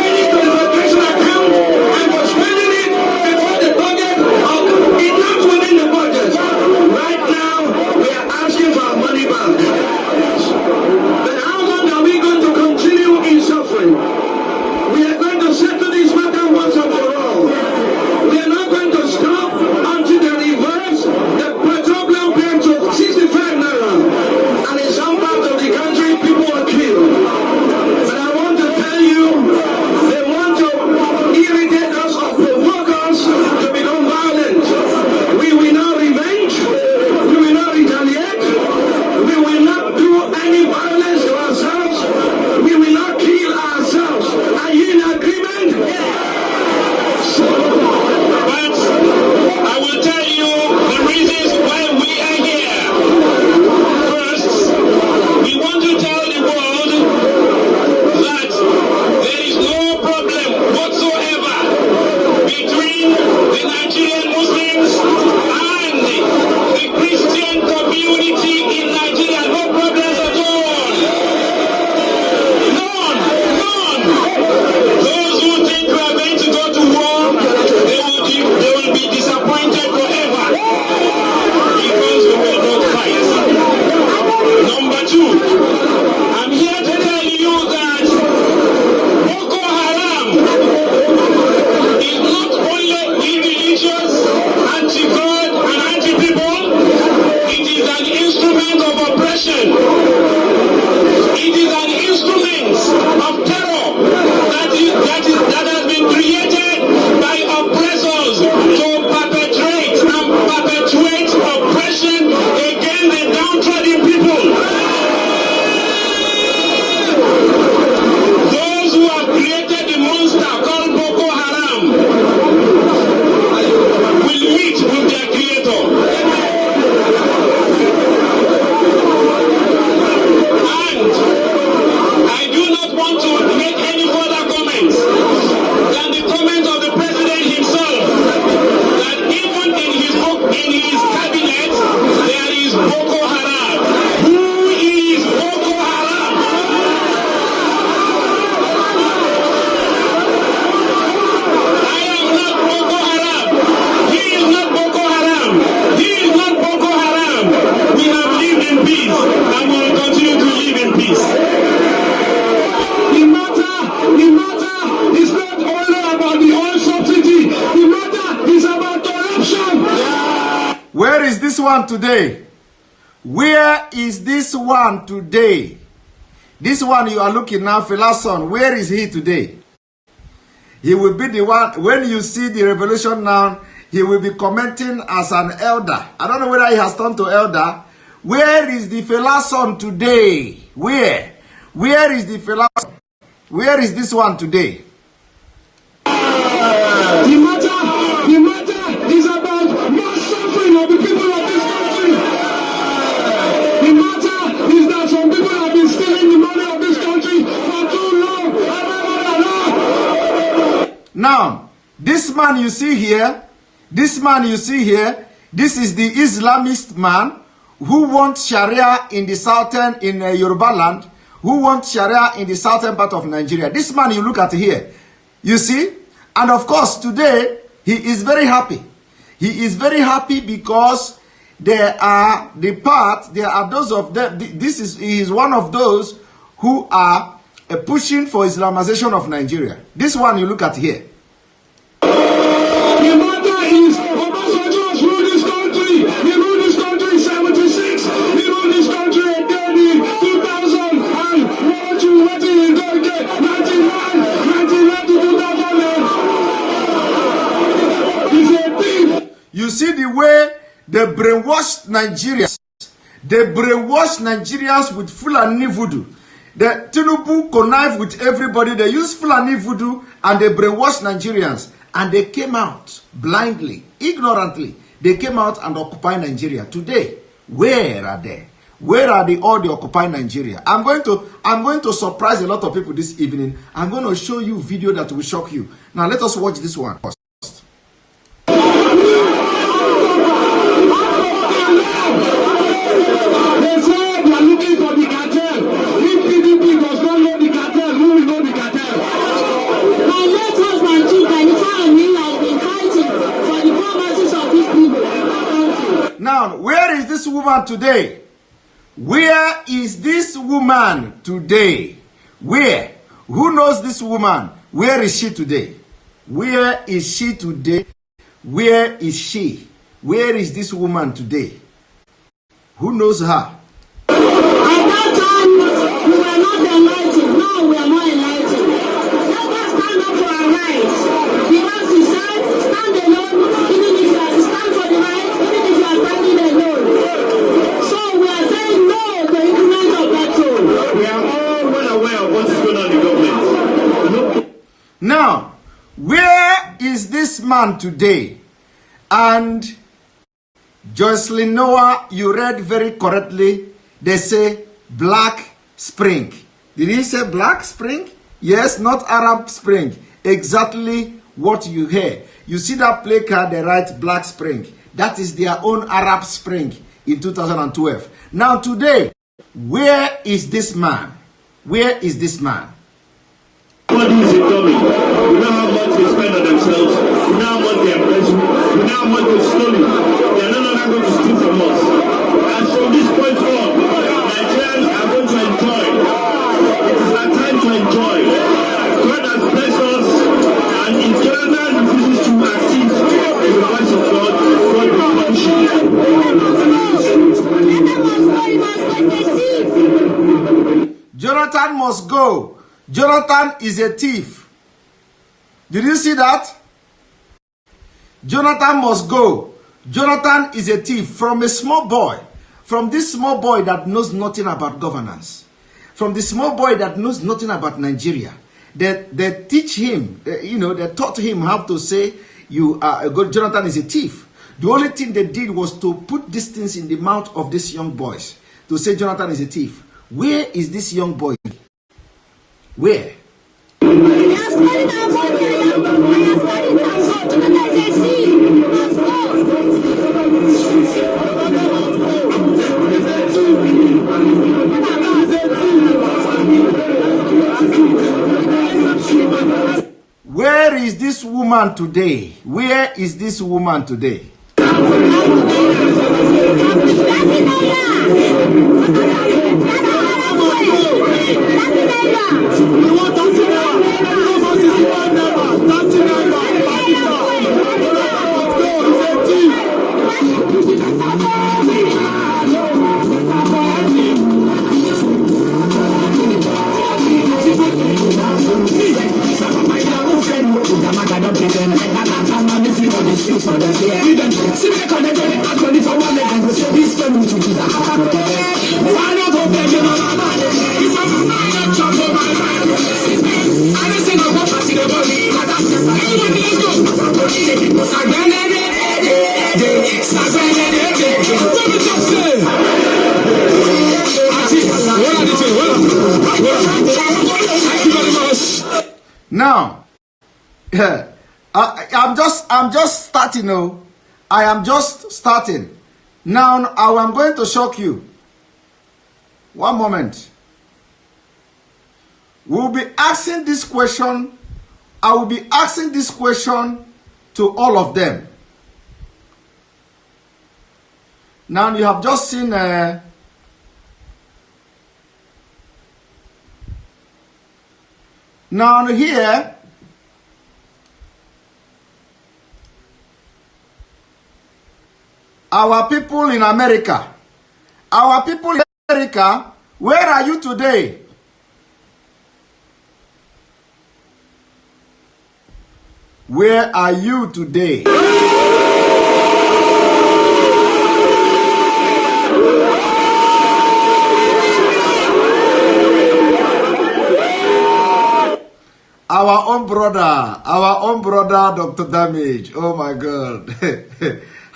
now, we are asking for our money back. But how long are we going to continue in suffering? We are going to settle this matter once and for all. We are not going to stop until they reverse the petroleum payment to 65 naira. And in some parts of the country, people are killed. But I want to tell this one today? Where is this one today? This one you are looking now, Felason, where is he today? He will be the one, when you see the revolution now, he will be commenting as an elder. I don't know whether he has turned to elder. Where is the Felason today? Where? Where is the Felason? Where is this one today? The matter is about mass suffering of the people of this country. The matter is that some people have been stealing the money of this country for too long. Now, this man you see here, this is the Islamist man who wants Sharia in the southern, in Yoruba land, who wants Sharia in the southern part of Nigeria. This man you look at here, you see? And of course, today, he is very happy. He is very happy because there are those of them, he is one of those who are pushing for Islamization of Nigeria. This one you look at here. The matter is, Obasanjo ruled this country. He ruled this country in 76. He ruled this country in 2000. And what he did in 99 to 2000. He's a thief. You see the way they brainwashed Nigerians. They brainwashed Nigerians with Fulani voodoo. The Tinubu connive with everybody. They use Fulani voodoo and they brainwashed Nigerians. And they came out blindly, ignorantly. They came out and occupied Nigeria. Today, where are they? Where are all the occupied Nigeria? I'm going to surprise a lot of people this evening. I'm going to show you a video that will shock you. Now let us watch this one first. They said they are looking for the cartel. If PDP does not know the cartel, who will know the cartel? My late husband, Chief, and his family have been fighting for the promises of these people. Now, where is this woman today? Where is this woman today? Where? Who knows this woman? Where is she today? Where is she today? Where is she? Where is this woman today? Who knows her? At that time, we were not enlightened. Now we are more enlightened. Let us stand up for our rights. Because he said, stand alone, even if you are to stand for the right, even if you are standing alone. So we are saying no to the increment of petrol. We are all well aware of what is going on in the government. Now, where is this man today? And Jocelyn Noah, you read very correctly. They say Black Spring. Did he say Black Spring? Yes, not Arab Spring. Exactly what you hear. You see that placard, they write Black Spring. That is their own Arab Spring in 2012. Now today, where is this man? Where is this man? What is it coming? We know how much they spend on themselves. We know how much they embezzle. We know how much they stole. They are no longer going to steal from us. And from this point forward, Nigerians are going to enjoy. It is our time to enjoy. God has blessed us, and if Jonathan refuses to accede to the voice of God, God will punish him. Jonathan must go. Jonathan is a thief. Did you see that? Jonathan must go. Jonathan is a thief from a small boy. From this small boy that knows nothing about governance. From the small boy that knows nothing about Nigeria. They teach him, they taught him how to say, Jonathan is a thief. The only thing they did was to put these things in the mouth of these young boys. To say Jonathan is a thief. Where is this young boy? Where? Where is this woman today? Where is this woman today? Now, I'm just starting. No, I am just starting. Now, I am going to shock you. One moment. We'll be asking this question. I will be asking this question to all of them. Now, you have just seen. Now here, our people in America, where are you today? Where are you today? Our own brother, Dr. Damage. Oh my God.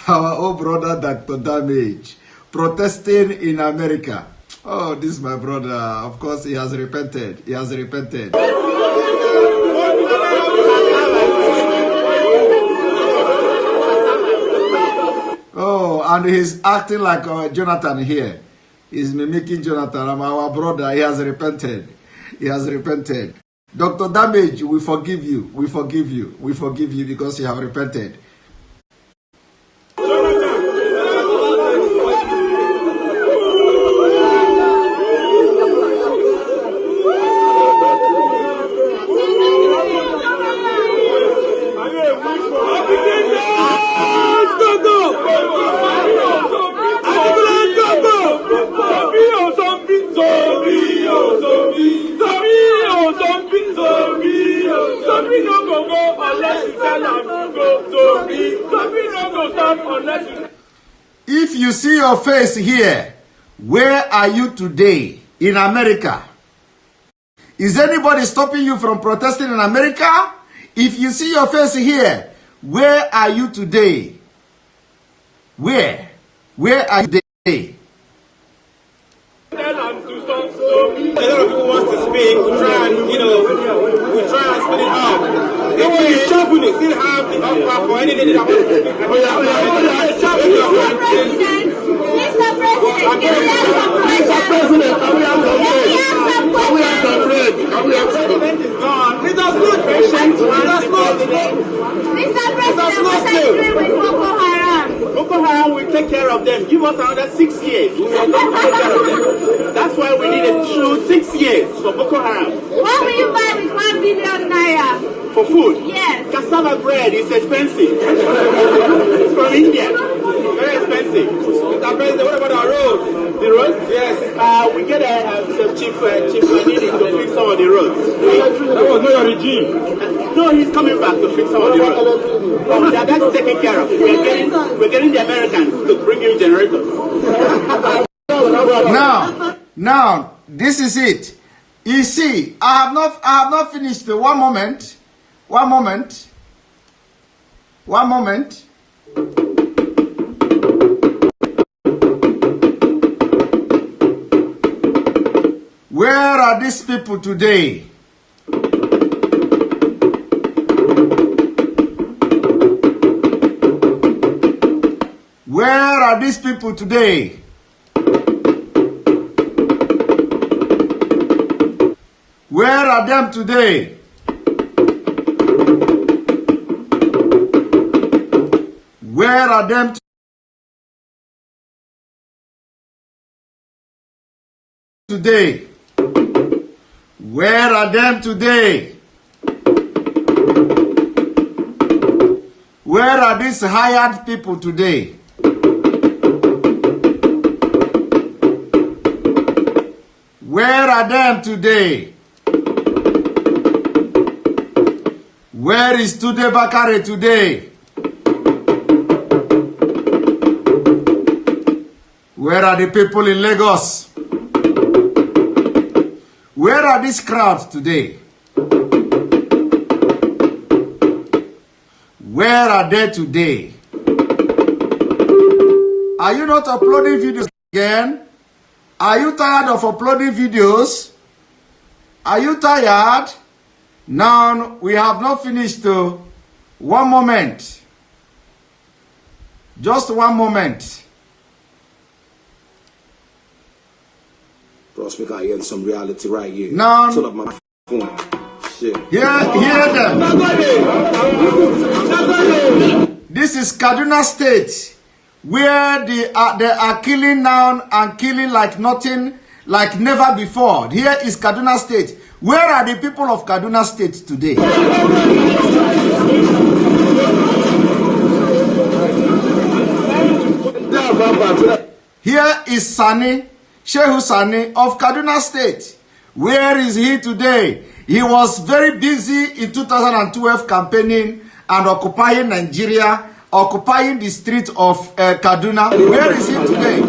Our own brother, Dr. Damage, protesting in America. Oh, this is my brother. Of course, he has repented. He has repented. Oh, and he's acting like Jonathan here. He's mimicking Jonathan. Our brother, he has repented. He has repented. Dr. Damage, we forgive you. We forgive you. We forgive you because you have repented. If you see your face here, where are you today in America? Is anybody stopping you from protesting in America? If you see your face here, where are you today? Where? Where are you today? A lot of people want to speak. We try and, we try and spit it out. They want to shuffle it. Still have the offer for anything that wants to speak. President is gone. Let us not patient. Let us not. Mr. President, what are you doing with Boko Haram? Boko Haram will take care of them. Give us another 6 years. We will take care of them. That's why we need a true 6 years for Boko Haram. What will you buy with 1 billion naira? For food? Yes. Cassava bread is expensive. It's from India. Very expensive. Mr. President, what about our roads? The roads? Yes. We get Chief Manini to fix some of the roads. That was not your regime. No, he's coming back to fix some of the roads. That's taken care of. We're getting the Americans to bring in generators. Now, this is it. You see, I have not finished. One moment. Where are these people today? Where are these people today? Where are them today? Where are them today? Where are them today? Where are these hired people today? Where are them today? Where is Tude Bakare today? Where are the people in Lagos? Where are these crowds today? Where are they today? Are you not uploading videos again? Are you tired of uploading videos? Are you tired? Now, we have not finished. One moment. Just one moment. Bro, we got here some reality right here. Now, turn up my phone. Shit. Hear them. This is Kaduna State, where they are killing now and killing like nothing, like never before. Here is Kaduna State. Where are the people of Kaduna State today? Here is Sani, Shehu Sani of Kaduna State. Where is he today? He was very busy in 2012 campaigning and occupying Nigeria, occupying the streets of Kaduna. Where is he today?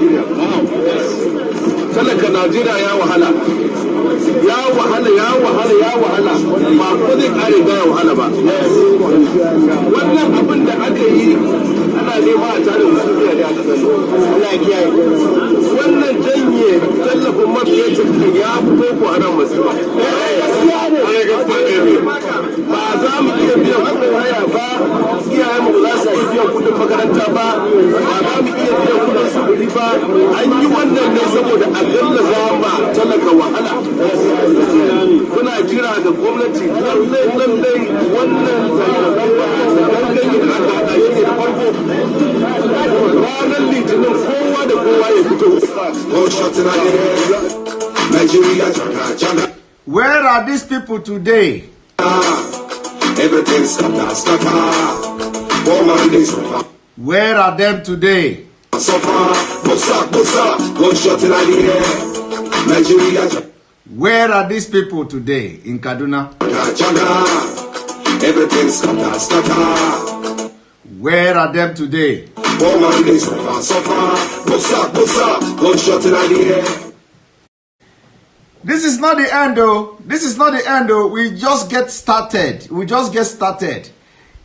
Where are these people today? Where are them today? Where are these people today in Kaduna? Where are them today? This is not the end though. This is not the end though. We just get started. We just get started.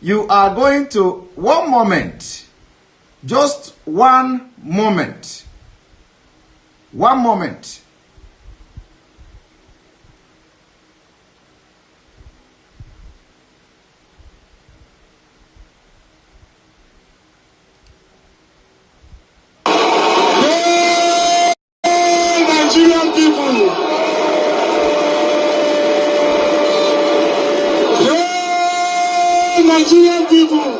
You are going to, one moment. Just one moment. One moment. Nigerian people. Nigerian people.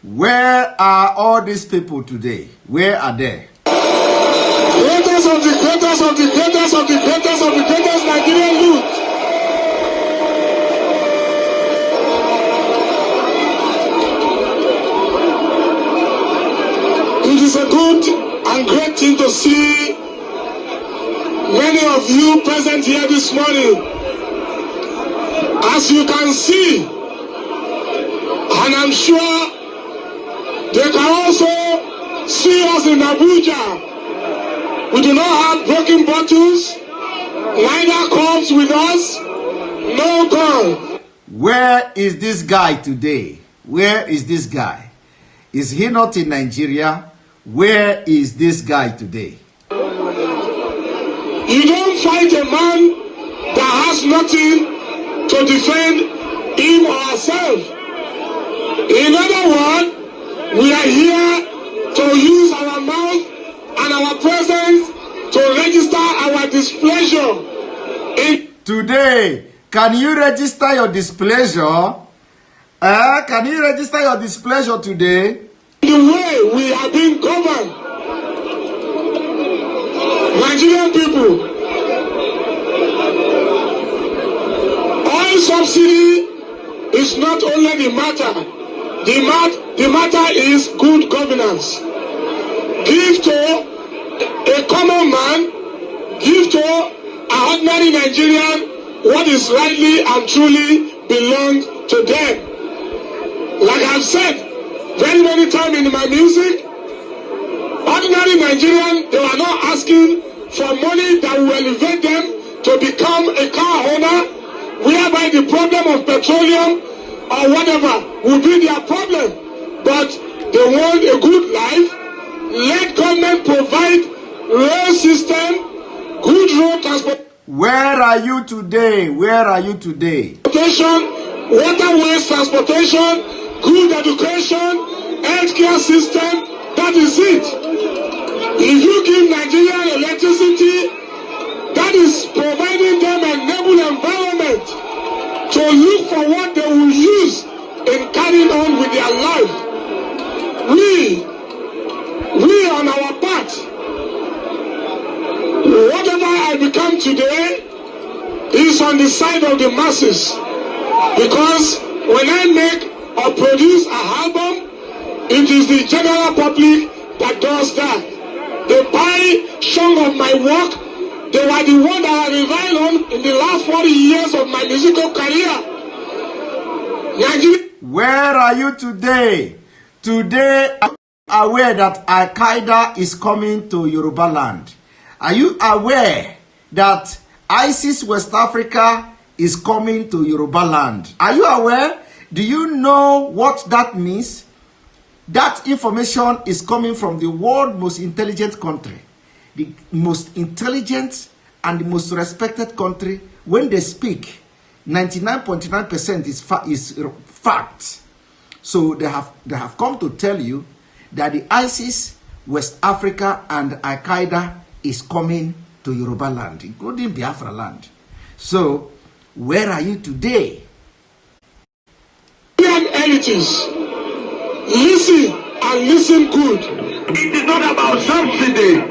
Where are all these people today? Where are they? Greatest of the greatest of the greatest of the greatest of the greatest Nigerian youth. It is a good and great thing to see many of you present here this morning. As you can see, and I'm sure they can also see us in Abuja. We do not have broken bottles, neither comes with us, no gun. Where is this guy today? Where is this guy? Is he not in Nigeria? Where is this guy today? You don't fight a man that has nothing to defend him or herself. In other words, we are here to use our mouth and our presence to register our displeasure. Today, can you register your displeasure? Can you register your displeasure today? The way we are being governed. Nigerian people, oil subsidy is not only the matter. The matter is good governance. Give to a common man, give to an ordinary Nigerian what is rightly and truly belongs to them. Like I've said very many times in my music, ordinary Nigerians, they are not asking for money that will elevate them to become a car owner, whereby the problem of petroleum or whatever will be their problem. But they want a good life. Let government provide rail system, good road transport. Where are you today? Where are you today? Waterways transportation, good education, healthcare system. That is it. If you give Nigerian electricity, that is providing them a noble environment to look for what they will use in carrying on with their life. We on our part, whatever I become today is on the side of the masses. Because when I make or produce an album, it is the general public that does that. They buy some of my work. They were the one that I relied on in the last 40 years of my musical career. Where are you today? Today, are you aware that Al-Qaeda is coming to Yoruba land? Are you aware that ISIS West Africa is coming to Yoruba land? Are you aware? Do you know what that means? That information is coming from the world's most intelligent country. The most intelligent and the most respected country. When they speak, 99.9% is fact. So they have come to tell you that the ISIS, West Africa, and Al-Qaeda is coming to Yoruba land, including Biafra land. So, where are you today? Elites, listen and listen good. It is not about subsidy.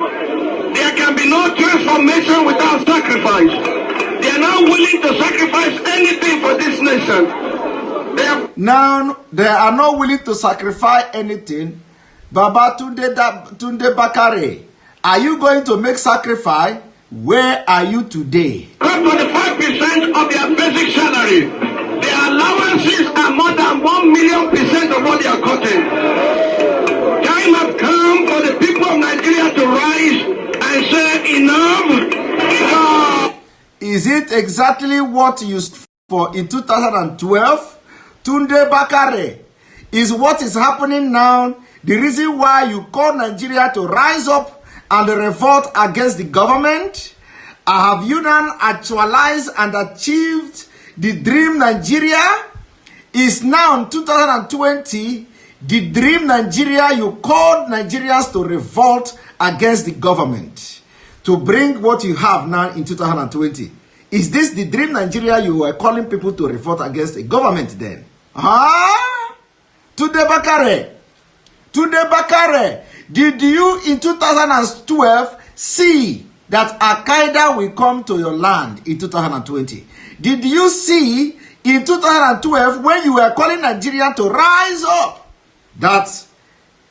There can be no transformation without sacrifice. They are not willing to sacrifice anything for this nation. Now, they are not willing to sacrifice anything. Baba Tunde Bakare, are you going to make sacrifice? Where are you today? 25% of their basic salary. Their allowances are more than 1,000,000% of what they are cutting. Time has come for the people of Nigeria to rise and say enough. Is it exactly what you stood for in 2012? Tunde Bakare, is what is happening now the reason why you call Nigeria to rise up and revolt against the government? Have you now actualized and achieved the dream Nigeria? Is now in 2020 the dream Nigeria you called Nigerians to revolt against the government, to bring what you have now in 2020? Is this the dream Nigeria you were calling people to revolt against the government then? Huh? Tunde Bakare, did you in 2012 see that Al-Qaeda will come to your land in 2020? Did you see in 2012 when you were calling Nigeria to rise up that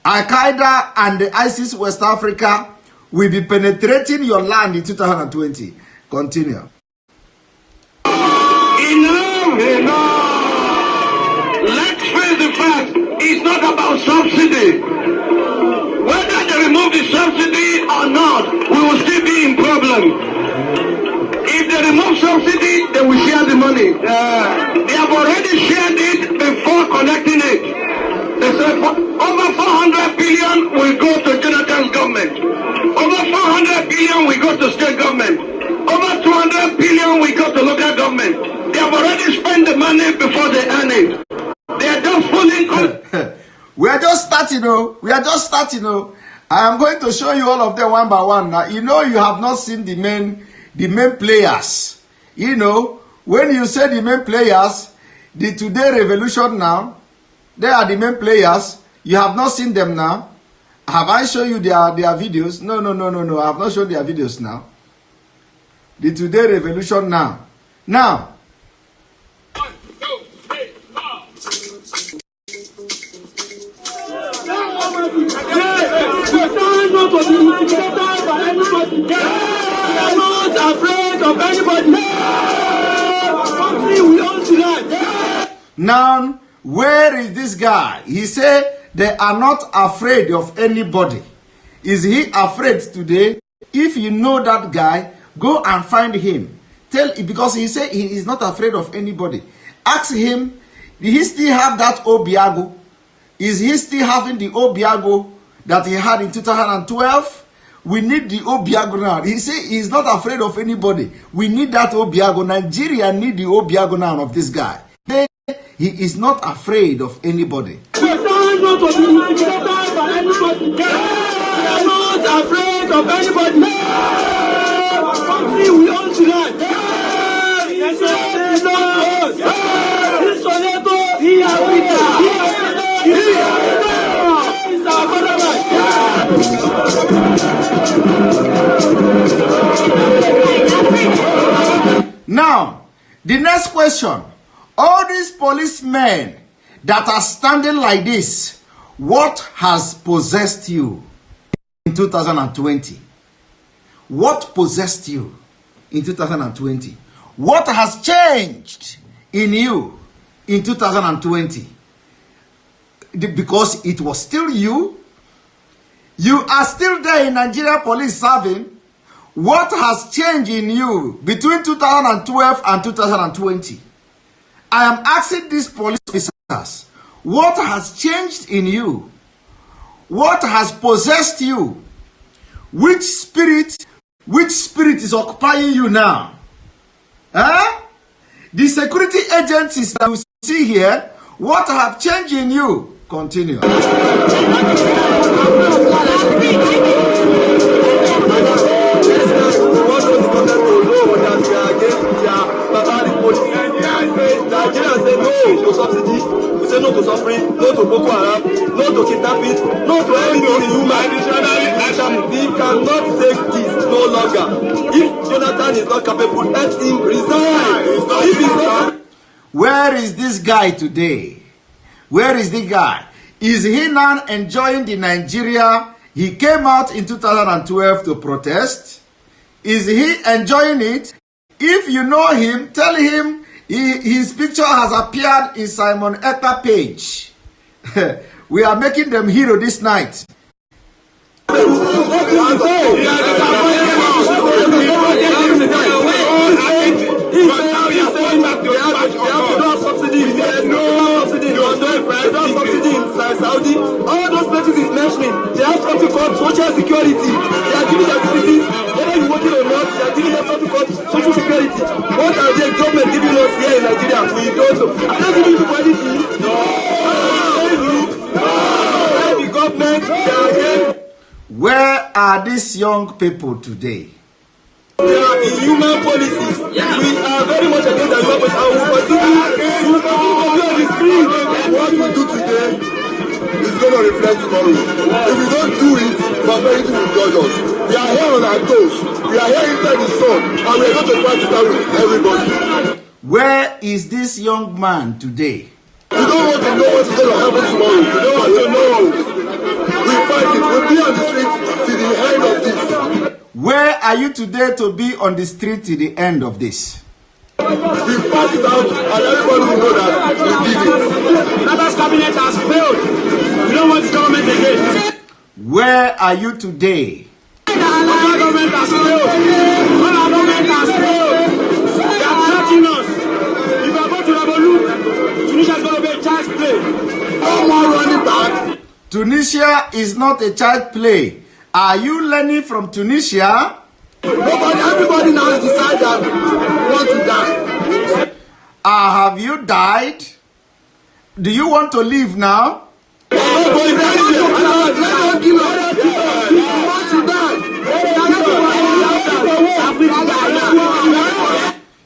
Al-Qaeda and the ISIS West Africa will be penetrating your land in 2020? Continue. Enough! Let's face the fact, it's not about subsidy. Whether they remove the subsidy or not, we will still be in problem. If they remove subsidy, they will share the money. They have already shared it before collecting it. They said over 400 billion will go to Jonathan's government. Over 400 billion will go to state government. Over 200 billion will go to local government. They have already spent the money before they earn it. They are just fooling. We are just starting, I am going to show you all of them one by one. Now, you have not seen the main players. When you say the main players, the Today Revolution now, they are the main players. You have not seen them now. Have I shown you their videos? No. I have not shown their videos now. The Today Revolution now. Now, We are not afraid of anybody. Something we don't deny. Now, where is this guy? He said they are not afraid of anybody. Is he afraid today? If you know that guy, go and find him. Because he said he is not afraid of anybody. Ask him, did he still have that Obiago? Is he still having the Obiago that he had in 2012? We need the Obiago now. He said he's not afraid of anybody. We need that Obiago. Nigeria need the Obiago now of this guy. He is not afraid of anybody. We are not afraid of anybody. Country we own tonight. Now, the next question. All these policemen that are standing like this, what has possessed you in 2020? What possessed you in 2020? What has changed in you in 2020? Because it was still you. You are still there in Nigeria police serving. What has changed in you between 2012 and 2020? I am asking these police officers, what has changed in you? What has possessed you? Which spirit is occupying you now? Huh? The security agencies that you see here, what have changed in you? Continue. Nigerians say no to subsidy, we say no to suffering, no to Boko Haram, no to kidnapping, no to anything inhuman. We cannot take this no longer. If Jonathan is not capable, let him resign. If he's not... Where is this guy today? Where is the guy? Is he now enjoying the Nigeria he came out in 2012 to protest? Is he enjoying it? If you know him, tell him his picture has appeared in Simon Ekpa page. We are making them hero this night. Saudi, all those places he's mentioning, they have something called social security. They are giving their citizens, whether you're working or not, they are giving them something called social security. What are the government giving us here in Nigeria? We don't know. Are they giving people anything? No. The government, they are against. Where are these young people today? They are inhuman policies. Yeah. We are very much against the inhuman policies. And we will continue to be on the street. What we do today is going to reflect tomorrow. If we don't do it, prosperity will judge us. We are here on our toes. We are here inside the sun. And we are going to fight it out with everybody. Where is this young man today? We don't want to know what's going to happen tomorrow. We don't want to know. We fight it. We'll be on the street till the end of this. Where are you today to be on the street till the end of this? We fight it out and everybody will know that we did it. Nada's cabinet has failed. We don't want this government again. Where are you today? Our government has failed. Our government has failed. They are threatening us. If I go to Revolut, Tunisia is going to be a child's play. No more running back. Tunisia is not a child play. Are you learning from Tunisia? Everybody now has decided that we want to die. Have you died? Do you want to live now?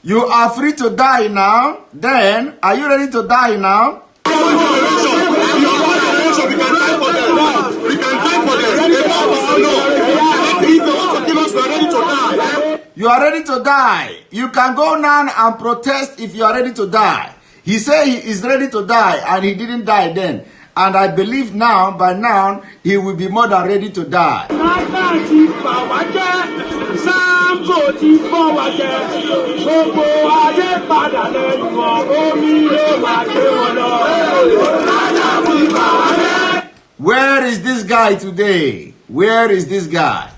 You are free to die now? Then, are you ready to die now? You are ready to die. You can go now and protest if you are ready to die. He said he is ready to die and he didn't die then. And I believe now, by now, he will be more than ready to die. ti fọ́ wa jẹ gbogbo ayé padà lẹ́yìn wọn omi ló máa gbé wọn lọ. Where is this guy today? Where is this guy?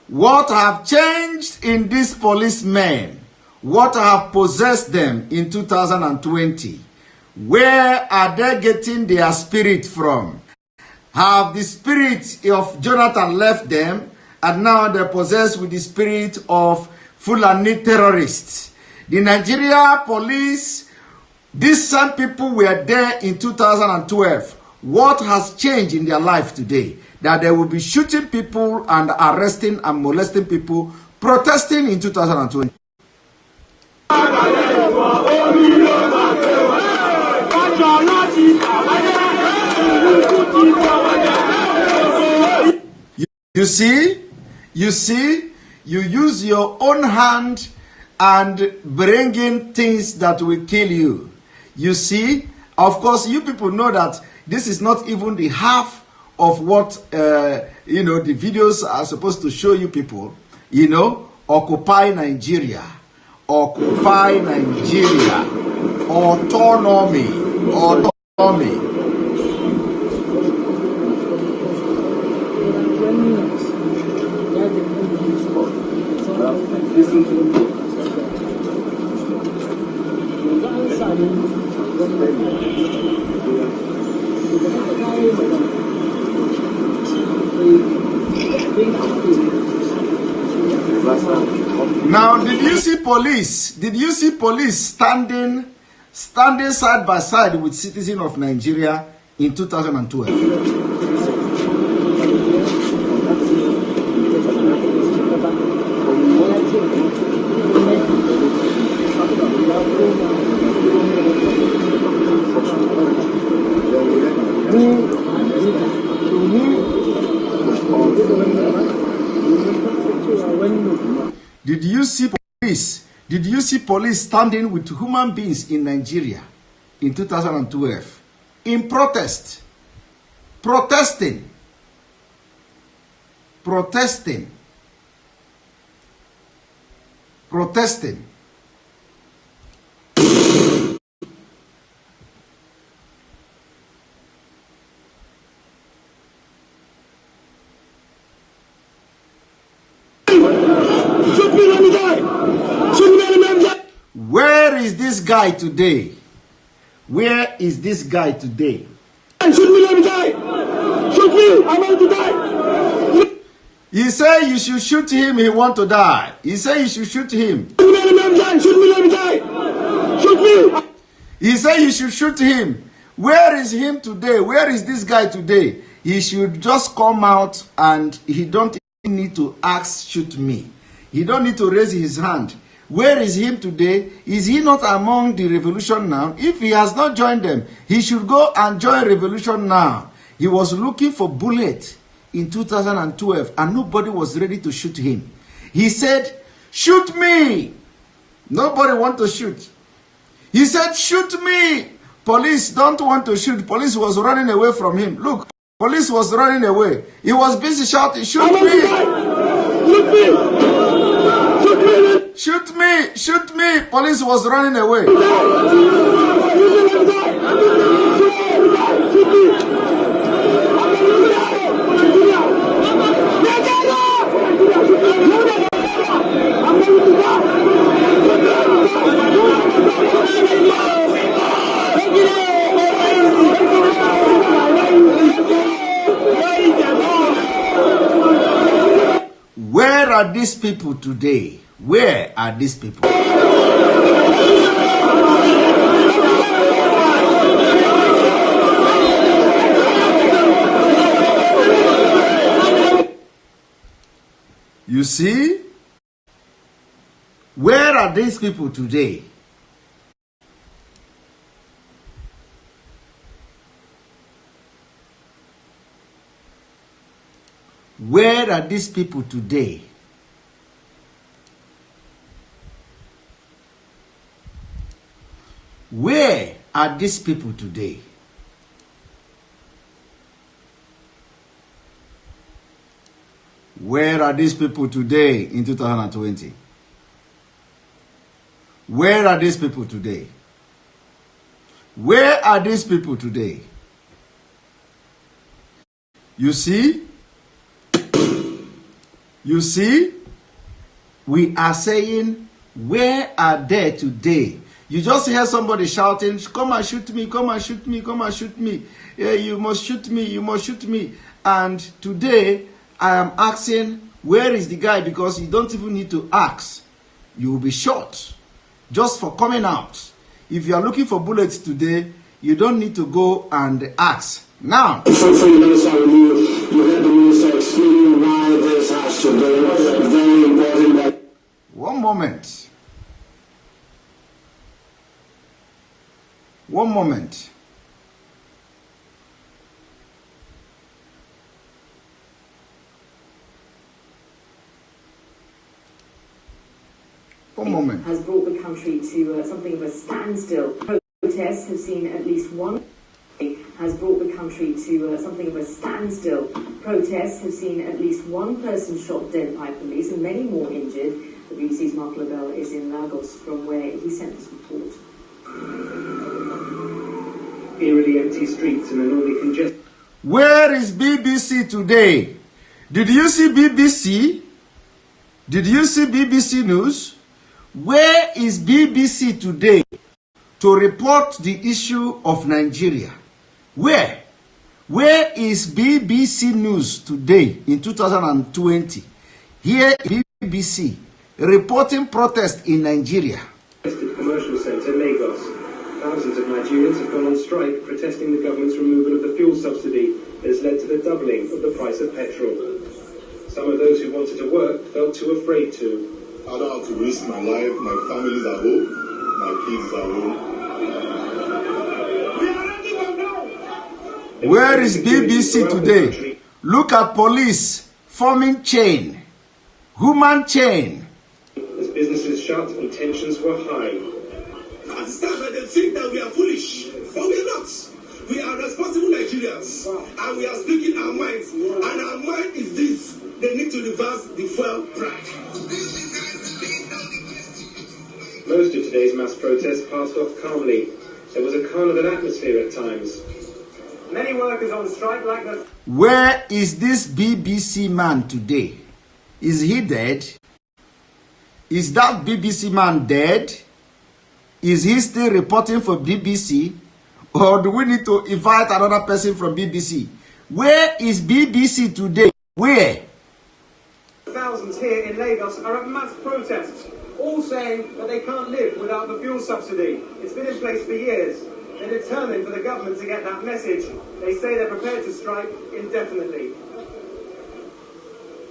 What have changed in these policemen? What have possessed them in 2020? Where are they getting their spirit from? Have the spirit of Jonathan left them and now they're possessed with the spirit of Fulani terrorists? The Nigeria police, these same people were there in 2012. What has changed in their life today? That they will be shooting people and arresting and molesting people protesting in 2020. You see, you use your own hand and bring in things that will kill you. You see, of course, you people know that this is not even the half of what, the videos are supposed to show you people. Occupy Nigeria, autonomy. Now, did you see police? Did you see police standing side by side with citizens of Nigeria in 2012? Did you see police? Did you see police standing with human beings in Nigeria in 2012 in protest? Protesting. Where is this guy today? Where is this guy today? Shoot me, let me die! Shoot me, I'm going to die! He said you should shoot him, he want to die. He said you should shoot him. Shoot me, let me die! Shoot me, let me die! Shoot me! He said you should shoot him. Where is him today? Where is this guy today? He should just come out and he don't need to ask, shoot me. He don't need to raise his hand. Where is him today? Is he not among the revolution now? If he has not joined them, he should go and join revolution now. He was looking for bullet in 2012 and nobody was ready to shoot him. He said, shoot me. Nobody want to shoot. He said, shoot me. Police don't want to shoot. Police was running away from him. Look, police was running away. He was busy shouting, shoot me. Shoot me. Shoot me! Shoot me! Police was running away. Where are these people today? Where are these people? You see? Where are these people today? Where are these people today? Where are these people today? Where are these people today in 2020? Where are these people today? Where are these people today? You see? You see? We are saying, where are they today? You just hear somebody shouting, come and shoot me, come and shoot me, come and shoot me. Yeah, you must shoot me, you must shoot me. And today, I am asking, where is the guy? Because you don't even need to ask. You will be shot just for coming out. If you are looking for bullets today, you don't need to go and ask. Now, you heard the minister explaining why this has to be very important. One moment. One moment. One moment. Has brought the country to something of a standstill. Protests have seen at least one. Has brought the country to something of a standstill. Protests have seen at least one person shot dead by police and many more injured. The BBC's Mark Lobel is in Lagos, from where he sent this report. Eerily empty streets and a normally congested. Where is BBC today? Did you see BBC? Did you see BBC News? Where is BBC today to report the issue of Nigeria? Where? Where is BBC News today in 2020? Here is BBC reporting protest in Nigeria. Commercial centre, Lagos. Thousands of Nigerians have gone on strike protesting the government's removal of the fuel subsidy that has led to the doubling of the price of petrol. Some of those who wanted to work felt too afraid to. I don't have to risk my life, my family's at home, my kids are home. Where is BBC today? Look at police forming chain, human chain. As businesses shut and tensions were high. As staff, they think that we are foolish, but we are not. We are responsible Nigerians, and we are speaking our minds. And our mind is this: they need to reverse the fuel price. Most of today's mass protests passed off calmly. There was a carnival atmosphere at times. Many workers on strike like the... Where is this BBC man today? Is he dead? Is that BBC man dead? Is he still reporting for BBC? Or do we need to invite another person from BBC? Where is BBC today? Where? Thousands here in Lagos are at mass protests, all saying that they can't live without the fuel subsidy. It's been in place for years. They're determined for the government to get that message. They say they're prepared to strike indefinitely.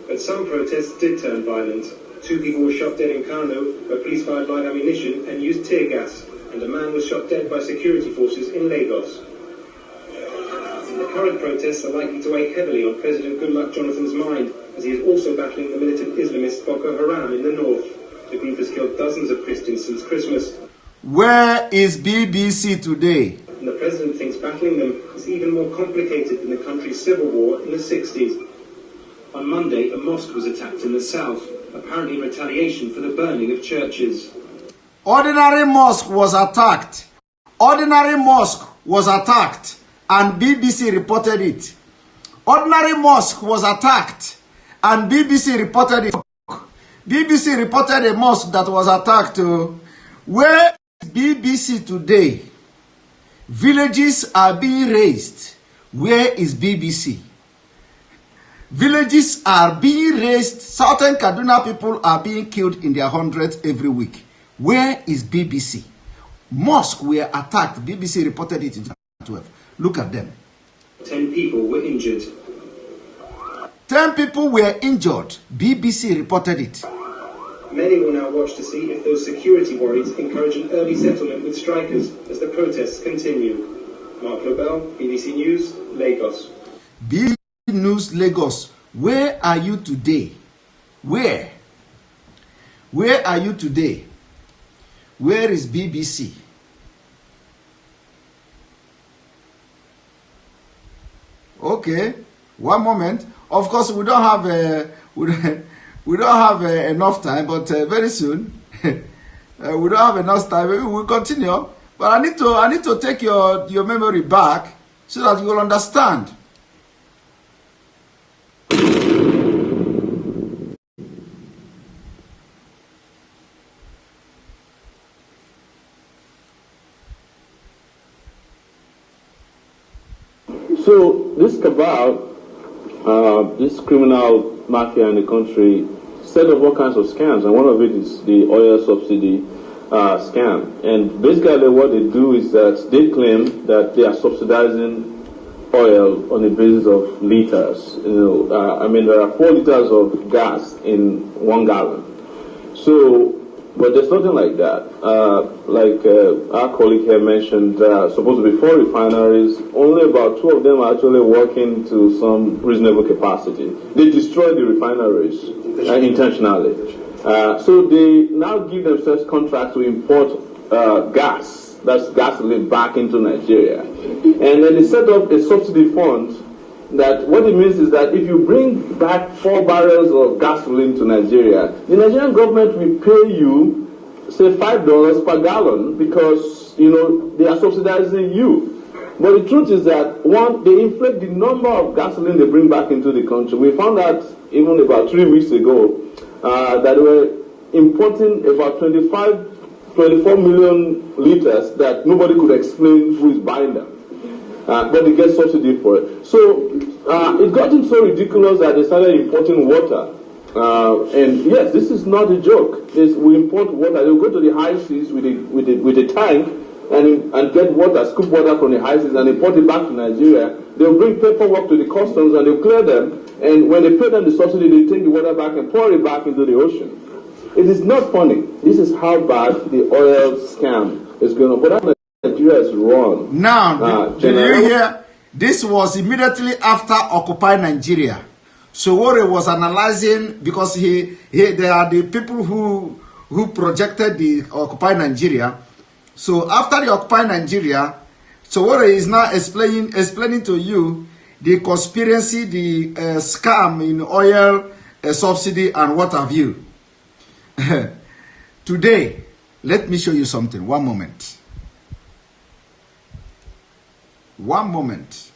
But some protests did turn violent. 2 people were shot dead in Kano, where police fired live ammunition and used tear gas, and a man was shot dead by security forces in Lagos. The current protests are likely to weigh heavily on President Goodluck Jonathan's mind, as he is also battling the militant Islamist Boko Haram in the north. The group has killed dozens of Christians since Christmas. Where is BBC today? And the president thinks battling them is even more complicated than the country's civil war in the 60s. On Monday, a mosque was attacked in the south, apparently in retaliation for the burning of churches. Ordinary mosque was attacked. Ordinary mosque was attacked, and BBC reported it. Ordinary mosque was attacked, and BBC reported it. BBC reported a mosque that was attacked. Where is BBC today? Villages are being razed. Where is BBC? Villages are being razed. Southern Kaduna people are being killed in their hundreds every week. Where is BBC? Mosques were attacked. BBC reported it in 2012. Look at them. 10 people were injured. 10 people were injured. BBC reported it. Many will now watch to see if those security worries encourage an early settlement with strikers as the protests continue. Mark Lobel, BBC News, Lagos. BBC News, Lagos. Where are you today? Where? Where are you today? Where is BBC? Okay, one moment. Of course, we don't have we don't have enough time, but very soon we don't have enough time. Maybe we'll continue. But I need to take your memory back so that you will understand. So this cabal, this criminal mafia in the country, set up all kinds of scams, and one of it is the oil subsidy scam. And basically what they do is that they claim that they are subsidizing oil on the basis of liters. You know, I mean, there are 4 liters of gas in 1 gallon. So, but there's nothing like that. Like our colleague here mentioned, supposed to be 4 refineries. Only about 2 of them are actually working to some reasonable capacity. They destroy the refineries intentionally. So they now give themselves contracts to import gas, that's gasoline, back into Nigeria. And then they set up a subsidy fund that what it means is that if you bring back 4 barrels of gasoline to Nigeria, the Nigerian government will pay you, say, $5 per gallon because, you know, they are subsidizing you. But the truth is that, one, they inflate the number of gasoline they bring back into the country. We found out even about 3 weeks ago that they were importing about 24 million liters that nobody could explain who is buying them. But they get subsidy for it. So it got so ridiculous that they started importing water. And yes, this is not a joke. We import water. They'll go to the high seas with a tank and get water, scoop water from the high seas and import it back to Nigeria. They'll bring paperwork to the customs and they'll clear them. And when they pay them the subsidy, they take the water back and pour it back into the ocean. It is not funny. This is how bad the oil scam is going on. But Nigeria is wrong. Now, did you hear? This was immediately after Occupy Nigeria. So Sowore was analyzing, because they are the people who projected the Occupy Nigeria. So after the Occupy Nigeria, Sowore is now explaining to you the conspiracy, the scam in oil subsidy and what have you. Today, let me show you something. One moment. One moment.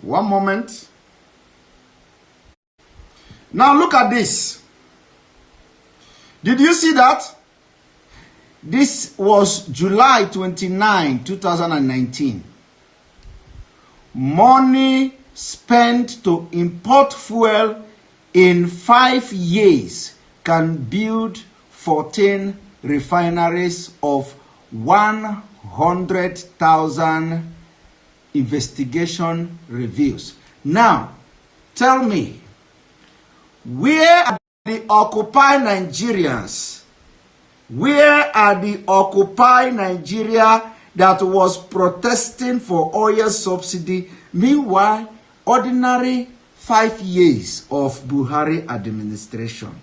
One moment. Now look at this. Did you see that? This was July 29, 2019. Money spent to import fuel in 5 years can build 14 refineries of 100,000 investigation reviews. Now, tell me, where are the Occupy Nigerians? Where are the Occupy Nigeria that was protesting for oil subsidy? Meanwhile, ordinary 5 years of Buhari administration,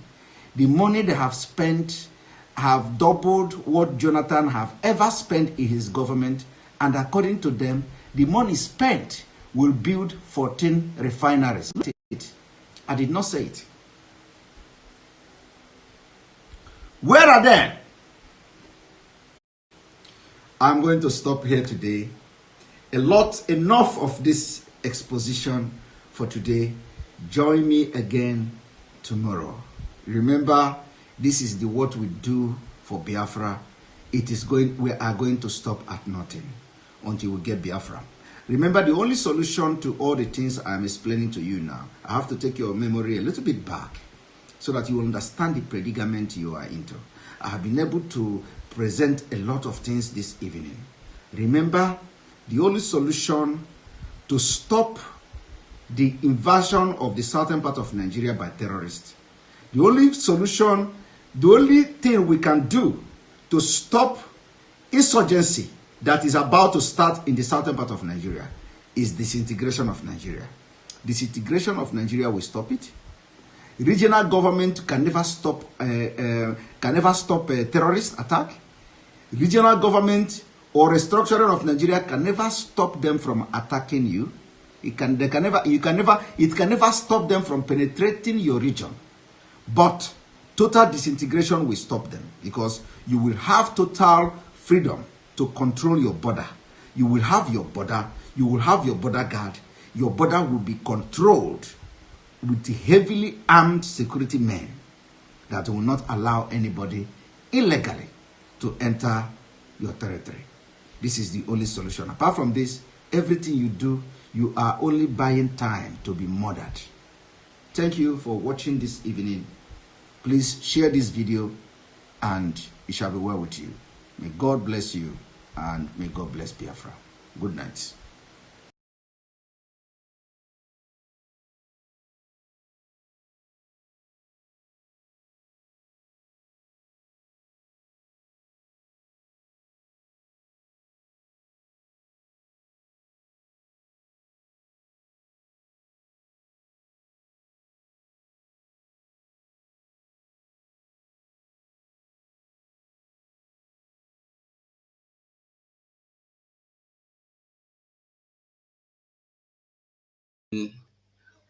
the money they have spent have doubled what Jonathan have ever spent in his government, and according to them, the money spent will build 14 refineries. I did not say it. Where are they? I'm going to stop here today. Enough of this exposition for today. Join me again tomorrow. Remember, this is what we do for Biafra. We are going to stop at nothing until we get Biafra. Remember, the only solution to all the things I'm explaining to you now, I have to take your memory a little bit back so that you will understand the predicament you are into. I have been able to present a lot of things this evening. Remember, the only solution to stop the invasion of the southern part of Nigeria by terrorists, the only solution, the only thing we can do to stop insurgency that is about to start in the southern part of Nigeria is disintegration of Nigeria. Disintegration of Nigeria will stop it. Regional government can never stop terrorist attack. Regional government or restructuring of Nigeria can never stop them from attacking you. It can never stop them from penetrating your region. But total disintegration will stop them, because you will have total freedom to control your border. You will have your border. You will have your border guard. Your border will be controlled with heavily armed security men that will not allow anybody illegally to enter your territory. This is the only solution. Apart from this, everything you do, you are only buying time to be murdered. Thank you for watching this evening. Please share this video and it shall be well with you. May God bless you and may God bless Biafra. Good night.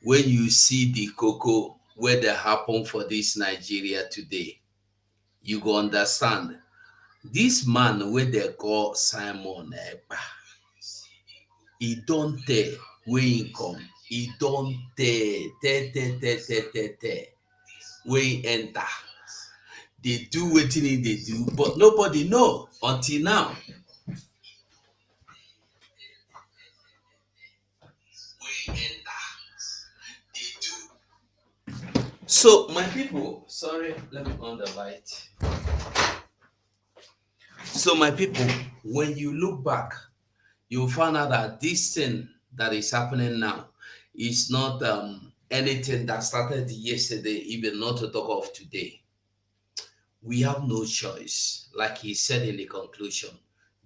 When you see the cocoa where they happen for this Nigeria today, you go understand. This man where they call Simon Ekpa, he don't tell where he come. He don't tell where he enter. They do what they do, but nobody know until now. So my people, sorry, let me on the light. So my people, when you look back, you'll find out that this thing that is happening now is not anything that started yesterday, even not to talk of today. We have no choice. Like he said in the conclusion,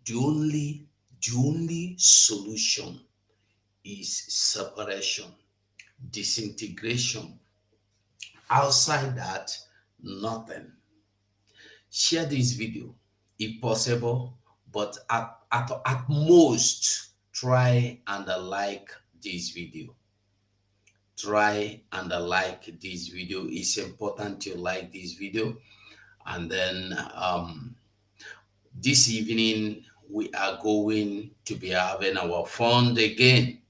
the only solution is separation, disintegration. Outside that, nothing. Share this video if possible, but at most try and like this video. Try and like this video. It's important to like this video. And then this evening we are going to be having our fun again.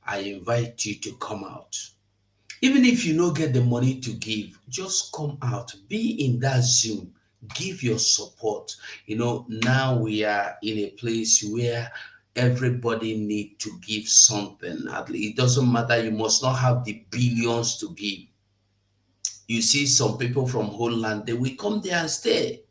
I invite you to come out. Even if you don't get the money to give, just come out, be in that Zoom, give your support. You know, now we are in a place where everybody need to give something. At least it doesn't matter, you must not have the billions to give. You see some people from homeland, they will come there and stay.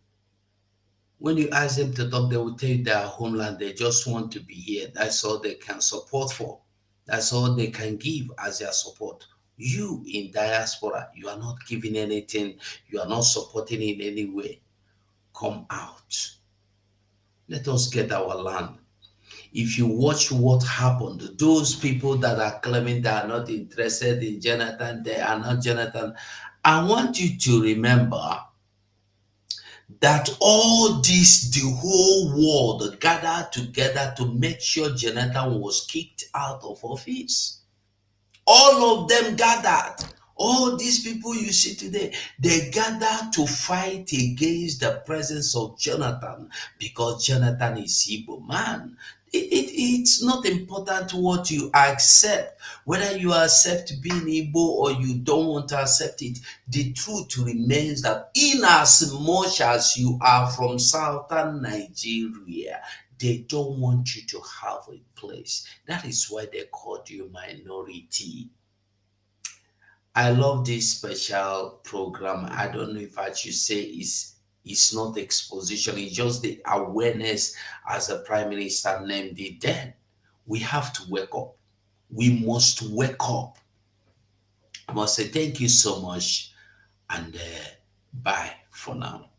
When you ask them to talk, they will tell you their homeland, they just want to be here. That's all they can support for. That's all they can give as their support. You in diaspora, you are not giving anything. You are not supporting in any way. Come out. Let us get our land. If you watch what happened, those people that are claiming they are not interested in Jonathan, they are not Jonathan. I want you to remember that all this, the whole world gathered together to make sure Jonathan was kicked out of office. All of them gathered. All these people you see today, they gathered to fight against the presence of Jonathan because Jonathan is Igbo man. It's not important what you accept, whether you accept being Igbo or you don't want to accept it. The truth remains that in as much as you are from southern Nigeria, they don't want you to have a place. That is why they called you minority. I love this special program. I don't know if I should say it's not exposition, it's just the awareness, as the Prime Minister named it then. We have to wake up. We must wake up. I must say thank you so much and bye for now.